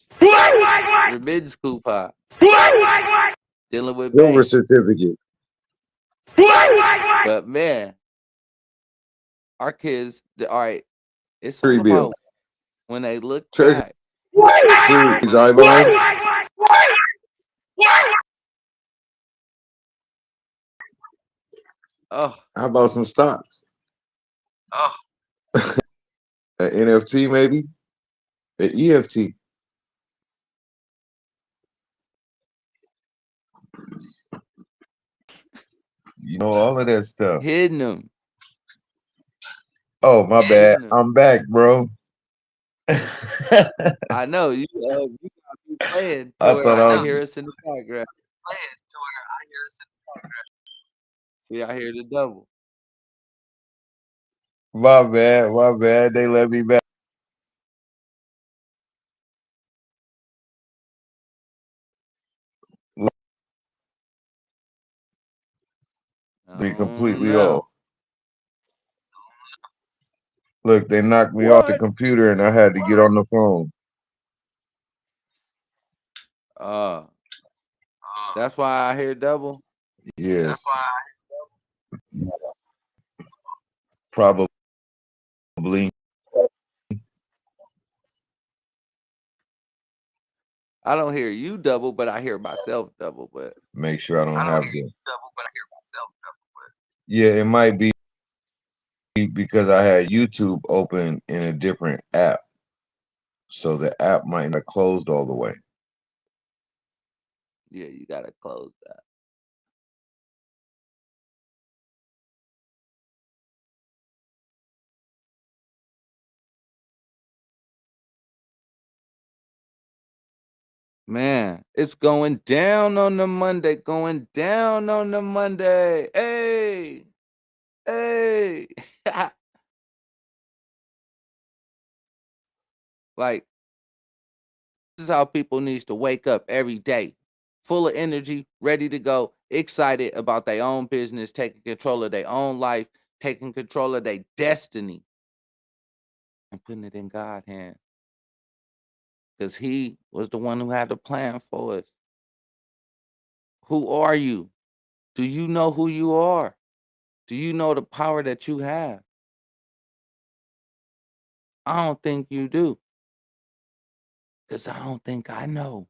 Remittance coupon. Dealing with Silver banks. certificate. But man, our kids, all right, it's Tree all bill. about when they look Treasury. back. See his eyeball. Oh, How about some stocks? oh. An NFT maybe? An EFT? You know all of that stuff. Hitting them. Oh, my bad. Hitting them. I'm back, bro. I know you gotta be playing to I where thought I I was. hear us in the background. See, I hear the double. My bad. My bad. They let me back. They Oh completely no. off. Look, they knocked me off the What? computer and I had to get on the phone. That's why I hear double. Yes. Probably. I don't hear you double, but I hear myself double. But Make sure I don't have the. Yeah, it might be because I had YouTube open in a different app. So the app might not closed all the way. yeah, you gotta close that. Man, it's going down on the Monday. Going down on the Monday. Hey, hey. Like, this is how people needs to wake up every day, full of energy, ready to go, excited about their own business, taking control of their own life, taking control of their destiny, and putting it in God's hands. Because He was the one who had the plan for us. Who are you? Do you know who you are? Do you know the power that you have? I don't think you do. Because I don't think I know.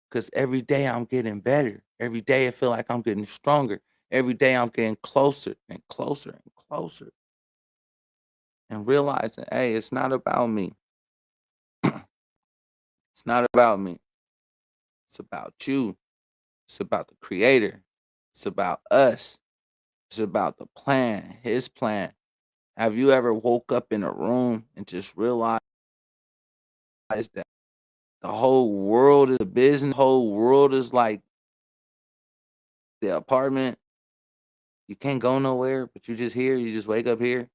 Because every day I'm getting better. Every day I feel like I'm getting stronger. Every day I'm getting closer and closer and closer. And realizing, hey, it's not about me. It's not about me. It's about you. It's about the creator. It's about us. It's about the plan, his plan. Have you ever woke up in a room and just realized that the whole world is a business, the whole world is like the apartment? You can't go nowhere, but you just here, you just wake up here.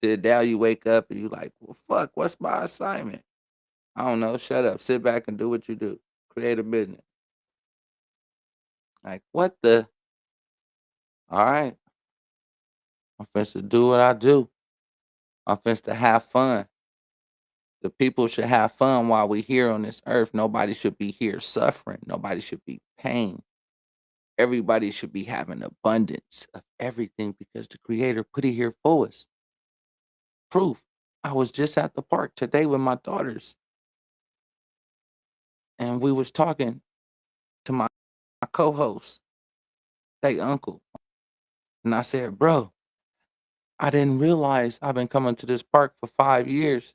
Now you wake up and you like, well, fuck, what's my assignment? I don't know. Shut up. Sit back and do what you do. Create a business. Like, what the? All right. I'm finna to do what I do. I'm finna to have fun. The people should have fun while we here on this earth. Nobody should be here suffering. Nobody should be pain. Everybody should be having abundance of everything because the creator put it here for us. Proof. I was just at the park today with my daughters and we was talking to my co-host, they uncle. And I said, bro, I didn't realize I've been coming to this park for 5 years.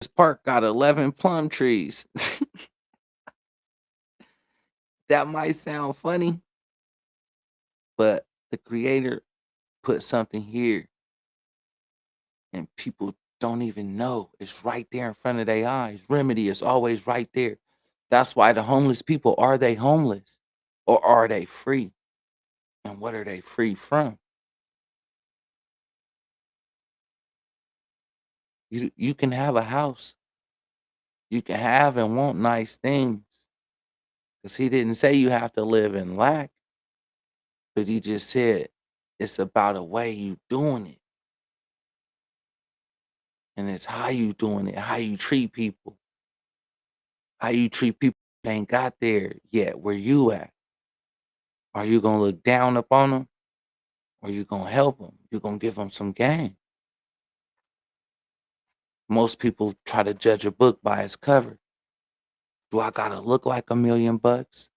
This park got 11 plum trees. That might sound funny, but the creator put something here and people don't even know. It's right there in front of their eyes. Remedy is always right there. That's why the homeless people, are they homeless or are they free? And what are they free from? You can have a house. You can have and want nice things. Because he didn't say you have to live in lack, but he just said it's about a way you doing it. And it's how you doing it, how you treat people. How you treat people that ain't got there yet. Where you at? Are you gonna look down upon them? Or you gonna help them? You gonna give them some game? Most people try to judge a book by its cover. Do I gotta look like $1,000,000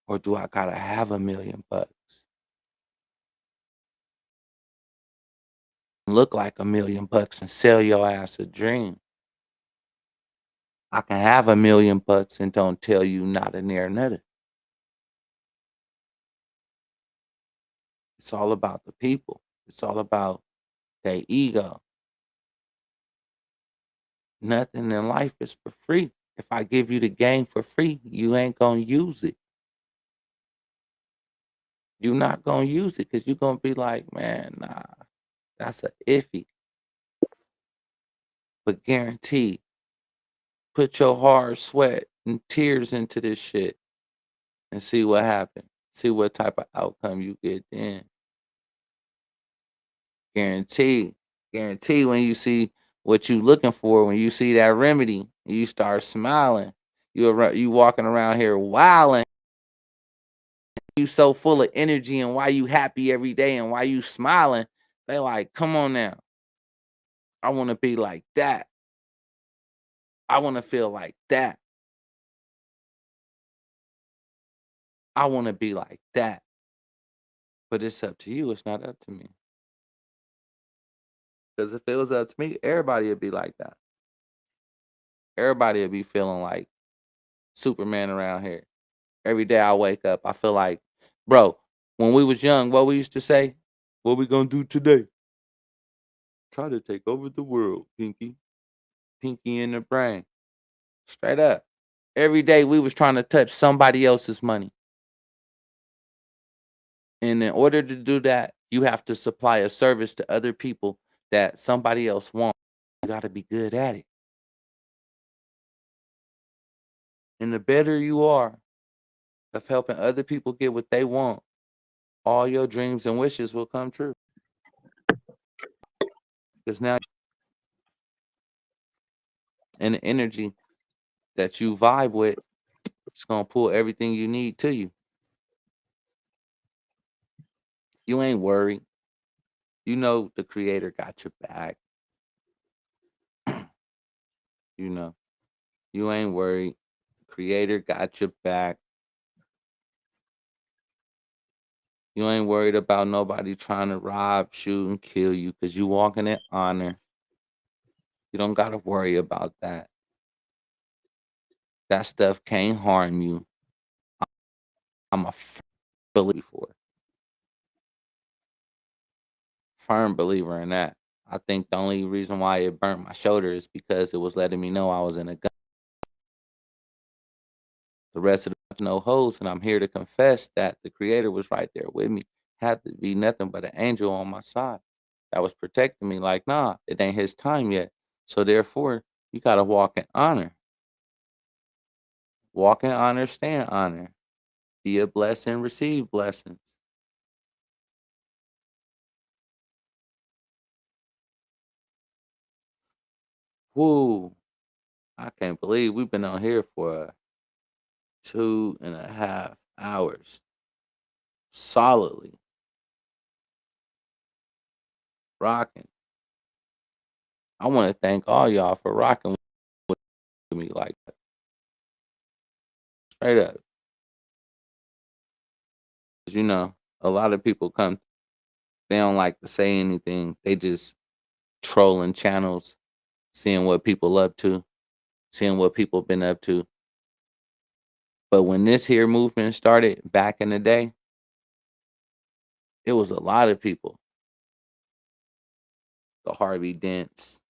or do I gotta have $1,000,000? Look like $1,000,000 and sell your ass a dream. I can have $1,000,000 and don't tell you not a near nothing. It's all about the people. It's all about their ego. Nothing in life is for free. If I give you the game for free, you ain't gonna use it. You're not gonna use it because you're gonna be like, man, nah, that's a iffy. But guaranteed, put your hard sweat and tears into this shit and see what happens. See what type of outcome you get then. Guaranteed. Guaranteed when you see what you looking for, when you see that remedy, you start smiling. You walking around here wilding. You so full of energy and why you happy every day and why you smiling. They like, come on now. I want to be like that. I want to feel like that. I want to be like that. But it's up to you. It's not up to me. Because if it was up to me, everybody would be like that. Everybody would be feeling like Superman around here. Every day I wake up, I feel like, bro, when we was young, what we used to say, what we gonna do today? Try to take over the world, Pinky. Pinky in the brain. Straight up. Every day we was trying to touch somebody else's money. And in order to do that, you have to supply a service to other people that somebody else wants. You got to be good at it. And the better you are of helping other people get what they want, all your dreams and wishes will come true. Because now, and the energy that you vibe with, it's going to pull everything you need to you. You ain't worried. You know the creator got your back. You know, you ain't worried. Creator got your back. You ain't worried about nobody trying to rob, shoot, and kill you because you walking in honor. You don't got to worry about that. That stuff can't harm you. I'm a firm believer in that. I think the only reason why it burnt my shoulder is because it was letting me know I was in a gun. The rest of the no hoes, and I'm here to confess that the creator was right there with me. Had to be nothing but an angel on my side that was protecting me. Like, nah, it ain't his time yet. So therefore, you gotta walk in honor. Walk in honor, stay in honor. Be a blessing, receive blessings. Woo. I can't believe we've been on here for 2.5 hours solidly rocking. I want to thank all y'all for rocking with me like that. Straight up. 'Cause, you know, a lot of people come, they don't like to say anything. They just trolling channels, seeing what people up to, seeing what people been up to. But when this here movement started back in the day, it was a lot of people. The Harvey Dents,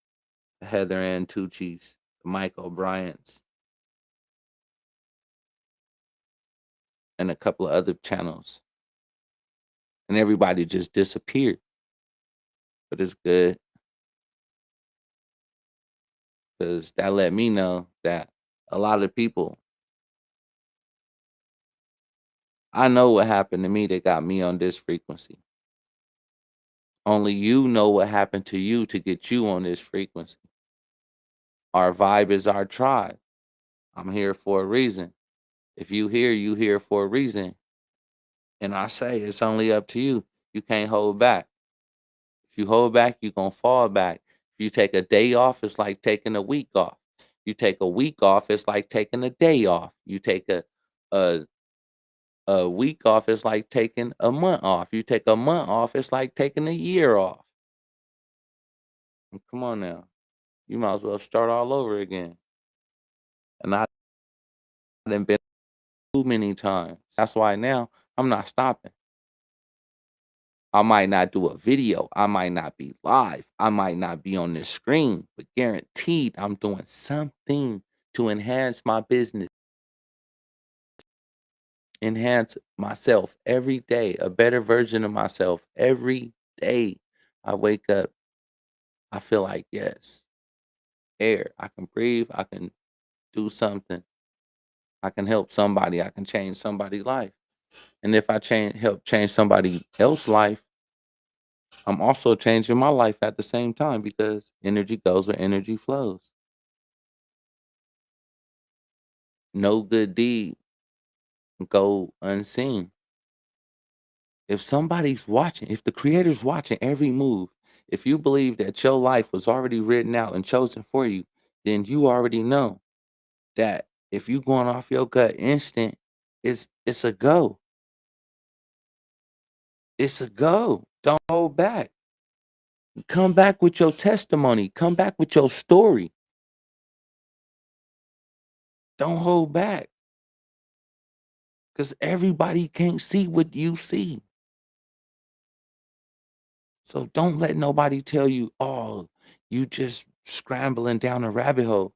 the Heather Ann Tucci's, the Mike O'Briens, and a couple of other channels. And everybody just disappeared. But it's good. Because that let me know that a lot of people, I know what happened to me that got me on this frequency. Only you know what happened to you to get you on this frequency. Our vibe is our tribe. I'm here for a reason. If you here for a reason. And I say it's only up to you. You can't hold back. If you hold back, you're going to fall back. If you take a day off, it's like taking a week off. You take a week off, it's like taking a day off. You take a a week off, it's like taking a month off. You take a month off, it's like taking a year off. Come on now. You might as well start all over again. And I done been too many times. That's why now I'm not stopping. I might not do a video. I might not be live. I might not be on the screen, but guaranteed I'm doing something to enhance my business, enhance myself every day, a better version of myself every day. I wake up, I feel like, yes, air. I can breathe. I can do something. I can help somebody. I can change somebody's life. And if I help change somebody else's life, I'm also changing my life at the same time because energy goes where energy flows. No good deed go unseen. If somebody's watching, if the creator's watching every move, if you believe that your life was already written out and chosen for you, then you already know that if you going off your gut instinct, it's a go. It's a go. Don't hold back. Come back with your testimony. Come back with your story. Don't hold back. Because everybody can't see what you see. So don't let nobody tell you, oh, you just scrambling down a rabbit hole.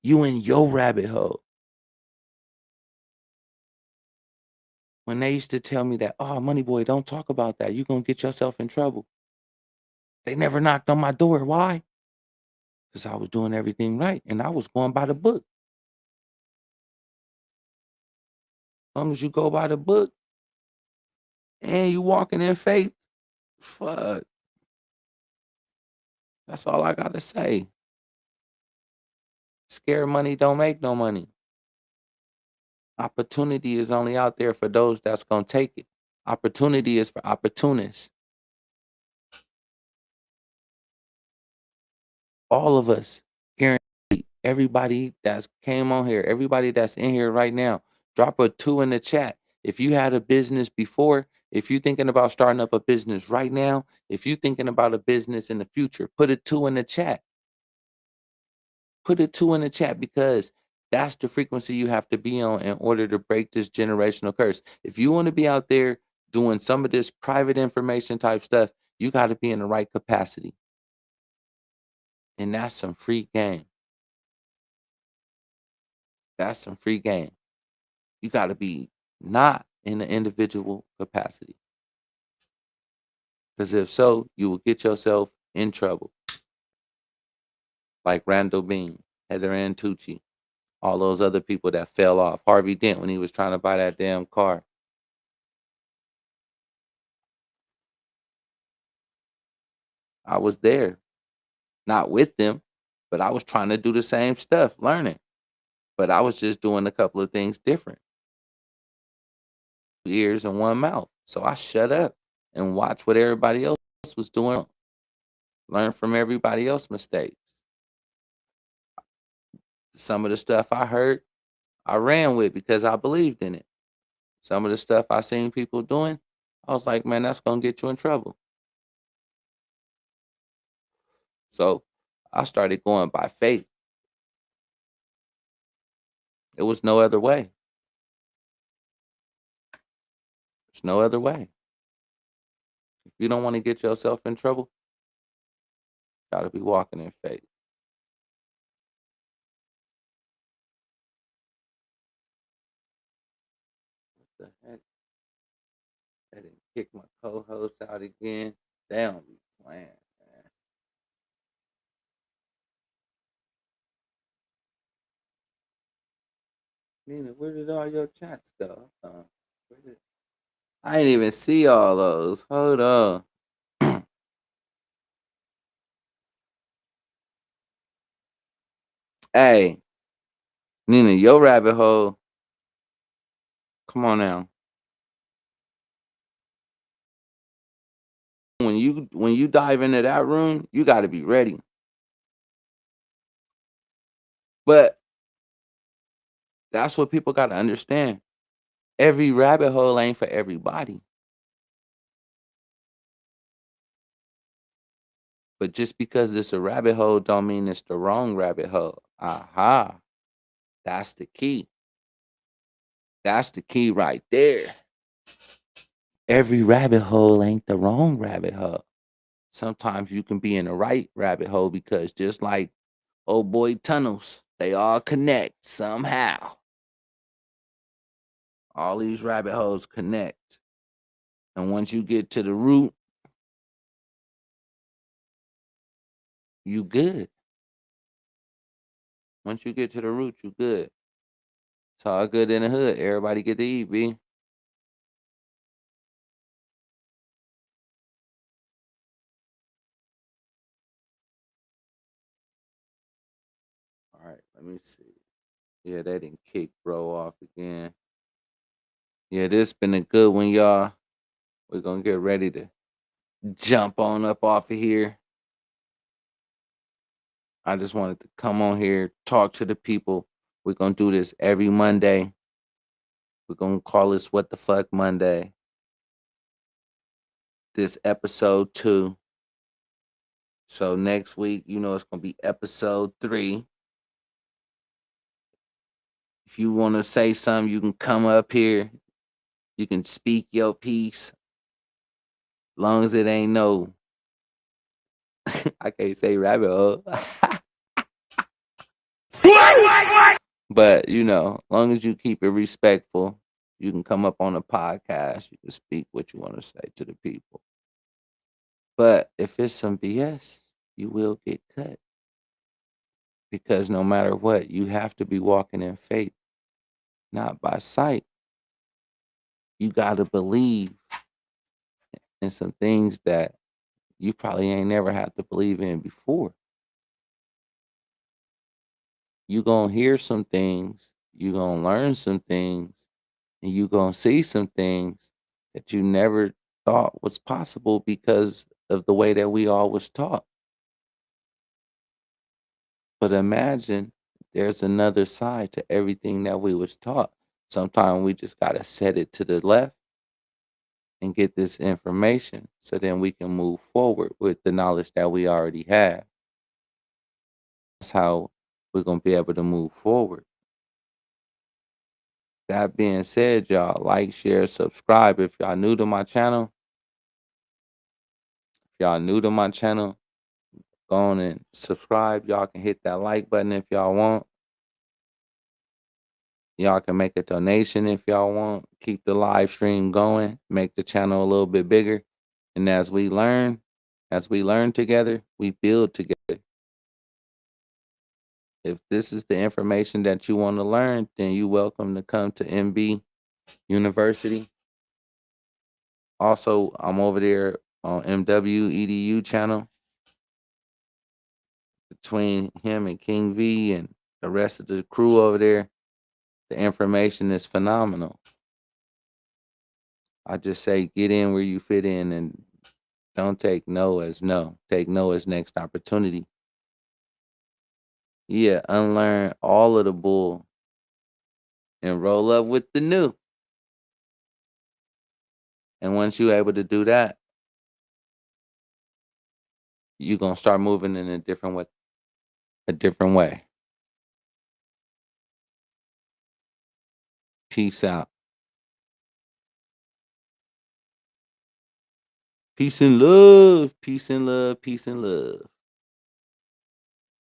You in your rabbit hole. When they used to tell me that, oh, money boy, don't talk about that. You're going to get yourself in trouble. They never knocked on my door. Why? Because I was doing everything right and I was going by the book. As long as you go by the book and you walking in faith, fuck. That's all I got to say. Scared money don't make no money. Opportunity is only out there for those that's going to take it. Opportunity is for opportunists. All of us, guaranteed. Everybody that's came on here, everybody that's in here right now, drop a 2 in the chat. If you had a business before, if you're thinking about starting up a business right now, if you're thinking about a business in the future, put a 2 in the chat. Put a 2 in the chat because that's the frequency you have to be on in order to break this generational curse. If you want to be out there doing some of this private information type stuff, you got to be in the right capacity. And that's some free game. That's some free game. You got to be not in the individual capacity. Because if so, you will get yourself in trouble. Like Randall Bean, Heather Ann Tucci, all those other people that fell off. Harvey Dent when he was trying to buy that damn car. I was there, not with them, but I was trying to do the same stuff, learning. But I was just doing a couple of things different. Ears and one mouth. So I shut up and watched what everybody else was doing. Learn from everybody else's mistakes. Some of the stuff I heard, I ran with because I believed in it. Some of the stuff I seen people doing, I was like, man, that's gonna get you in trouble. So I started going by faith. There was no other way. There's no other way. If you don't want to get yourself in trouble, you gotta be walking in faith. What the heck? They didn't kick my co-host out again. They don't be playing, man. Nina, where did all your chats go? I ain't even see all those. Hold on. Hey, Nina, your rabbit hole. Come on now. When you dive into that room, you got to be ready. But that's what people got to understand. Every rabbit hole ain't for everybody. But just because it's a rabbit hole don't mean it's the wrong rabbit hole. Aha. That's the key. That's the key right there. Every rabbit hole ain't the wrong rabbit hole. Sometimes you can be in the right rabbit hole because just like old boy tunnels, they all connect somehow. All these rabbit holes connect. And once you get to the root, you good. Once you get to the root, you good. It's all good in the hood. Everybody get to eat, B. All right, let me see. Yeah, they didn't kick bro off again. Yeah, this been a good one, y'all. We're gonna get ready to jump on up off of here. I just wanted to come on here, talk to the people. We're gonna do this every Monday. We're gonna call this What the Fuck Monday. This episode 2. So next week, it's gonna be episode 3. If you want to say something, you can come up here. You can speak your piece. Long as it ain't no, I can't say rabbit hole. But long as you keep it respectful, you can come up on a podcast. You can speak what you want to say to the people. But if it's some BS, you will get cut. Because no matter what, you have to be walking in faith, not by sight. You got to believe in some things that you probably ain't never had to believe in before. You gonna hear some things, you gonna learn some things, and you gonna see some things that you never thought was possible because of the way that we all was taught. But imagine there's another side to everything that we was taught. Sometimes we just gotta set it to the left and get this information so then we can move forward with the knowledge that we already have. That's how we're gonna be able to move forward. That being said, y'all like, share, subscribe. If y'all new to my channel, go on and subscribe. Y'all can hit that like button if y'all want. Y'all can make a donation if y'all want. Keep the live stream going. Make the channel a little bit bigger. And as we learn together, we build together. If this is the information that you want to learn, then you're welcome to come to MB University. Also, I'm over there on MW EDU channel. Between him and King V and the rest of the crew over there, the information is phenomenal. I just say get in where you fit in and don't take no as no. Take no as next opportunity. Yeah, unlearn all of the bull and roll up with the new. And once you're able to do that, you're going to start moving in a different way. Peace out. Peace and love. Peace and love. Peace and love.